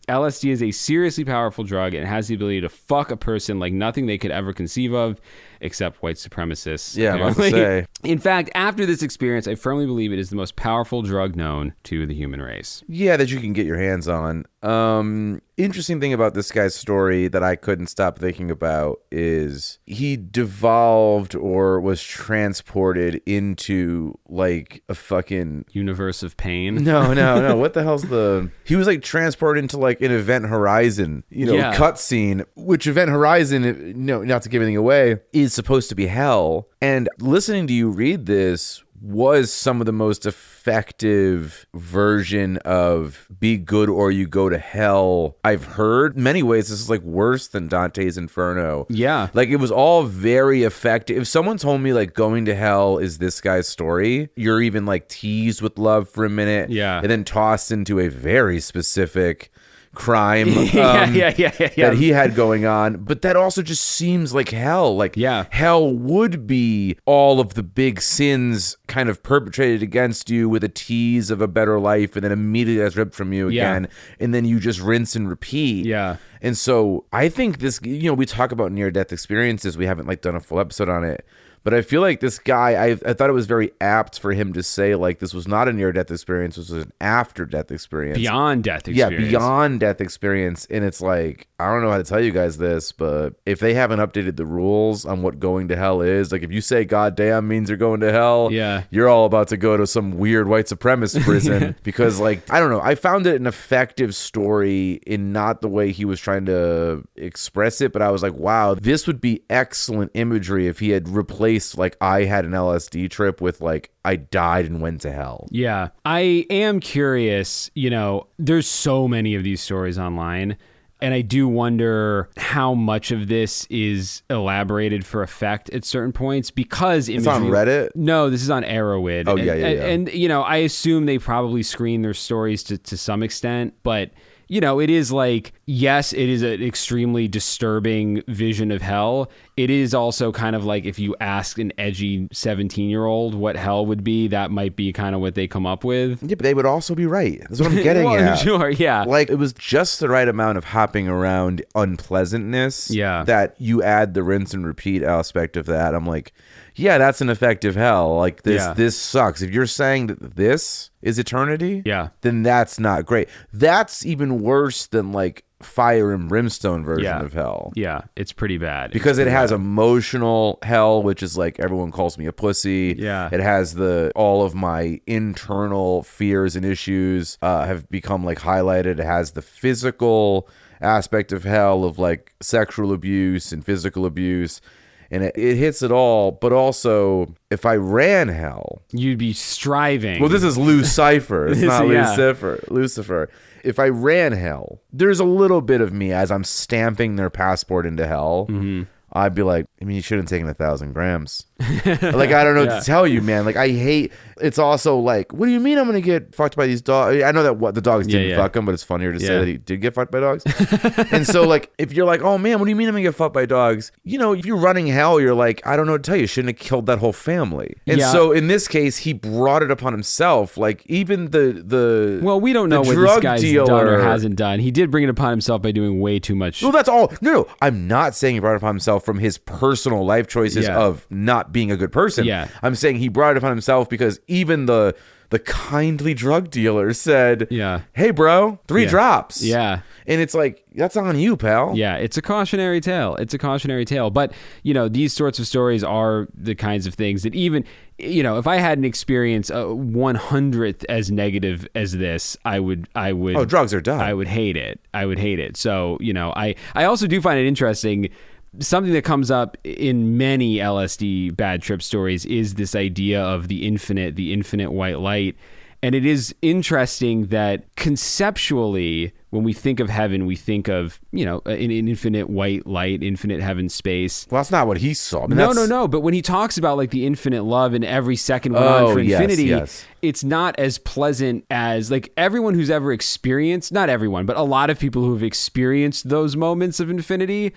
LSD is a seriously powerful drug and has the ability to fuck a person like nothing they could ever conceive of, except white supremacists. Yeah, I was about to say. In fact, after this experience, I firmly believe it is the most powerful drug known to the human race. Yeah, that you can get your hands on. Interesting thing about this guy's story that I couldn't stop thinking about is he devolved or was transported into like a fucking universe of pain. No. What the hell's the? He was like transported into like an Event Horizon, cutscene. Which Event Horizon, not to give anything away, is supposed to be hell. And listening to you read this was some of the most effective version of be good or you go to hell I've heard. In many ways, this is like worse than Dante's Inferno. Yeah. Like it was all very effective. If someone told me like going to hell is this guy's story, you're even like teased with love for a minute. Yeah. And then tossed into a very specific crime that he had going on, but that also just seems like hell. Like hell would be all of the big sins kind of perpetrated against you with a tease of a better life, and then immediately that's ripped from you again, and then you just rinse and repeat. And so I think this, we talk about near-death experiences. We haven't like done a full episode on it. But I feel like this guy, I thought it was very apt for him to say, like, this was not a near-death experience. This was an after-death experience. Beyond-death experience. Yeah, beyond-death experience. And it's like, I don't know how to tell you guys this, but if they haven't updated the rules on what going to hell is, like, if you say goddamn means you're going to hell, you're all about to go to some weird white supremacist prison. Because, like, I don't know. I found it an effective story in not the way he was trying to express it, but I was like, wow, this would be excellent imagery if he had replaced like I had an LSD trip with like I died and went to hell. Yeah. I am curious, there's so many of these stories online, and I do wonder how much of this is elaborated for effect at certain points, because it's on Reddit? No, this is on Arrowhead. Oh, And I assume they probably screen their stories to some extent, but it is like, yes, it is an extremely disturbing vision of hell. It is also kind of like if you ask an edgy 17-year-old what hell would be, that might be kind of what they come up with. Yeah, but they would also be right. That's what I'm getting at. Sure, yeah. Like, it was just the right amount of hopping around unpleasantness that you add the rinse and repeat aspect of that. I'm like, yeah, that's an effective hell. Like, this sucks. If you're saying that this is eternity, then that's not great. That's even worse than, like, fire and brimstone version of hell. Yeah, it's pretty bad. Because it has emotional hell, which is like everyone calls me a pussy. Yeah. It has all of my internal fears and issues have become like highlighted. It has the physical aspect of hell of like sexual abuse and physical abuse. And it hits it all, but also, if I ran hell... You'd be striving. Well, this is Lucifer. It's not Lucifer. If I ran hell, there's a little bit of me as I'm stamping their passport into hell. Mm-hmm. I'd be like, I mean, you shouldn't have taken 1,000 grams. Like, I don't know what to tell you, man. Like, I hate... It's also like, what do you mean I'm going to get fucked by these dogs? I know that the dogs didn't fuck him, but it's funnier to say that he did get fucked by dogs. And so, like, if you're like, oh, man, what do you mean I'm going to get fucked by dogs? You know, if you're running hell, you're like, I don't know what to tell you. You shouldn't have killed that whole family. And so, in this case, he brought it upon himself. Like, even the well, we don't know what this guy's done or hasn't done. He did bring it upon himself by doing way too much. Well, that's all. No, I'm not saying he brought it upon himself from his personal life choices of not being a good person. Yeah. I'm saying he brought it upon himself because even the kindly drug dealer said, hey, bro, 3 drops. Yeah. And it's like, that's on you, pal. Yeah, it's a cautionary tale. But, you know, these sorts of stories are the kinds of things that even, you know, if I had an experience 100th as negative as this, I would. Oh, drugs are dumb. I would hate it. So, you know, I also do find it interesting. Something that comes up in many LSD bad trip stories is this idea of the infinite white light. And it is interesting that conceptually, when we think of heaven, we think of, you know, an infinite white light, infinite heaven space. Well, that's not what he saw. I mean, no. But when he talks about like the infinite love and every second went on for infinity, it's not as pleasant as like everyone who's ever experienced, not everyone, but a lot of people who have experienced those moments of infinity,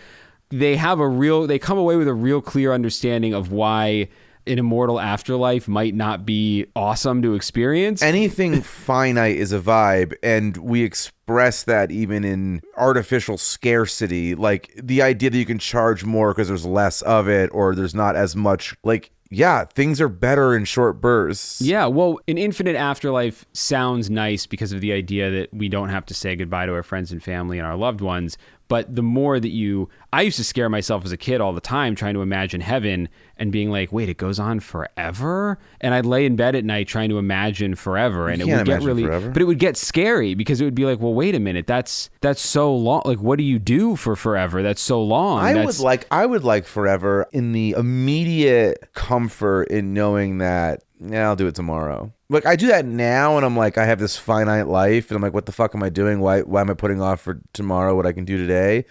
they come away with a real clear understanding of why an immortal afterlife might not be awesome to experience. Anything finite is a vibe, and we express that even in artificial scarcity, like the idea that you can charge more because there's less of it, or there's not as much, like, yeah, things are better in short bursts. Yeah, well, an infinite afterlife sounds nice because of the idea that we don't have to say goodbye to our friends and family and our loved ones. But the more that I used to scare myself as a kid all the time trying to imagine heaven and being like, wait, it goes on forever? And I'd lay in bed at night trying to imagine forever. And it would get forever. But it would get scary because it would be like, well, wait a minute, that's so long. Like, what do you do for forever? That's so long. I would like forever in the immediate comfort in knowing that, I'll do it tomorrow. Like, I do that now, and I'm like, I have this finite life, and I'm like, what the fuck am I doing? Why am I putting off for tomorrow what I can do today?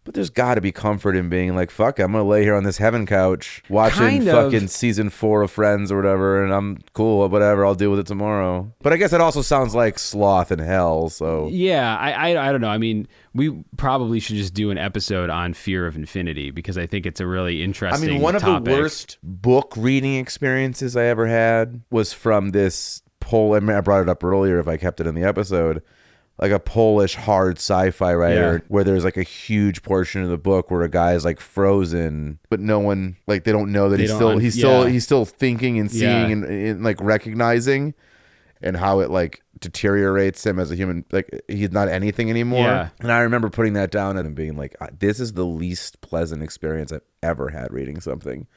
But there's got to be comfort in being like, fuck, I'm going to lay here on this heaven couch watching fucking season 4 of Friends or whatever, and I'm cool, whatever, I'll deal with it tomorrow. But I guess it also sounds like sloth and hell, so. Yeah, I don't know. I mean, we probably should just do an episode on fear of infinity because I think it's a really interesting topic. One of the worst book reading experiences I ever had was from this I brought it up earlier if I kept it in the episode. Like a Polish hard sci-fi writer where there's like a huge portion of the book where a guy is like frozen, but no one, like, they don't know that he's still thinking and seeing and like recognizing, and how it like deteriorates him as a human. Like, he's not anything anymore. Yeah. And I remember putting that down and being like, this is the least pleasant experience I've ever had reading something.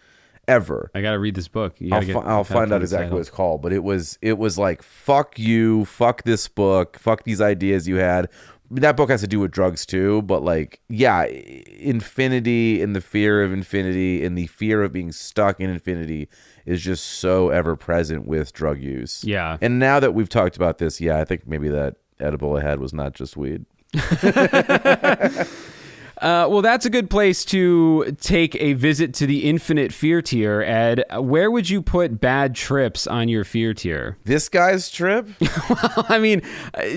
Ever. I gotta read this book. I'll find out exactly what it's called, but it was like, fuck you, fuck this book, fuck these ideas you had. That book has to do with drugs too, but like, yeah, infinity and the fear of infinity and the fear of being stuck in infinity is just so ever present with drug use. Yeah. And now that we've talked about this, I think maybe that edible I had was not just weed. Well, that's a good place to take a visit to the infinite fear tier. Ed, where would you put bad trips on your fear tier? This guy's trip? Well, I mean,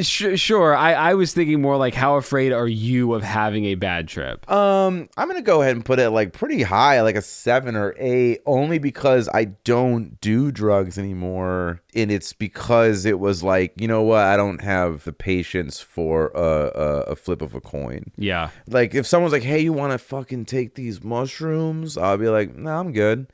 sure. I was thinking more like, how afraid are you of having a bad trip? I'm going to go ahead and put it like pretty high, like a 7 or 8, only because I don't do drugs anymore. And it's because it was like, you know what? I don't have the patience for a flip of a coin. Yeah. Like, if someone's like, hey, you want to fucking take these mushrooms? I'll be like, no, I'm good.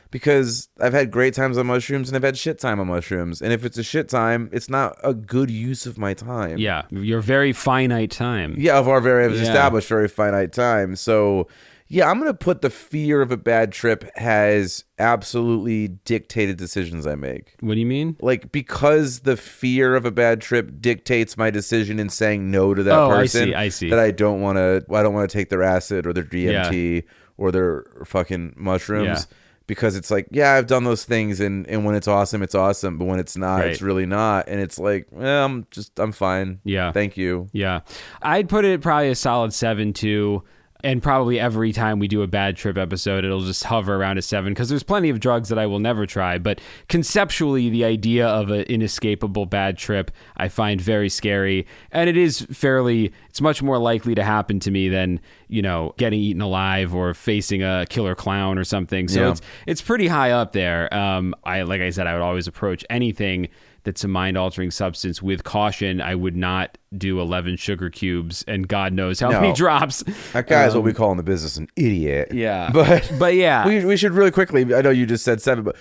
Because I've had great times on mushrooms and I've had shit time on mushrooms. And if it's a shit time, it's not a good use of my time. Yeah, your very finite time. Yeah, of our established very finite time. So, Yeah, I'm going to put the fear of a bad trip has absolutely dictated decisions I make. What do you mean? Like, because the fear of a bad trip dictates my decision in saying no to that person. I see. That I don't want to take their acid or their DMT or their fucking mushrooms. Yeah. Because it's like, yeah, I've done those things, and when it's awesome, it's awesome. But when it's not, it's really not. And it's like, I'm fine. Yeah. Thank you. Yeah. I'd put it probably a solid 7 too. And probably every time we do a bad trip episode, it'll just hover around a 7 because there's plenty of drugs that I will never try. But conceptually, the idea of an inescapable bad trip, I find very scary. And it's much more likely to happen to me than, getting eaten alive or facing a killer clown or something. So it's pretty high up there. Like I said, I would always approach anything that's a mind-altering substance with caution. I would not do 11 sugar cubes and God knows how many drops. That guy is what we call in the business an idiot. Yeah. But yeah. We should really quickly, I know you just said 7, but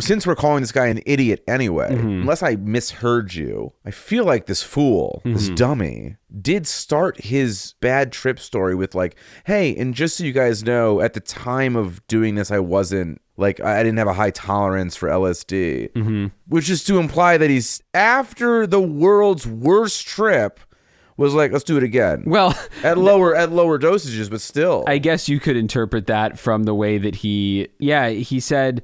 since we're calling this guy an idiot anyway, unless I misheard you, I feel like this fool, this dummy, did start his bad trip story with like, hey, and just so you guys know, at the time of doing this, I didn't have a high tolerance for LSD, which is to imply that he's after the world's worst trip was like, let's do it again. Well, at lower dosages, but still. I guess you could interpret that from the way that he said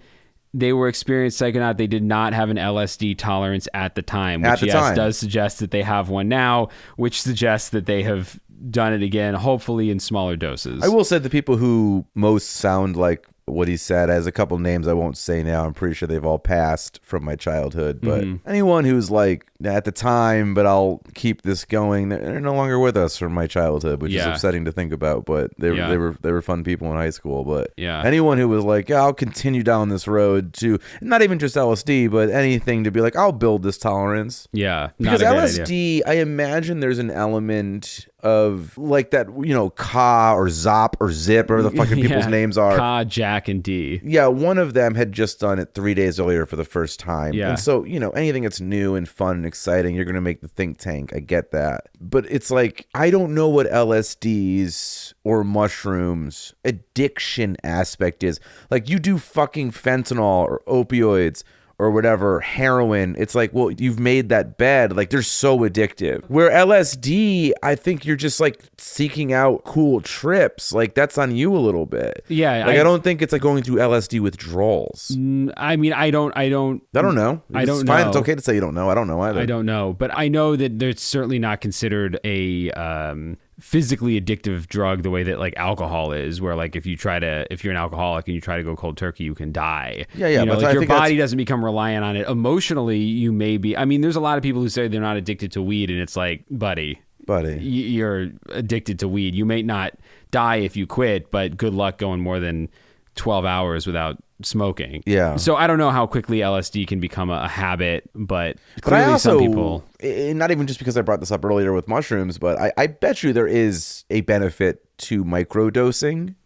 they were experienced psychonaut. They did not have an LSD tolerance at the time, which does suggest that they have one now, which suggests that they have done it again, hopefully in smaller doses. I will say the people who most sound like what he said, has a couple names I won't say now. I'm pretty sure they've all passed from my childhood, but anyone who's like at the time, but I'll keep this going, they're no longer with us from my childhood, which is upsetting to think about, but they were fun people in high school. But anyone who was like, I'll continue down this road to not even just LSD, but anything to be like, I'll build this tolerance. Yeah. Because LSD, I imagine there's an element of like that, Ka or Zop or Zip, or the fucking people's names are. Ka, Jack, and D. Yeah, one of them had just done it 3 days earlier for the first time. Yeah. And so, anything that's new and fun and exciting, you're going to make the think tank. I get that. But it's like, I don't know what LSD's or mushrooms addiction aspect is. Like, you do fucking fentanyl or opioids or whatever, heroin, it's like, well, you've made that bed. Like, they're so addictive. Where LSD, I think you're just like seeking out cool trips. Like, that's on you a little bit. Yeah. Like, I don't think it's like going through LSD withdrawals. I mean, I don't know. I don't know. It's okay to say you don't know. I don't know either. I don't know. But I know that they're certainly not considered a physically addictive drug the way that like alcohol is, where like if you're an alcoholic and you try to go cold turkey, you can die. Yeah. But like your body doesn't become reliant on it. Emotionally, you may be. I mean, there's a lot of people who say they're not addicted to weed, and it's like, buddy, you're addicted to weed. You may not die if you quit, but good luck going more than 12 hours without smoking. Yeah. So I don't know how quickly LSD can become a habit, but clearly some people. Not even just because I brought this up earlier with mushrooms, but I bet you there is a benefit to microdosing.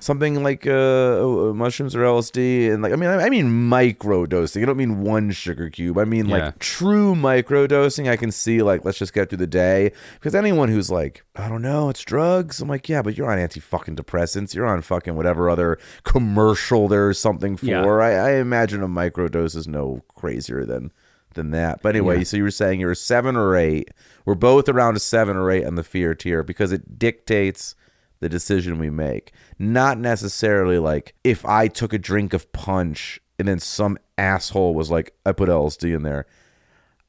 Something like mushrooms or LSD, and like I mean microdosing. I don't mean 1 sugar cube. I mean like true microdosing. I can see like, let's just get through the day, because anyone who's like, I don't know, it's drugs. I'm like, yeah, but you're on anti-fucking depressants. You're on fucking whatever other commercial there's something for. Yeah. I imagine a microdose is no crazier than that. But anyway, so you were saying you're a 7 or 8. We're both around a 7 or 8 on the fear tier because it dictates the decision we make. Not necessarily like if I took a drink of punch and then some asshole was like, I put LSD in there.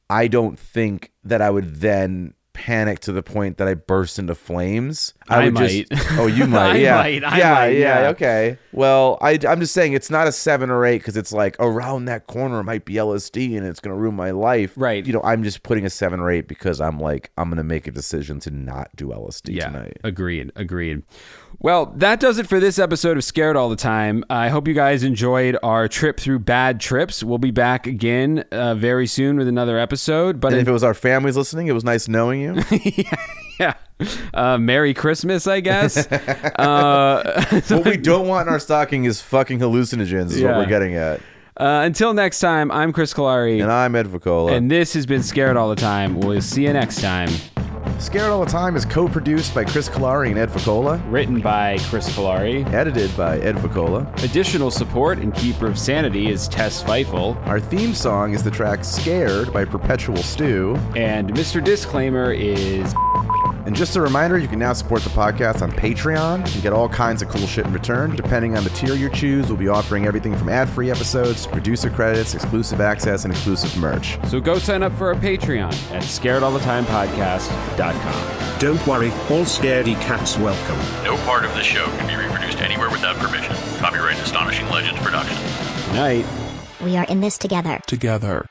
I don't think that I would then panic to the point that I burst into flames. I might. Oh, you might. I Yeah. might. Okay. Well, I'm just saying it's not a 7 or 8 because it's like around that corner might be LSD and it's going to ruin my life. Right. I'm just putting a 7 or 8 because I'm like, I'm going to make a decision to not do LSD tonight. Agreed. Well, that does it for this episode of Scared All the Time. I hope you guys enjoyed our trip through bad trips. We'll be back again very soon with another episode. But if it was our families listening, it was nice knowing you. Yeah. Merry Christmas, I guess. What we don't want in our stocking is fucking hallucinogens is what we're getting at. Until next time, I'm Chris Cullari. And I'm Ed Voccola. And this has been Scared All the Time. We'll see you next time. Scared All the Time is co-produced by Chris Cullari and Ed Voccola. Written by Chris Cullari. Edited by Ed Voccola. Additional support and keeper of sanity is Tess Feifel. Our theme song is the track Scared by Perpetual Stew. And Mr. Disclaimer is... And just a reminder, you can now support the podcast on Patreon and get all kinds of cool shit in return. Depending on the tier you choose, we'll be offering everything from ad-free episodes, producer credits, exclusive access, and exclusive merch. So go sign up for our Patreon at scaredallthetimepodcast.com. Don't worry, all scaredy cats welcome. No part of this show can be reproduced anywhere without permission. Copyright Astonishing Legends Productions. Good night. We are in this together. Together.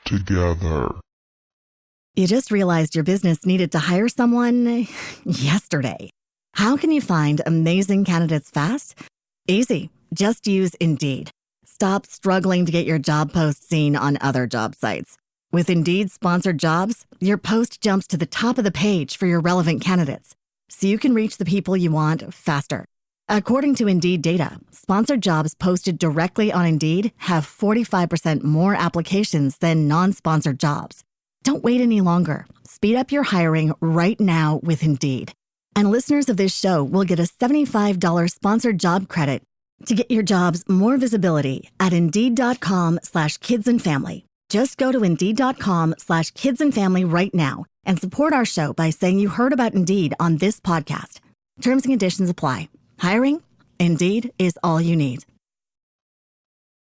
You just realized your business needed to hire someone yesterday. How can you find amazing candidates fast? Easy. Just use Indeed. Stop struggling to get your job post seen on other job sites. With Indeed sponsored jobs, your post jumps to the top of the page for your relevant candidates, so you can reach the people you want faster. According to Indeed data, sponsored jobs posted directly on Indeed have 45% more applications than non-sponsored jobs. Don't wait any longer. Speed up your hiring right now with Indeed. And listeners of this show will get a $75 sponsored job credit to get your jobs more visibility at Indeed.com/kidsandfamily. Just go to Indeed.com/kidsandfamily right now and support our show by saying you heard about Indeed on this podcast. Terms and conditions apply. Hiring? Indeed is all you need.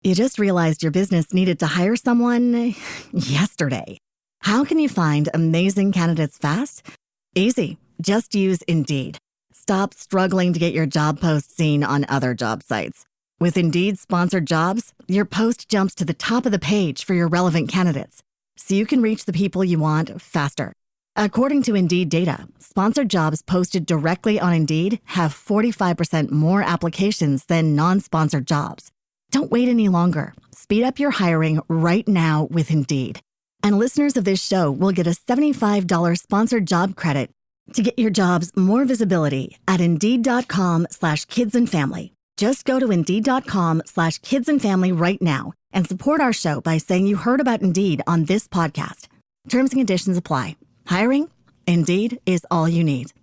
You just realized your business needed to hire someone yesterday. How can you find amazing candidates fast? Easy. Just use Indeed. Stop struggling to get your job post seen on other job sites. With Indeed sponsored jobs, your post jumps to the top of the page for your relevant candidates, so you can reach the people you want faster. According to Indeed data, sponsored jobs posted directly on Indeed have 45% more applications than non-sponsored jobs. Don't wait any longer. Speed up your hiring right now with Indeed. And listeners of this show will get a $75 sponsored job credit to get your jobs more visibility at Indeed.com/kidsandfamily. Just go to Indeed.com/kidsandfamily right now and support our show by saying you heard about Indeed on this podcast. Terms and conditions apply. Hiring? Indeed is all you need.